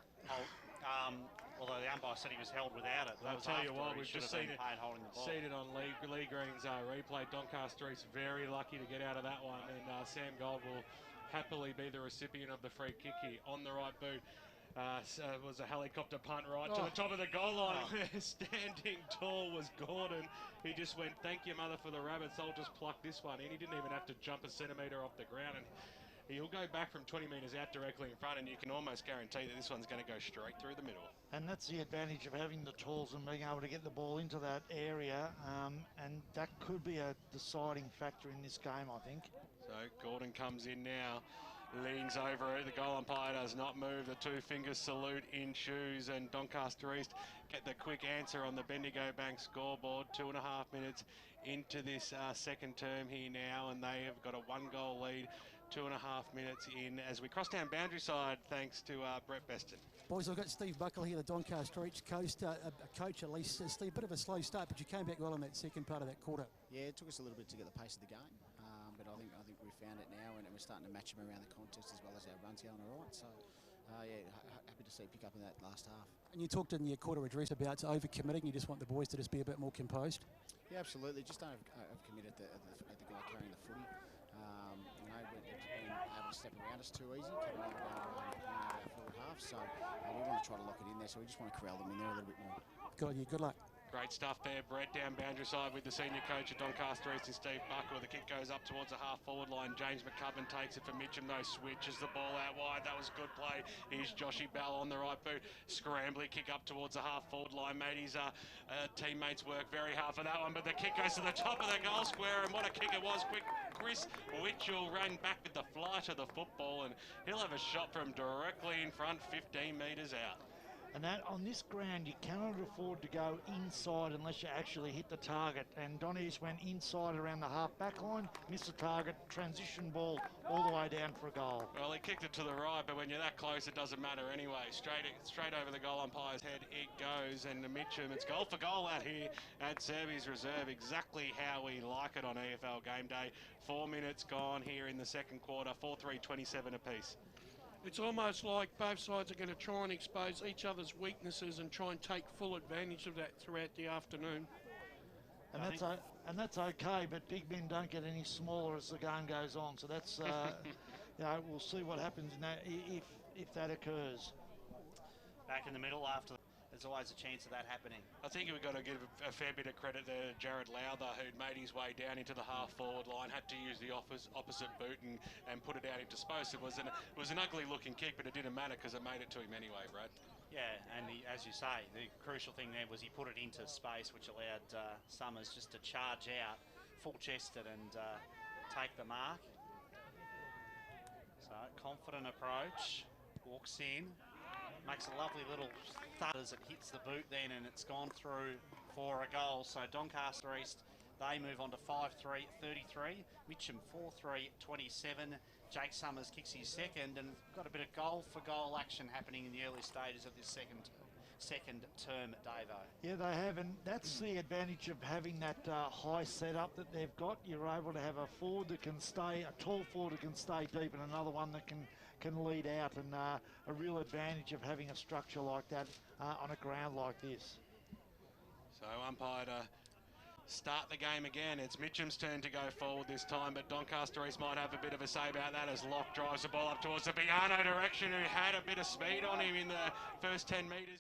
Although the umpire said he was held without it. I'll tell you what, we've just seen it on Lee Green's replay. Doncaster East very lucky to get out of that one, and Sam Gold will happily be the recipient of the free kick here on the right boot. It was a helicopter punt right to the top of the goal line. Standing tall was Gordon. He just went, thank you, mother, for the rabbits. I'll just pluck this one in. He didn't even have to jump a centimetre off the ground. And he'll go back from 20 metres out directly in front, and you can almost guarantee that this one's going to go straight through the middle. And that's the advantage of having the tools and being able to get the ball into that area. And that could be a deciding factor in this game, I think. So Gordon comes in now. Leans over it. The goal umpire does not move. The two-finger salute ensues, and Doncaster East get the quick answer on the Bendigo Bank scoreboard. 2.5 minutes into this second term here now, and they have got a one-goal lead, 2.5 minutes in as we cross down boundary side, thanks to Brett Beston. Boys, I've got Steve Buckle here, the Doncaster East Coast, a coach at least. Steve, a bit of a slow start, but you came back well in that second part of that quarter. Yeah, it took us a little bit to get the pace of the game, but I think we found it now, and we're starting to match them around the contest as well as our runs going all right. So, yeah, happy to see pick up in that last half. And you talked in your quarter address about overcommitting. You just want the boys to just be a bit more composed. Yeah, absolutely. Just don't overcommit at the guy carrying the footy. You know, they've been able to step around us too easy, coming out of our forward half. So we want to try to lock it in there. So we just want to corral them in there a little bit more. Good luck. Great stuff there, Brett, down boundary side with the senior coach at Doncaster East and Steve Buckle. The kick goes up towards the half-forward line. James McCubbin takes it for Mitcham, though, switches the ball out wide. That was good play. Here's Joshy Bell on the right boot. Scrambly kick up towards the half-forward line. Made his teammates work very hard for that one, but the kick goes to the top of the goal square, and what a kick it was. Quick, Chris Witchell ran back with the flight of the football, and he'll have a shot from directly in front, 15 metres out. And that on this ground, you cannot afford to go inside unless you actually hit the target. And Don East went inside around the half-back line, missed the target, transition ball all the way down for a goal. Well, he kicked it to the right, but when you're that close, it doesn't matter anyway. Straight over the goal umpire's head it goes, and the Mitcham, it's goal for goal out here at Serbies Reserve, exactly how we like it on EFL game day. 4 minutes gone here in the second quarter, 4-3, 27 apiece. It's almost like both sides are going to try and expose each other's weaknesses and try and take full advantage of that throughout the afternoon. And that's okay, but big men don't get any smaller as the game goes on. So that's, you know, we'll see what happens in that if that occurs. Back in the middle after. There's always a chance of that happening. I think we've got to give a fair bit of credit there to Jared Lowther, who'd made his way down into the half-forward line, had to use the opposite boot and put it out into space. It was an ugly-looking kick, but it didn't matter because it made it to him anyway, Brad. Yeah, and as you say, the crucial thing there was he put it into space, which allowed Summers just to charge out, full-chested, and take the mark. So, confident approach, walks in. Makes a lovely little thud as it hits the boot then, and it's gone through for a goal. So Doncaster East, they move on to 5-3, 33. Mitcham 4-3, 27. Jake Summers kicks his second, and got a bit of goal-for-goal action happening in the early stages of this second term, Davo. Yeah, they have, and that's the advantage of having that high setup that they've got. You're able to have a forward that can stay, a tall forward that can stay deep, and another one that can lead out, and a real advantage of having a structure like that on a ground like this. So umpire to start the game again. It's Mitcham's turn to go forward this time, but Doncaster East might have a bit of a say about that as Locke drives the ball up towards the Biano direction, who had a bit of speed on him in the first 10 metres.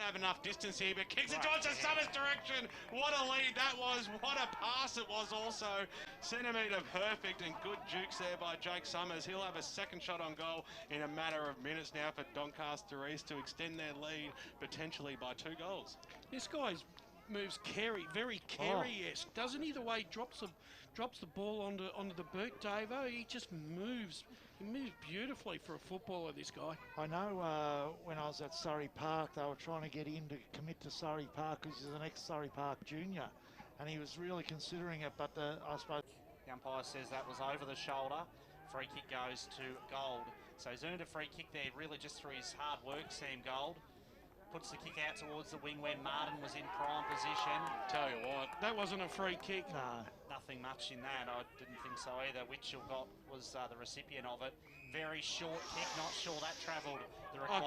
have enough distance here, but kicks it towards the Summers direction. What a lead that was. What a pass it was also. Centimetre perfect and good jukes there by Jake Summers. He'll have a second shot on goal in a matter of minutes now for Doncaster East to extend their lead potentially by 2 goals. This guy's moves very Carey-esque, doesn't he? The way he drops the ball onto the boot, Davo. He just moves. He moves beautifully for a footballer, this guy. I know when I was at Surrey Park, they were trying to get him to commit to Surrey Park because he's an ex-Surrey Park junior, and he was really considering it, but I suppose... The umpire says that was over the shoulder. Free kick goes to Gold. So he's earned a free kick there, really just through his hard work, Sam Gold. Puts the kick out towards the wing when Martin was in prime position. Tell you what, that wasn't a free kick. No. Nothing much in that. I didn't think so either. Whitchell was the recipient of it. Very short kick. Not sure that travelled the required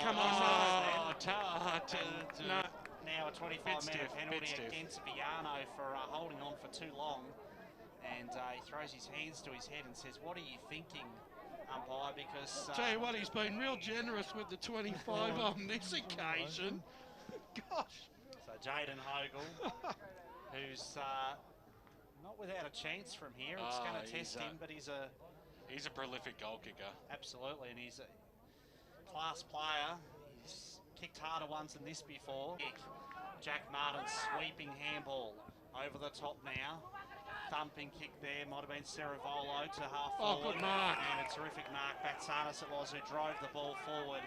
distance. No. Now a 25-metre penalty against Viano for holding on for too long. And he throws his hands to his head and says, "What are you thinking, umpire?" Because tell you what, he's been real generous with the 25 on this occasion. Gosh. So Jaden Hogle, who's not without a chance from here. It's going to test him, but he's a prolific goal kicker. Absolutely, and he's a class player. He's kicked harder ones than this before. Jack Martin sweeping handball over the top now. Thumping kick there, might have been Ceravolo to half forward. Oh, good mark. And a terrific mark. Batsanis it was who drove the ball forward,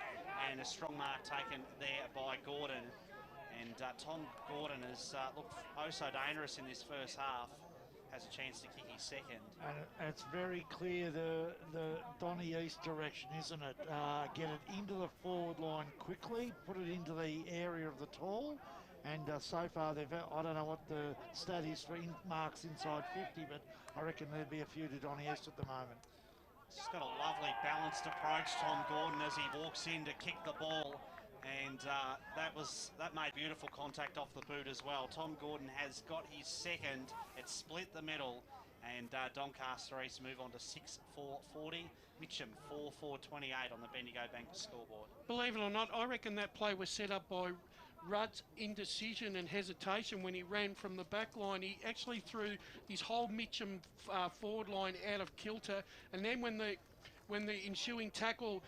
and a strong mark taken there by Gordon. And Tom Gordon has looked oh so dangerous in this first half. Has a chance to kick his second. And it's very clear the Donny East direction, isn't it? Get it into the forward line quickly, put it into the area of the tall. And so far, I don't know what the stat is for marks inside 50, but I reckon there'd be a few to Donny East at the moment. He's got a lovely balanced approach, Tom Gordon, as he walks in to kick the ball. And that made beautiful contact off the boot as well. Tom Gordon has got his second. It's split the middle. And Doncaster East move on to 6-4-40. Mitcham 4-4-28 on the Bendigo Bank scoreboard. Believe it or not, I reckon that play was set up by Rudd's indecision and hesitation when he ran from the back line. He actually threw his whole Mitcham forward line out of kilter, and then when the ensuing tackle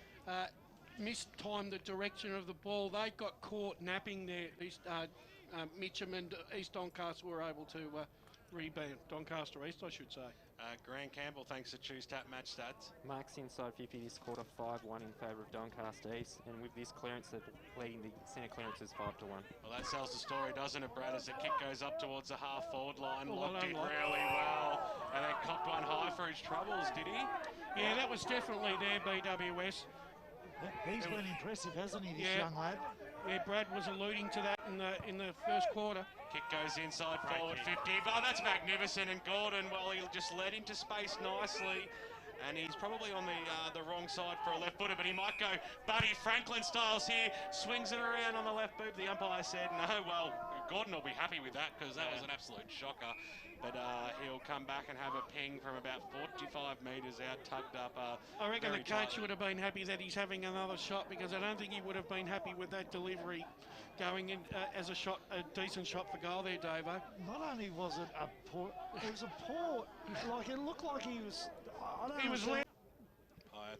mistimed the direction of the ball, they got caught napping there. Mitcham and East Doncaster were able to rebound. Doncaster East, I should say. Grant Campbell, thanks to Choose Tap Match Stats. Marks inside 50 this quarter, 5-1 in favour of Doncaster East, and with this clearance, they're leading the centre clearances 5-1. Well, that sells the story, doesn't it, Brad? As the kick goes up towards the half-forward line, locked it really well, and then copped one high for his troubles, did he? Yeah, that was definitely there, BWS. He's been impressive, hasn't he, this young lad? Yeah, Brad was alluding to that in the first quarter. Kick goes inside forward 50. Oh, that's magnificent. And Gordon, well, he'll just led into space nicely. And he's probably on the wrong side for a left footer, but he might go Buddy Franklin styles here. Swings it around on the left boot. The umpire said no. Well, Gordon will be happy with that because that was an absolute shocker. But he'll come back and have a ping from about 45 metres out, tugged up. I reckon the coach would have been happy that he's having another shot, because I don't think he would have been happy with that delivery going in as a decent shot for goal there, Davo. Not only was it a poor, it was a poor, like it looked like he was, I don't know.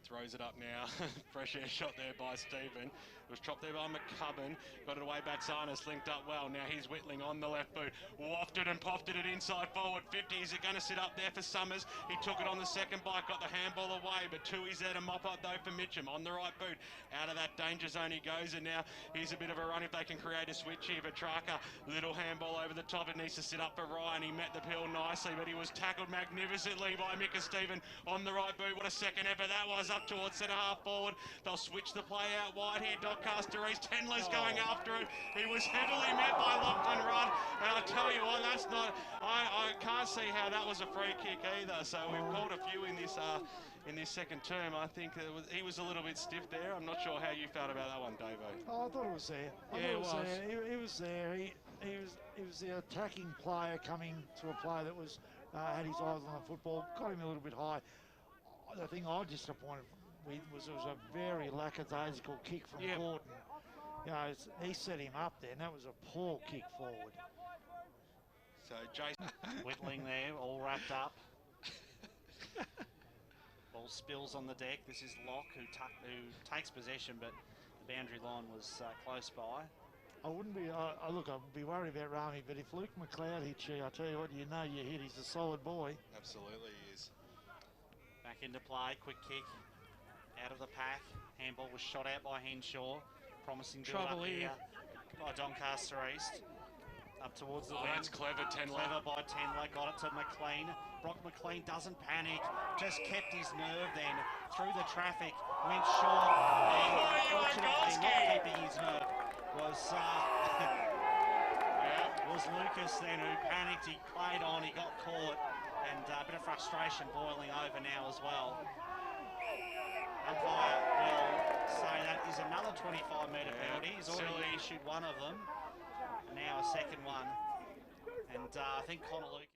Throws it up now. Fresh air shot there by Stephen. It was chopped there by McCubbin. Got it away back. Sarnas linked up well. Now he's Whittling on the left boot. Wafted and pofted it inside forward 50. Is it going to sit up there for Summers? He took it on the second bite. Got the handball away. But Tui's there to mop up though for Mitcham. On the right boot. Out of that danger zone he goes. And now here's a bit of a run if they can create a switch here. But Traka, little handball over the top. It needs to sit up for Ryan. He met the pill nicely. But he was tackled magnificently by Micah Stephen on the right boot. What a second effort that was. Up towards centre half forward. They'll switch the play out wide here. Doncaster East. Tenler's going after it. He was heavily met by Lachlan Rudd. And I tell you what, that's not. I can't see how that was a free kick either. So we've called a few in this second term. I think he was a little bit stiff there. I'm not sure how you felt about that one, Davo. Oh, I thought it was there. He was there. He was the attacking player coming to a player that was had his eyes on the football. Got him a little bit high. The thing I was disappointed with was it was a very lackadaisical kick from Gordon. You know, he set him up there, and that was a poor kick forward. So Jason Whittling there, all wrapped up. Ball spills on the deck. This is Locke who takes possession, but the boundary line was close by. I wouldn't be, look, I'd be worried about Rami, but if Luke McLeod hits you, I tell you what, you know you hit. He's a solid boy. Absolutely he is. Back into play, quick kick out of the pack. Handball was shot out by Henshaw. Promising build Trouble up here. here by Doncaster East. Up towards the wing. That's clever, Tenler. Clever by Tenler, got it to McLean. Brock McLean doesn't panic, just kept his nerve then. Through the traffic, went short, and unfortunately not keeping his nerve was Lucas then, who panicked. He played on, he got caught, and a bit of frustration boiling over now as well. Umpire will say that is another 25-metre penalty. He's already issued one of them, and now a second one. And I think Connor Lucas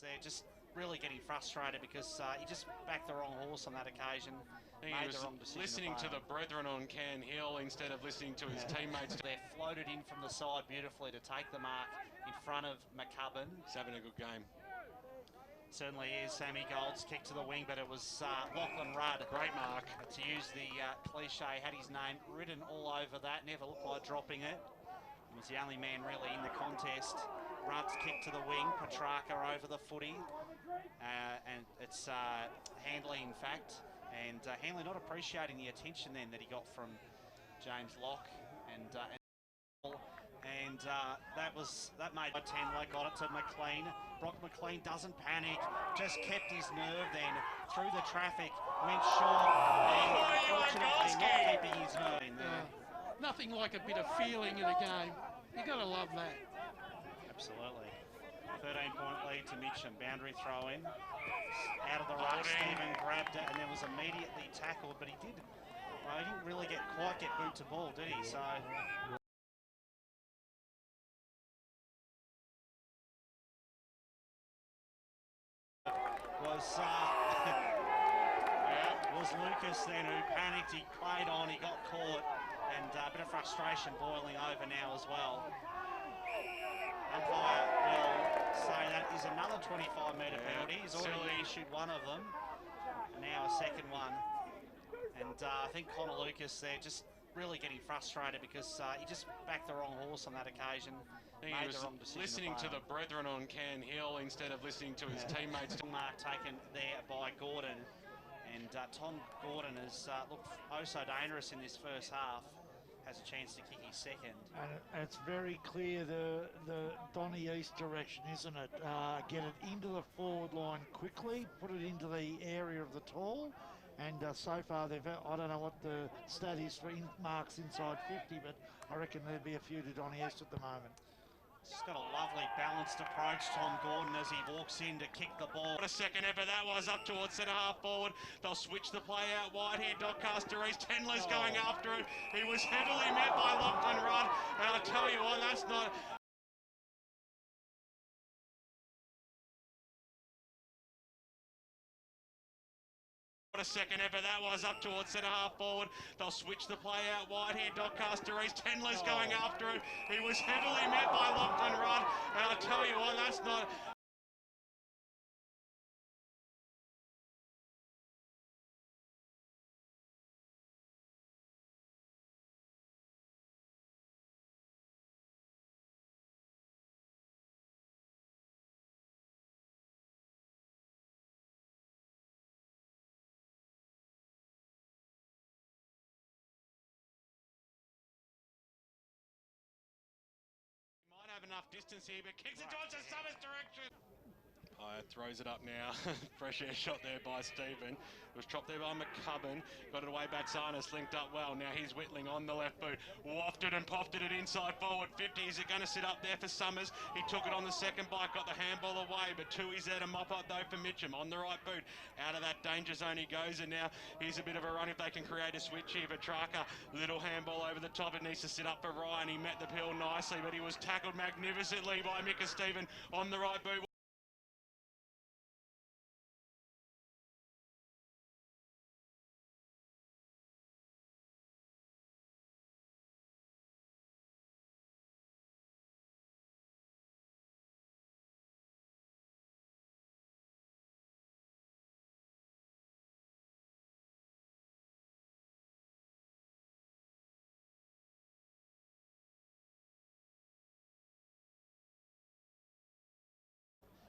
They're just really getting frustrated because he just backed the wrong horse on that occasion. I think Made he was the wrong decision. listening to the brethren on Can Hill instead of listening to his teammates. They're floated in from the side beautifully to take the mark in front of McCubbin. He's having a good game. Certainly is. Sammy Gold's kick to the wing, but it was Lachlan Rudd. Great mark. To use the cliche, had his name written all over that, never looked like dropping it. He was the only man really in the contest. Rudd's kick to the wing, Petrarca over the footy. And it's Handley, in fact. And Handley not appreciating the attention then that he got from James Locke and that made 10. Got it to McLean. Brock McLean doesn't panic, just kept his nerve then through the traffic, went short, and unfortunately not keeping his nerve in there. Nothing like a bit of feeling in a game. You got to love that. Absolutely. 13-point lead to Mitcham. Boundary throw in. Out of the ruck, Stephen grabbed it and then was immediately tackled, but he didn't really quite get boot to ball, did he? So. Was Lucas then who panicked, he played on, he got caught, and a bit of frustration boiling over now as well. Umpire will say that is another 25-metre penalty. He's already issued one of them, and now a second one. And I think Connor Lucas there just really getting frustrated because he just backed the wrong horse on that occasion. He was listening to the brethren on Can Hill instead of listening to his teammates. Mark taken there by Gordon. And Tom Gordon has looked oh so dangerous in this first half. Has a chance to kick his second. And it's very clear the Donny East direction, isn't it? Get it into the forward line quickly, put it into the area of the tall. And so far, I don't know what the stat is for marks inside 50, but I reckon there'd be a few to Donny East at the moment. He's got a lovely balanced approach, Tom Gordon, as he walks in to kick the ball. What a second effort that was, up towards centre half forward. They'll switch the play out wide here. Doncaster East, Tenler's going after it. He was heavily met by Lachlan Rudd, and I'll tell you what, that's not... What a second effort that was, up towards centre half forward. They'll switch the play out wide here. Doncaster East, Tenler's going after it. He was heavily met by Lachlan Rudd, and I'll tell you what, that's not... Have enough distance here, but kicks it towards the Summers direction. Throws it up now. Fresh air shot there by Stephen. It was chopped there by McCubbin. Got it away. Batsanis linked up well. Now he's Whittling on the left boot. Wafted and pofted it inside forward 50. Is it going to sit up there for Summers? He took it on the second bite, got the handball away, but two is there to mop up though for Mitcham on the right boot. Out of that danger zone he goes, and now here's a bit of a run if they can create a switch here. Petrarca, little handball over the top. It needs to sit up for Ryan. He met the pill nicely, but he was tackled magnificently by Micah Stephen on the right boot.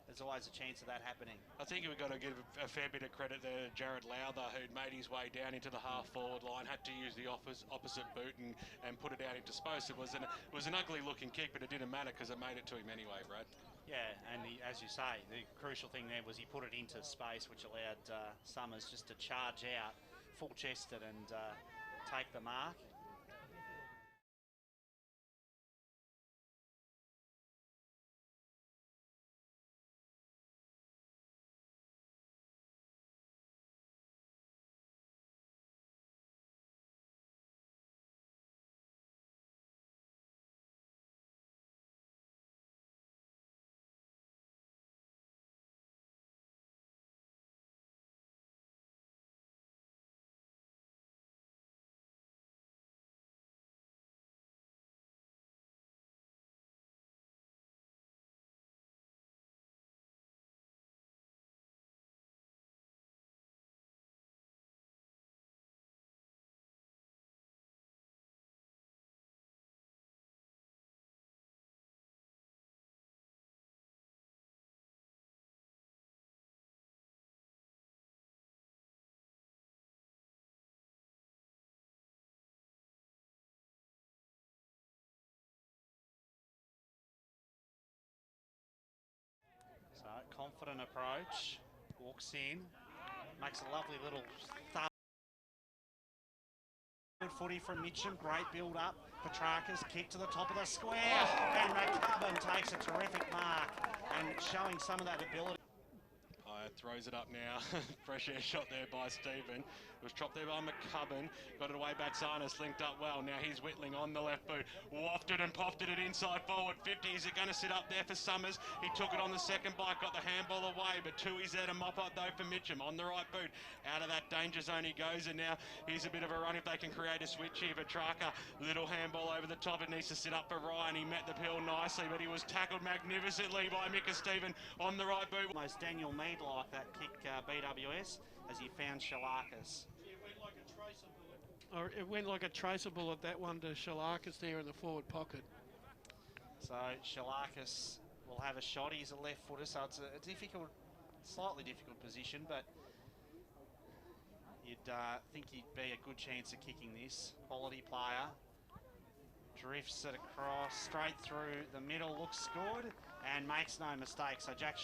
There's always a chance of that happening. I think we've got to give a fair bit of credit there to Jared Lowther, who'd made his way down into the half-forward line, had to use the opposite boot and put it out into space. It was an ugly-looking kick, but it didn't matter because it made it to him anyway, Brad. Yeah, and as you say, the crucial thing there was he put it into space, which allowed Summers just to charge out, full-chested and take the mark. confident approach. Walks in. Makes a lovely little thumb. Good footy from Mitcham. Great build up. Petrarca's kick to the top of the square. And McCubbin takes a terrific mark and showing some of that ability. Throws it up now. Fresh air shot there by Stephen. It was chopped there by McCubbin. Got it away back. Sarnas linked up well. Now he's Whittling on the left boot. Wafted and pofted it inside forward 50. Is it going to sit up there for Summers? He took it on the second bite. Got the handball away. But Tui's there to mop up though for Mitcham. On the right boot. Out of that danger zone he goes. And now here's a bit of a run if they can create a switch here. Petrarca, little handball over the top. It needs to sit up for Ryan. He met the pill nicely. But he was tackled magnificently by Micah Stephen on the right boot. Almost Daniel Mead like that kick BWS as he found Shalakis. It went like a tracer bullet, that one, to Shalakis there in the forward pocket. So Shalakis will have a shot. He's a left footer, so it's a difficult, slightly difficult position, but you'd think he'd be a good chance of kicking this. Quality player. Drifts it across, straight through the middle, looks good, and makes no mistake. So Jack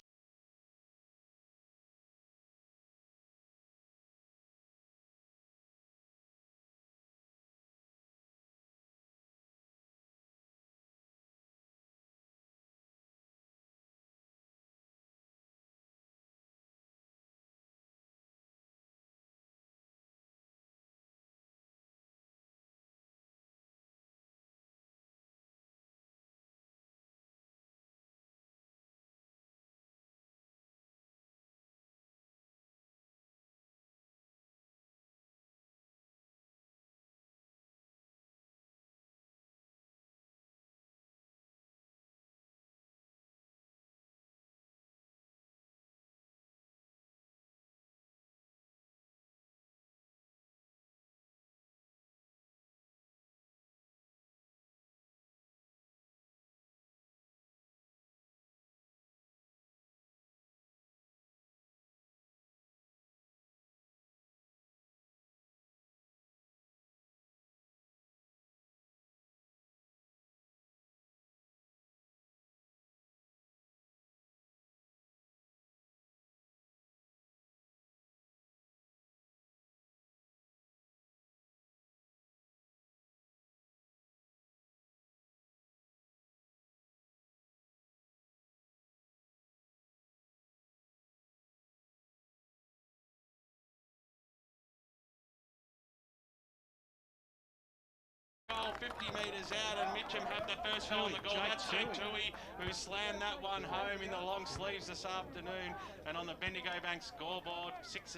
goal 50 metres out, and Mitcham have the first goal on the goal. That's Jake Tui, who slammed that one home in the long sleeves this afternoon. And on the Bendigo Bank scoreboard, 6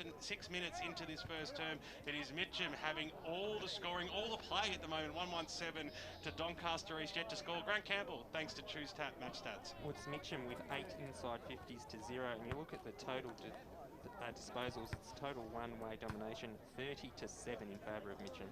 minutes into this first term, it is Mitcham having all the scoring, all the play at the moment. 117 to Doncaster East yet to score. Grant Campbell, thanks to Choose Tap Match Stats. Well, it's Mitcham with 8 inside 50s to 0, and you look at the total disposals, it's total one-way domination, 30 to 7 in favour of Mitcham.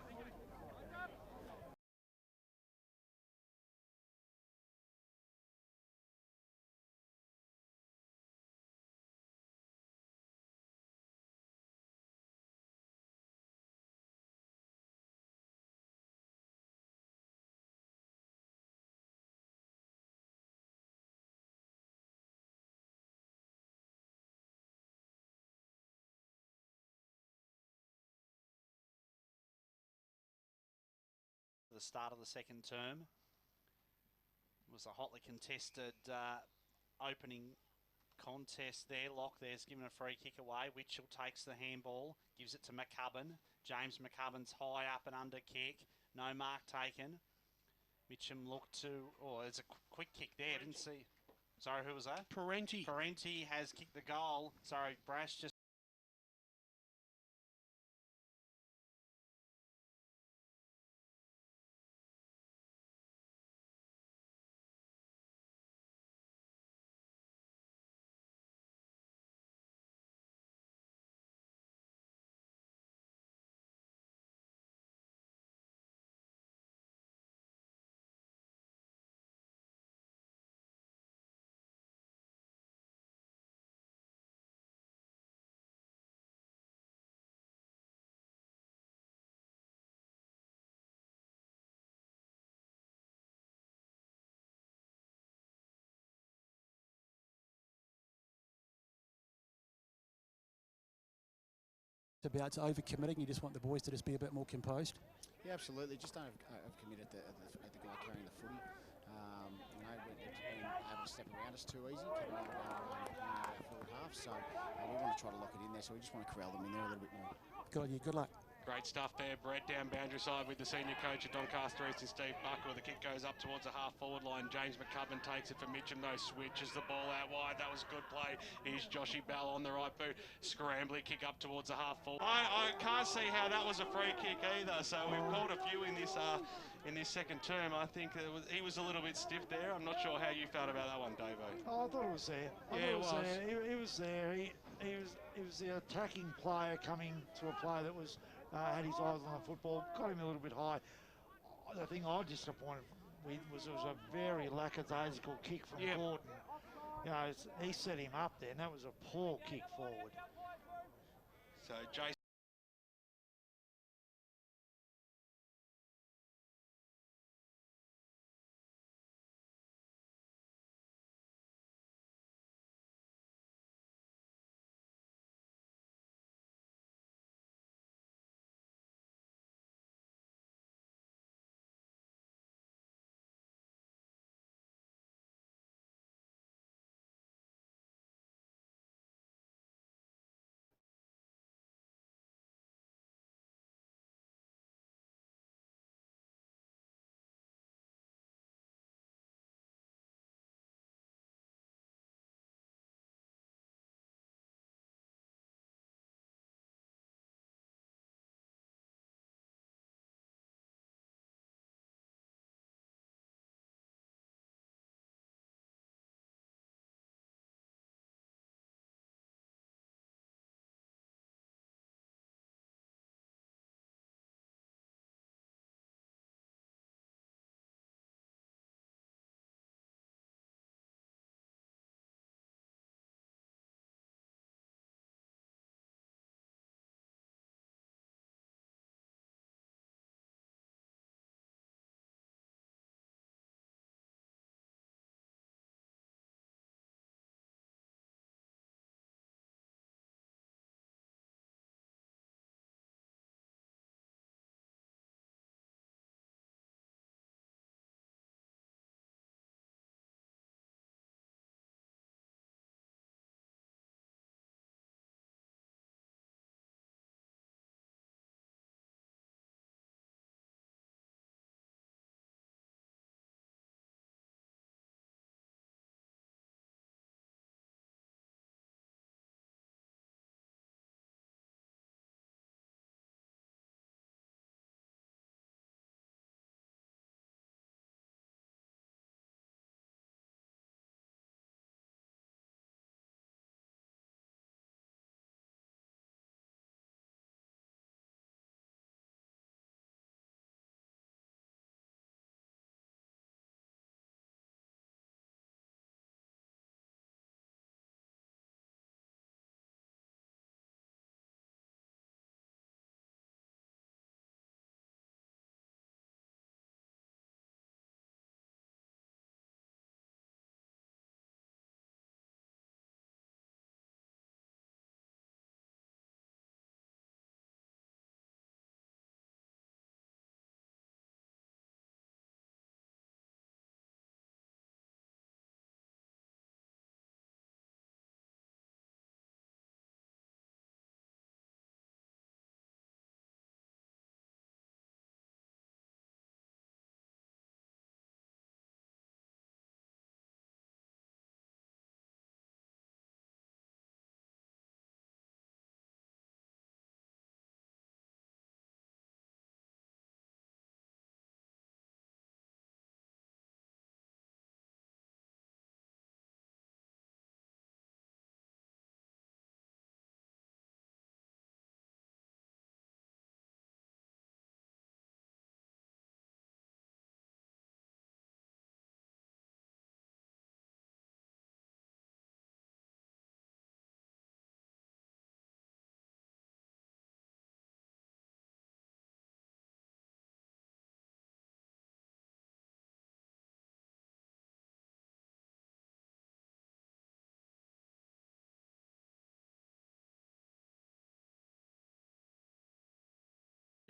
the start of the second term. It was a hotly contested opening contest there. Lock there's given a free kick away. Witchell takes the handball, gives it to McCubbin. James McCubbin's high up and under kick. No mark taken. Mitcham looked to, oh, there's a quick kick there, didn't see. Sorry, who was that? Parenti. Parenti has kicked the goal. Sorry, Brash just about overcommitting. You just want the boys to just be a bit more composed. Yeah, absolutely. Just don't have committed at the guy carrying the footy. They've just been able to step around us too easy, coming out of our forward half. So we want to try to lock it in there. So we just want to corral them in there a little bit more. Good on you. Good luck. Great stuff there, Brett, down boundary side with the senior coach at Doncaster East and Steve Buckler. The kick goes up towards the half-forward line. James McCubbin takes it for Mitcham, though, switches the ball out wide. That was a good play. Here's Joshy Bell on the right boot. Scrambly kick up towards the half-forward. I can't see how that was a free kick either, so we've called a few in this second term. I think he was a little bit stiff there. I'm not sure how you felt about that one, Davo. Oh, I thought it was there. Yeah, it was. He was there. He was the attacking player coming to a player that was had his eyes on the football, got him a little bit high. The thing I was disappointed with was it was a very lackadaisical kick from Gordon. You know, he set him up there, and that was a poor kick forward. So Jason.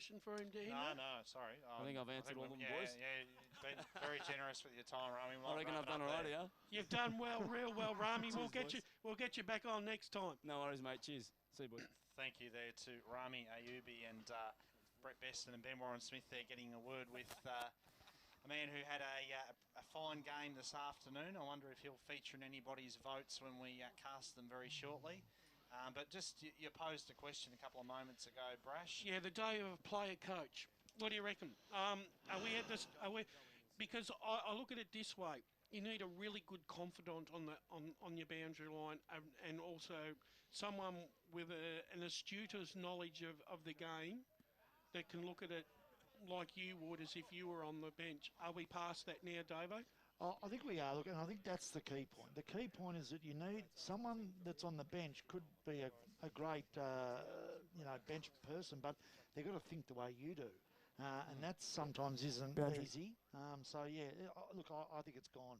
question for him, do you? No, sorry. I think I've answered all of them, boys. Yeah, you've been very generous with your time, Rami. I reckon I've done all right, yeah. You've done well, real well, Rami. Cheers, We'll get you back on next time. No worries, mate. Cheers. See you, boys. Thank you there to Rami Ayubi and Brett Beston and Ben Warren-Smith there getting a word with a man who had a fine game this afternoon. I wonder if he'll feature in anybody's votes when we cast them very shortly. But just you posed a question a couple of moments ago, Brash. Yeah, the day of a player coach. What do you reckon? Are we at this? Because I look at it this way. You need a really good confidant on your boundary line, and also someone with an astute knowledge of the game that can look at it like you would as if you were on the bench. Are we past that now, Davo? I think we are. Look, and I think that's the key point. The key point is that you need someone that's on the bench could be a great, bench person, but they've got to think the way you do. And that sometimes isn't easy. Look, I think it's gone.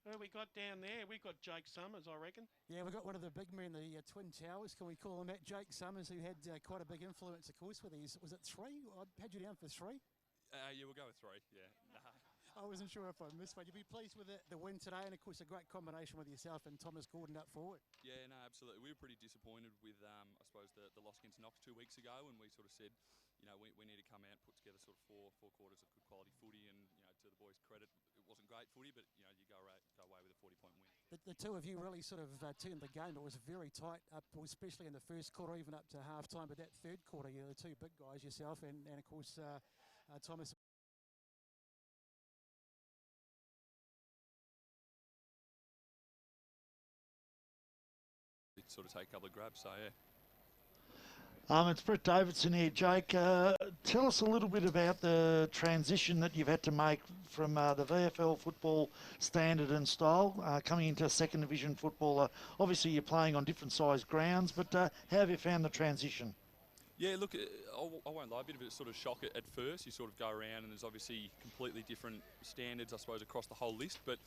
Who we got down there? We got Jake Summers, I reckon. Yeah, we've got one of the big men, the Twin Towers, can we call him that? Jake Summers, who had quite a big influence, of course, with his, was it 3? I had you down for 3. Yeah, we'll go with 3, yeah. I wasn't sure if I missed one. You'd be pleased with the win today, and of course a great combination with yourself and Thomas Gordon up forward. Yeah, no, absolutely. We were pretty disappointed with, I suppose, the loss against Knox 2 weeks ago, and we sort of said, we need to come out and put together sort of four quarters of good quality footy, and to the boys' credit, it wasn't great footy, but you go away with a 40-point win. The two of you really sort of turned the game. It was very tight, up, especially in the first quarter, even up to half time. But that third quarter, the two big guys, yourself and of course Thomas. Sort of take a couple of grabs, so yeah. It's Brett Davidson here, Jake. Tell us a little bit about the transition that you've had to make from the VFL football standard and style coming into second division football. Obviously, you're playing on different sized grounds, but how have you found the transition? Yeah, look, I won't lie, a bit of a sort of shock at first. You sort of go around and there's obviously completely different standards, I suppose, across the whole list. But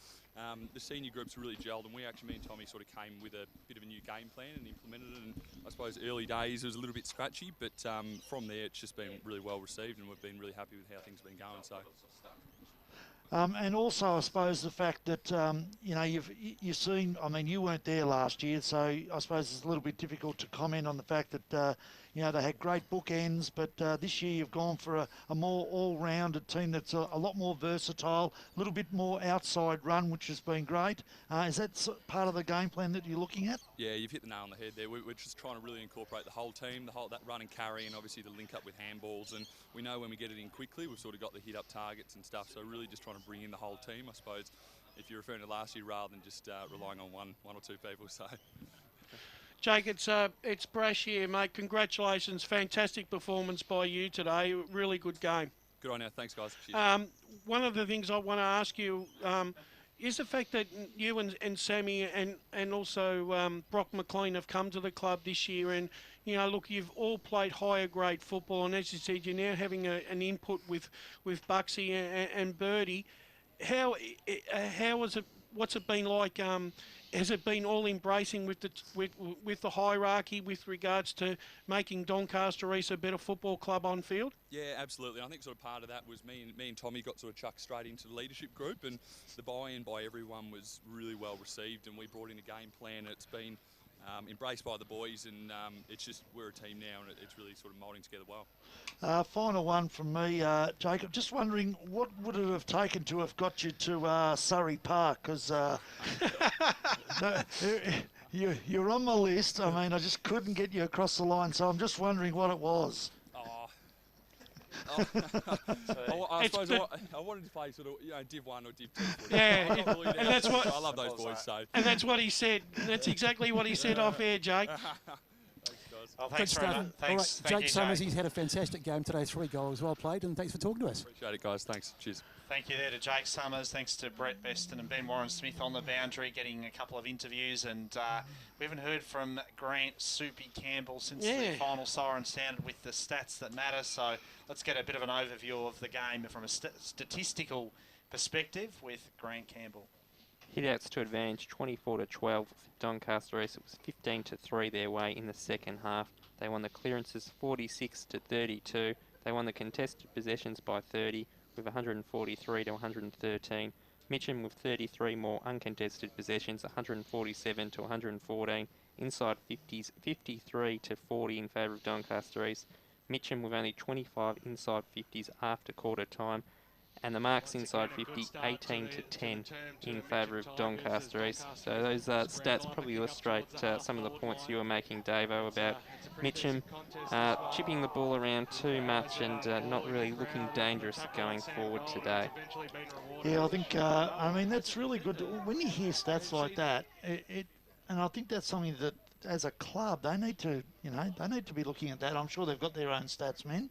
the senior groups really gelled, and me and Tommy sort of came with a bit of a new game plan and implemented it. And I suppose early days it was a little bit scratchy, but from there it's just been really well received, and we've been really happy with how things have been going. So. And also, I suppose, the fact that, you've seen, I mean, you weren't there last year, so I suppose it's a little bit difficult to comment on the fact that, they had great bookends, but this year you've gone for a more all-rounded team that's a lot more versatile, a little bit more outside run, which has been great. Is that part of the game plan that you're looking at? Yeah, you've hit the nail on the head there. We're just trying to really incorporate the whole team, that run and carry, and obviously the link up with handballs. And we know when we get it in quickly, we've sort of got the hit-up targets and stuff, so really just trying to bring in the whole team, I suppose, if you're referring to last year rather than just relying on one or two people. So, Jake, it's Brash here, mate. Congratulations, fantastic performance by you today. Really good game. Good on you, thanks guys. Cheers. One of the things I want to ask you is the fact that you and Sammy and also Brock McLean have come to the club this year, and look, you've all played higher grade football, and as you said, you're now having an input with Bucksy and Birdie. How is it? What's it been like? Has it been all embracing with the hierarchy with regards to making Doncaster East a better football club on field? Yeah, absolutely. I think sort of part of that was me and Tommy got sort of chucked straight into the leadership group, and the buy-in by everyone was really well received, and we brought in a game plan. It's been embraced by the boys, and it's just we're a team now, and it's really sort of moulding together well. Final one from me, Jacob. Just wondering, what would it have taken to have got you to Surrey Park? Because you're on my list. I mean, I just couldn't get you across the line, so I'm just wondering what it was. I suppose I wanted to play sort of Div 1 or Div 2. Yeah, and that's what I love those boys. So. And that's what he said. That's exactly what he said off air, Jake. Thanks very much. Thanks. All right, Jake Summers, he's had a fantastic game today. 3 goals, well played, and thanks for talking to us. Appreciate it, guys. Thanks. Cheers. Thank you there to Jake Summers. Thanks to Brett Beston and Ben Warren-Smith on the boundary, getting a couple of interviews. And we haven't heard from Grant Soupy Campbell since the final siren sounded with the stats that matter. So let's get a bit of an overview of the game from a statistical perspective with Grant Campbell. Hitouts to advantage 24-12 for Doncaster East. It was 15-3 their way in the second half. They won the clearances 46 to 32. They won the contested possessions by 30 with 143 to 113. Mitcham with 33 more uncontested possessions, 147 to 114. Inside 50s, 53 to 40 in favour of Doncaster East. Mitcham with only 25 inside 50s after quarter time. And the marks inside 50, 18 to 10 in favour of Doncaster East. So those stats probably illustrate some of the points you were making, Davo, about Mitcham chipping the ball around too much and not really looking dangerous going forward today. Yeah, I think, I mean, that's really good. When you hear stats like that, and I think that's something that, as a club, they need to, they need to be looking at that. I'm sure they've got their own stats men,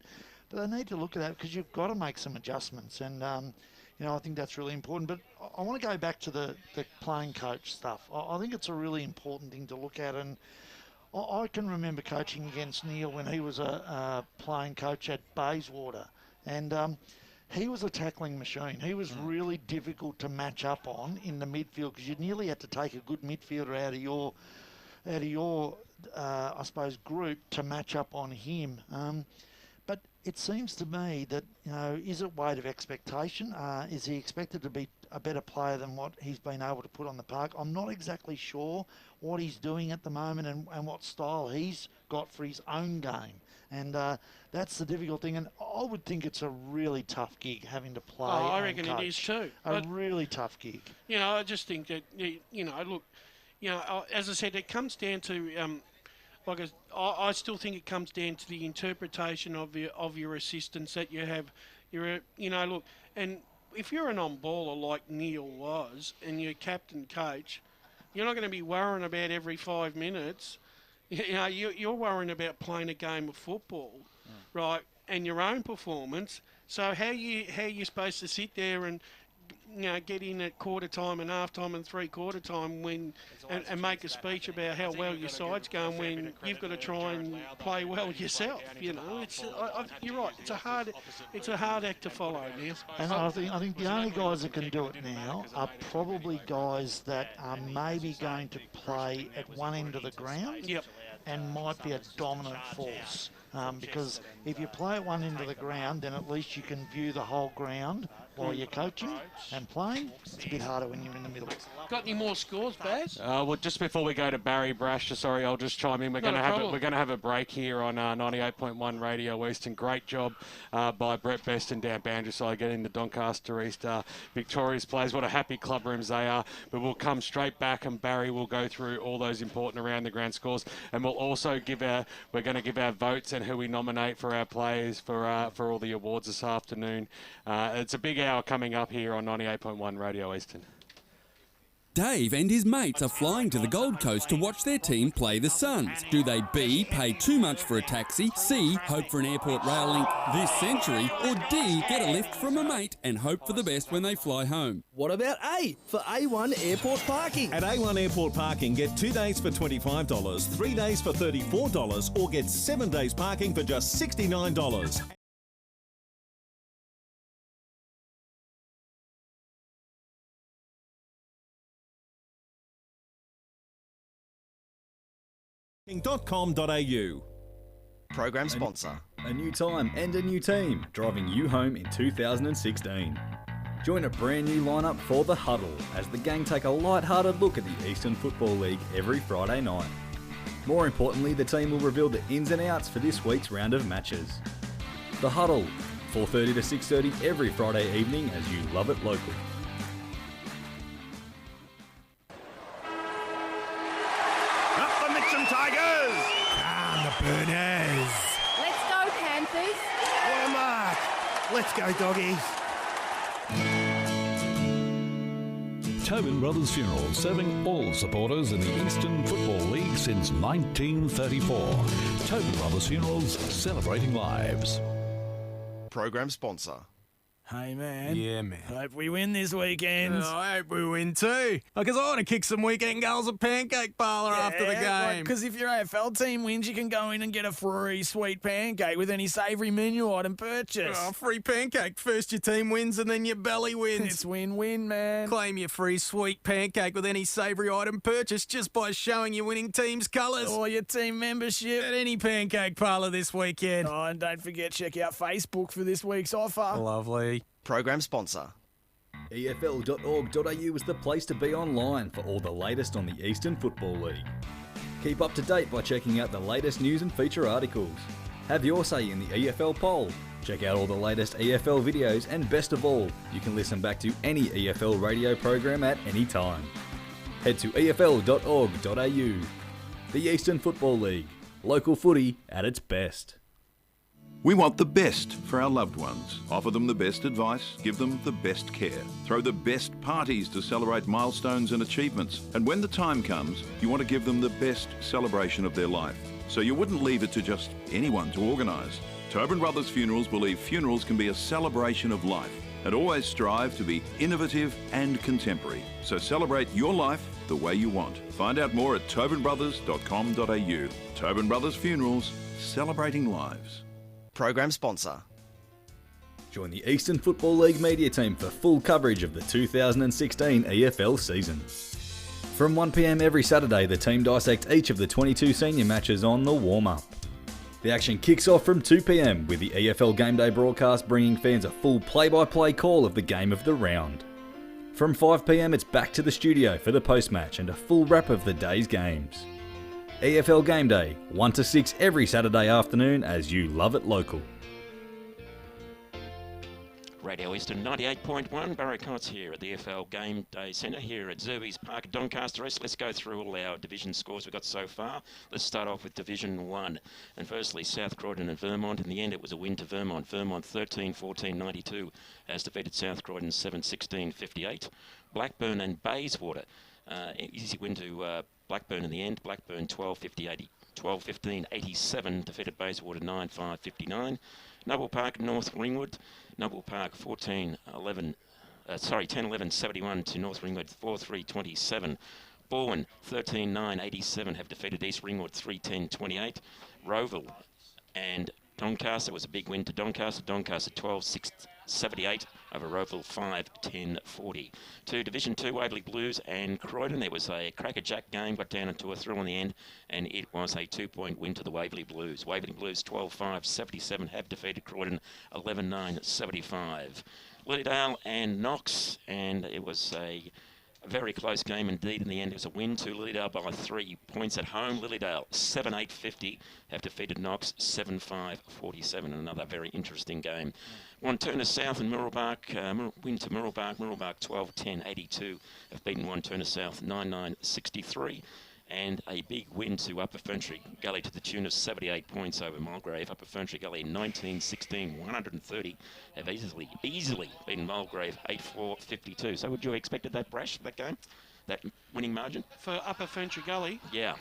but they need to look at that because you've got to make some adjustments. And, I think that's really important. But I want to go back to the playing coach stuff. I think it's a really important thing to look at. And I can remember coaching against Neil when he was a playing coach at Bayswater. And he was a tackling machine. He was really difficult to match up on in the midfield because you nearly had to take a good midfielder out of your I suppose, group to match up on him. But it seems to me that, is it weight of expectation? Is he expected to be a better player than what he's been able to put on the park? I'm not exactly sure what he's doing at the moment and what style he's got for his own game. And that's the difficult thing. And I would think it's a really tough gig having to play. Oh, I reckon it is too. A really tough gig. I just think that, look, as I said, it comes down to... I still think it comes down to the interpretation of your assistants that you have. Look, and if you're an on-baller like Neil was and you're captain coach, you're not going to be worrying about every 5 minutes. You're worrying about playing a game of football, right, and your own performance. So how you supposed to sit there and get in at quarter time and half time and three-quarter time and make a speech about how well your side's going when you've got to try and play well yourself. You're right. It's a hard act to follow, Neil. And I think the only guys that can do it now are probably guys that are maybe going to play at one end of the ground. Yep. And might be a dominant force. Because if you play at one end of the ground, then at least you can view the whole ground while you're coaching and playing. It's a bit harder when you're in the middle. Got any more scores, Baz? Well, just before we go to Barry Brash, sorry, I'll just chime in. We're going to have a break here on 98.1 Radio East, and great job by Brett Beston down Boundary Side getting the Doncaster East victorious players. What a happy club rooms they are. But we'll come straight back, and Barry will go through all those important around the ground scores, and we'll also we're going to give our votes and who we nominate for our players for all the awards this afternoon. It's a big hour coming up here on 98.1 Radio Eastern. Dave and his mates are flying to the Gold Coast to watch their team play the Suns. Do they B, pay too much for a taxi, C, hope for an airport rail link this century, or D, get a lift from a mate and hope for the best when they fly home? What about A, for A1 Airport Parking? At A1 Airport Parking, get 2 days for $25, 3 days for $34, or get 7 days parking for just $69. .com.au. Program sponsor. A new time and a new team, driving you home in 2016. Join a brand new lineup for The Huddle as the gang take a light-hearted look at the Eastern Football League every Friday night. More importantly, the team will reveal the ins and outs for this week's round of matches. The Huddle, 4:30 to 6:30 every Friday evening as you love it local. Tigers! Calm the Burners! Let's go, Panthers! What a mark! Let's go, doggies! Tobin Brothers Funerals, serving all supporters in the Eastern Football League since 1934. Tobin Brothers Funerals, celebrating lives. Program sponsor. Hey, man. Yeah, man. Hope we win this weekend. Oh, I hope we win too. Because I want to kick some weekend goals at Pancake Parlour after the game. Because if your AFL team wins, you can go in and get a free sweet pancake with any savoury menu item purchase. Oh, free pancake. First your team wins and then your belly wins. It's win-win, man. Claim your free sweet pancake with any savoury item purchase just by showing your winning team's colours. Or your team membership. At any Pancake Parlour this weekend. Oh, and don't forget, check out Facebook for this week's offer. Lovely. Program sponsor. EFL.org.au is the place to be online for all the latest on the Eastern Football League. Keep up to date by checking out the latest news and feature articles. Have your say in the EFL poll. Check out all the latest EFL videos, and best of all, you can listen back to any EFL radio program at any time. Head to EFL.org.au. The Eastern Football League. Local footy at its best. We want the best for our loved ones. Offer them the best advice, give them the best care. Throw the best parties to celebrate milestones and achievements. And when the time comes, you want to give them the best celebration of their life. So you wouldn't leave it to just anyone to organise. Tobin Brothers Funerals believe funerals can be a celebration of life and always strive to be innovative and contemporary. So celebrate your life the way you want. Find out more at tobinbrothers.com.au. Tobin Brothers Funerals, celebrating lives. Program sponsor. Join the Eastern Football League media team for full coverage of the 2016 EFL season. From 1 p.m. every Saturday, the team dissect each of the 22 senior matches on the warm-up. The action kicks off from 2 p.m. with the EFL Game Day broadcast bringing fans a full play-by-play call of the game of the round. From 5 p.m. it's back to the studio for the post-match and a full wrap of the day's games. EFL Game Day, 1 to 6 every Saturday afternoon as you love it local. Radio Eastern 98.1, Barry Cots here at the EFL Game Day Centre here at Zerby's Park, Doncaster East. Let's go through all our division scores we've got so far. Let's start off with Division 1. And firstly, South Croydon and Vermont. In the end, it was a win to Vermont. Vermont 13-14-92 has defeated South Croydon 7-16-58. Blackburn and Bayswater. Easy win to Blackburn in the end. Blackburn 12-15-87 defeated Bayswater 9-5-59. Noble Park North Ringwood. Noble Park 10-11-71 to North Ringwood 4-3-27. Bourne 13-9-87 have defeated East Ringwood 3-10-28. Roeville and Doncaster was a big win to Doncaster. Doncaster 12-6-78 over Roeville 5-10-40. To Division 2, Waverley Blues and Croydon. There was a crackerjack game, got down into a thrill in the end, and it was a 2-point win to the Waverley Blues. Waverley Blues 12-5-77 have defeated Croydon 11-9-75. Lilydale and Knox, and it was a very close game indeed. In the end, it was a win to Lilydale by 3 points at home. Lilydale 7-8-50 have defeated Knox 7-5-47. Another very interesting game. Wanturna South and Mirrabbark, win to Mirrabbark. Mirrabbark 12-10-82 have beaten Wanturna South 9-9-63. And a big win to Upper Ferntree Gully to the tune of 78 points over Mulgrave. Upper Ferntree Gully 19-16, 130 have easily beaten Mulgrave 8-4-52. So would you have expected that, Brash, that game? That winning margin? For Upper Ferntree Gully? Yeah.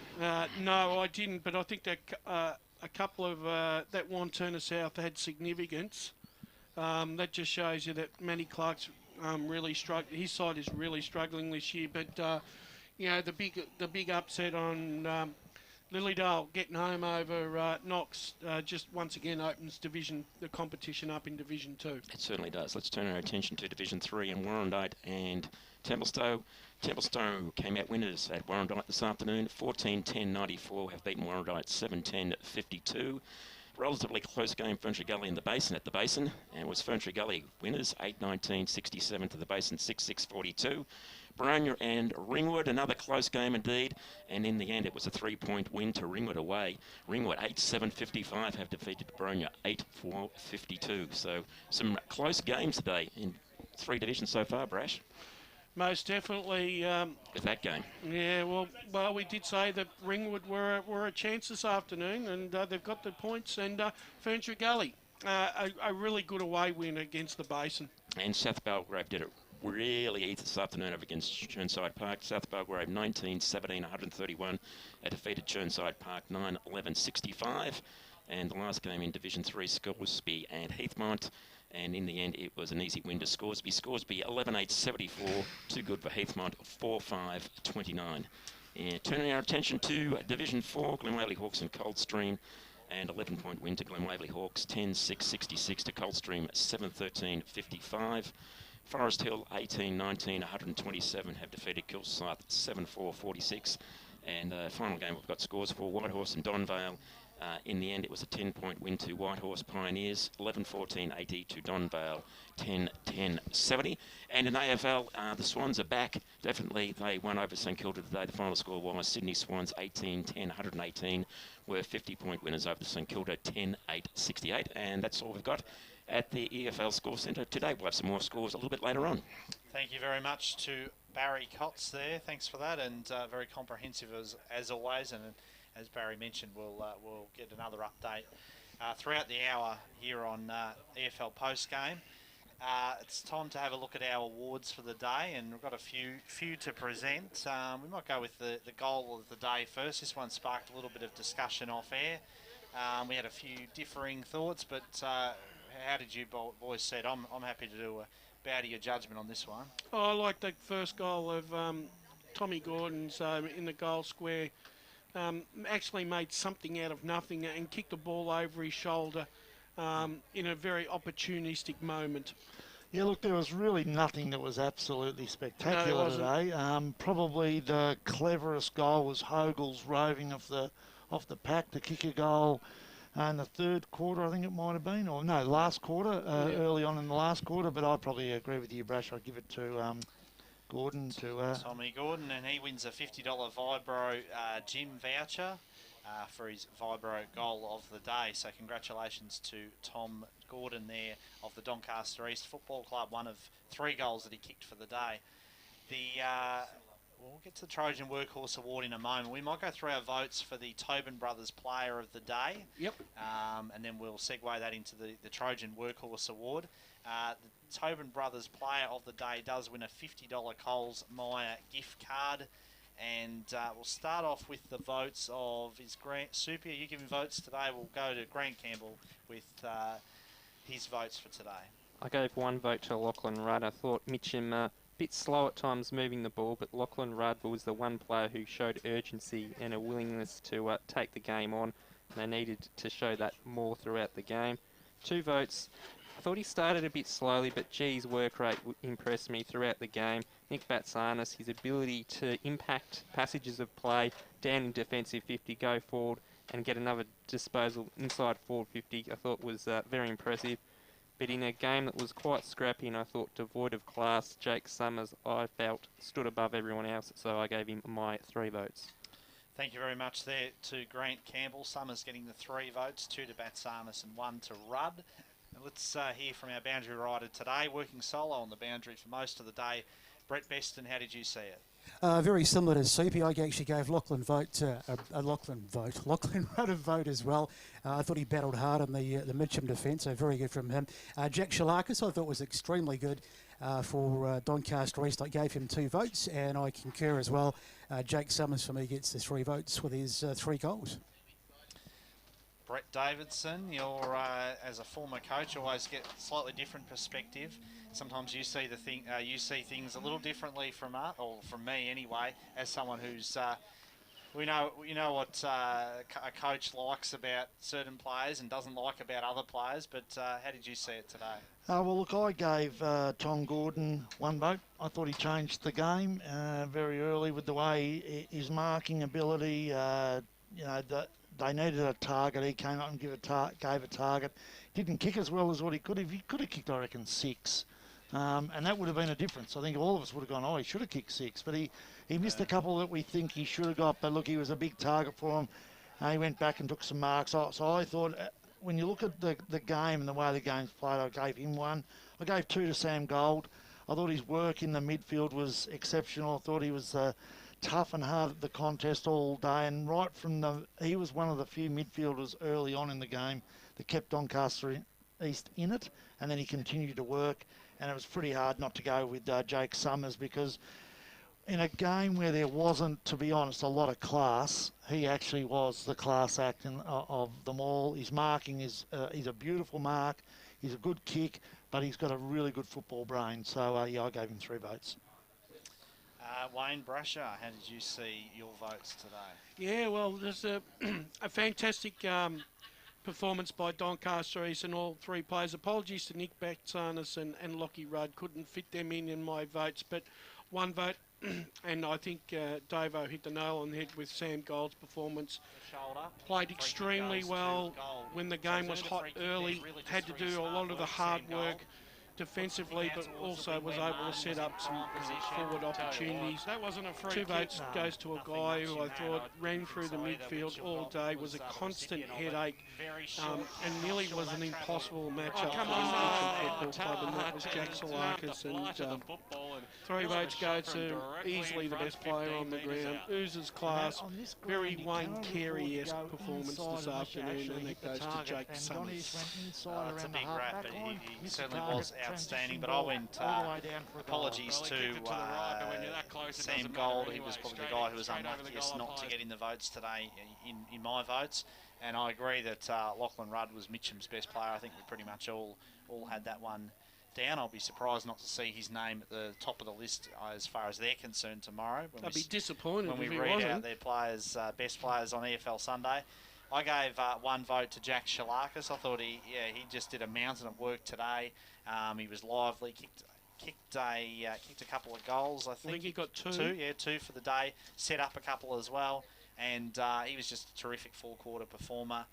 No, I didn't, but I think that a couple of that Wanturna South had significance. That just shows you that Manny Clark's really struggled. His side is really struggling this year, but you know, the big upset on Lilydale getting home over Knox just once again opens the competition up in Division 2. It certainly does. Let's turn our attention to Division 3 and Warrandyte and Templestowe. Templestowe came out winners at Warrandyte this afternoon. 14-10-94 have beaten Warrandyte 7-10-52. Relatively close game, Ferntree Gully in the Basin at the Basin, and it was Ferntree Gully winners 8-19-67 to the Basin 6-6-42. Baronia and Ringwood, another close game indeed, and in the end it was a 3-point win to Ringwood away. Ringwood 8-7-55 have defeated Baronia 8-4-52. So some close games today in 3 divisions so far, Brash. Most definitely. With that game. Yeah, well, we did say that Ringwood were a chance this afternoon, and they've got the points. And Ferntree Gully, a really good away win against the Basin. And South Belgrave did it really easy this afternoon over against Chirnside Park. South Belgrave 19-17-131 defeated Chirnside Park 9-11-65. And the last game in Division 3, Scoresby and Heathmont. And in the end, it was an easy win to Scoresby. Scoresby 11-8-74, too good for Heathmont 4-5-29. Turning our attention to Division 4, Glenwaverley Hawks and Coldstream. And 11-point win to Glenwaverley Hawks, 10-6-66 to Coldstream, 7-13-55. Forest Hill 18-19, 127 have defeated Kilsyth 7-4-46. And final game we've got scores for Whitehorse and Donvale. In the end, it was a 10-point win to Whitehorse Pioneers, 11-14-80 to Donvale, 10-10-70. And in AFL, the Swans are back. Definitely, they won over St Kilda today. The final score was Sydney Swans 18-10, 118, were 50-point winners over the St Kilda 10-8-68. And that's all we've got at the EFL Score Centre today. We'll have some more scores a little bit later on. Thank you very much to Barry Cotts there. Thanks for that, and very comprehensive as always. And as Barry mentioned, we'll get another update throughout the hour here on EFL Postgame. It's time to have a look at our awards for the day, and we've got a few to present. We might go with the goal of the day first. This one sparked a little bit of discussion off air. We had a few differing thoughts, but how did you boys see it? I'm happy to bow to your judgment on this one. Oh, I like the first goal of Tommy Gordon's in the goal square. Actually made something out of nothing and kicked the ball over his shoulder in a very opportunistic moment. Yeah, look, there was really nothing that was absolutely spectacular today. Probably the cleverest goal was Hogel's roving off the pack to kick a goal in the third quarter, I think it might have been, or no, last quarter, early on in the last quarter. But I probably agree with you, Brash. I'd give it to Gordon Tommy Gordon, and he wins a $50 Vibro gym voucher for his Vibro goal of the day. So congratulations to Tom Gordon there of the Doncaster East Football Club, one of 3 goals that he kicked for the day. We'll get to the Trojan Workhorse Award in a moment. We might go through our votes for the Tobin Brothers Player of the Day. Yep. And then we'll segue that into the Trojan Workhorse Award. The Tobin Brothers Player of the Day does win a $50 Coles Myer gift card. And we'll start off with the votes of Grant Soupy. Are you giving votes today? We'll go to Grant Campbell with his votes for today. I gave 1 vote to Lachlan Rudd. I thought Mitcham bit slow at times moving the ball, but Lachlan Rudd was the one player who showed urgency and a willingness to take the game on. They needed to show that more throughout the game. 2 votes. I thought he started a bit slowly, but G's work rate impressed me throughout the game. Nick Batsanis, his ability to impact passages of play down in defensive 50, go forward and get another disposal inside forward 50, I thought was very impressive. But in a game that was quite scrappy and I thought devoid of class, Jake Summers, I felt, stood above everyone else, so I gave him my 3 votes. Thank you very much there to Grant Campbell. Summers getting the 3 votes, 2 to Batsanis and 1 to Rudd. And let's hear from our boundary rider today, working solo on the boundary for most of the day. Brett Beston, how did you see it? Very similar to Soupy. I actually gave Lachlan Rudd a vote as well. I thought he battled hard on the Mitcham defence, so very good from him. Jack Shalakis I thought was extremely good for Doncaster East. I gave him 2 votes, and I concur as well. Jake Summers for me gets the 3 votes with his 3 goals. Brett Davidson, you're as a former coach, always get slightly different perspective. Sometimes you see you see things a little differently from us, or from me anyway, as someone who's we know what a coach likes about certain players and doesn't like about other players. But how did you see it today? Well, look, I gave Tom Gordon 1 vote. I thought he changed the game very early with the way his marking ability. They needed a target. He came up and gave a target. Didn't kick as well as what he could have. He could have kicked, I reckon, 6. And that would have been a difference. I think all of us would have gone, he should have kicked 6. But he missed a couple that we think he should have got. But look, he was a big target for him. He went back and took some marks. So I thought, when you look at the game and the way the game's played, I gave him 1. I gave 2 to Sam Gold. I thought his work in the midfield was exceptional. I thought he was tough and hard at the contest all day, and he was one of the few midfielders early on in the game that kept Doncaster East in it, and then he continued to work, and it was pretty hard not to go with Jake Summers, because in a game where there wasn't, to be honest, a lot of class, he actually was the class act of them all. His marking he's a beautiful mark, he's a good kick, but he's got a really good football brain. So, yeah, I gave him 3 votes. Wayne Brasher, how did you see your votes today? Yeah, well, there's a fantastic performance by Doncaster East and all 3 players. Apologies to Nick Batsanis and Lockie Rudd. Couldn't fit them in my votes, but 1 vote. And I think Davo hit the nail on the head with Sam Gold's performance. Played extremely well when the game was hot early. Had to do a lot of the hard work defensively, but also was able to set up some forward opportunities. That wasn't a free 2 votes goes to a guy who I thought ran through the midfield all day, was a constant headache, and nearly was an impossible matchup for the Mitcham Football Club, and that was Jack Salakis. And 3 votes go to easily the best player on the ground. Oozes class, very Wayne Carey-esque performance this afternoon, and that goes to Jake Summers. It's a big rap, but he certainly was outstanding. But I went apologies to Sam Gold. He was probably the guy who was unluckiest not to get in the votes today in my votes. And I agree that Lachlan Rudd was Mitcham's best player. I think we pretty much all had that one down. I'll be surprised not to see his name at the top of the list as far as they're concerned tomorrow. I'd be disappointed when we if he read wasn't. out their players, best players on EFL Sunday. I gave 1 vote to Jack Salakis. I thought he just did a mountain of work today. He was lively, kicked a couple of goals. I think he got 2. 2 for the day. Set up a couple as well, and he was just a terrific 4-quarter performer.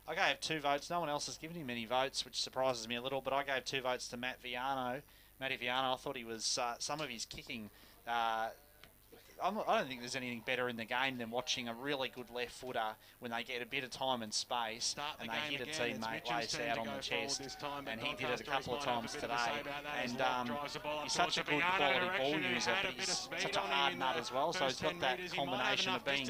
I gave 2 votes. No one else has given him any votes, which surprises me a little, but I gave 2 votes to Matty Viano. I thought he was some of his kicking. I don't think there's anything better in the game than watching a really good left footer when they get a bit of time and space and they hit a teammate lace out on the chest. And he did it a couple of times today. And he's such a good quality ball user, but he's such a hard nut as well. So he's got that combination of being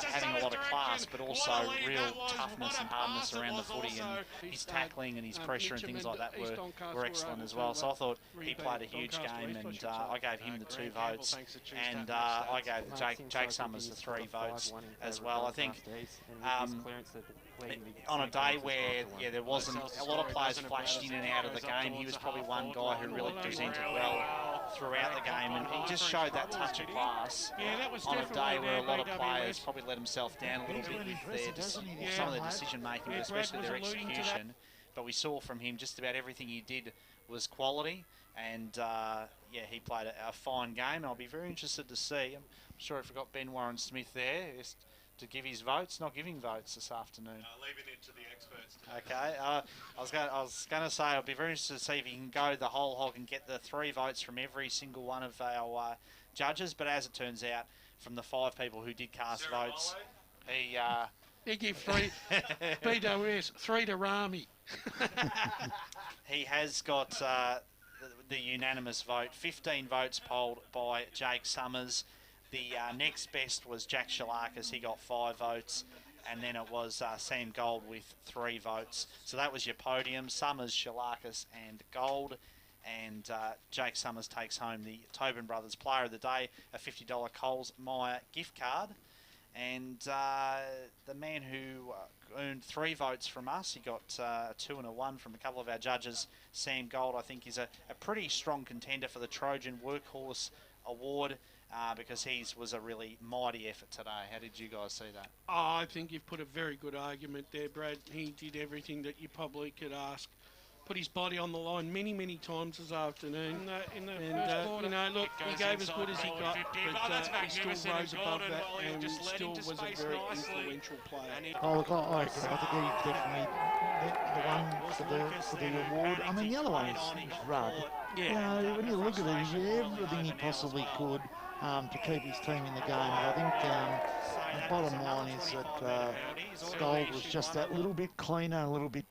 having a lot of class, but also real toughness and hardness around the footy. And his tackling and his pressure and things like that were excellent as well. So I thought he played a huge game, and I gave him the 2 votes. And I gave Jake Summers the 3 votes as well. I think on a day where there wasn't a lot of players flashed in and out of the game, he was probably one guy who really presented well throughout the game, and he just showed that touch of class on a day where a lot of players probably let themselves down a little bit with some of their decision making, especially their execution. But we saw from him just about everything he did was quality. And he played a fine game. I'll be very interested to see. I'm sure I forgot Ben Warren-Smith there to give his votes. Not giving votes this afternoon. Leaving it to the experts. Okay. I was going to say I'll be very interested to see if he can go the whole hog and get the 3 votes from every single one of our judges. But as it turns out, from the 5 people who did cast votes, he gave 3. BWS 3 to Rami. He has got the unanimous vote. 15 votes polled by Jake Summers. The next best was Jack Salakis. He got 5 votes. And then it was Sam Gold with 3 votes. So that was your podium. Summers, Salakis and Gold. And Jake Summers takes home the Tobin Brothers Player of the Day, a $50 Coles Myer gift card. And the man who earned 3 votes from us, he got a 2 and a 1 from a couple of our judges. Sam Gold, I think, is a pretty strong contender for the Trojan Workhorse Award because he was a really mighty effort today. How did you guys see that? I think you've put a very good argument there, Brad. He did everything that you probably could ask. Put his body on the line many, many times this afternoon. And look, he gave as good as he got, but he still rose above that and still was a very influential player. Oh, look, I think he's definitely the one for the award. I mean, the other one is Rudd. Yeah. You know, when you look at it, he did everything he possibly could to keep his team in the game. But I think the bottom line is that Gold was just that little bit cleaner, a little bit...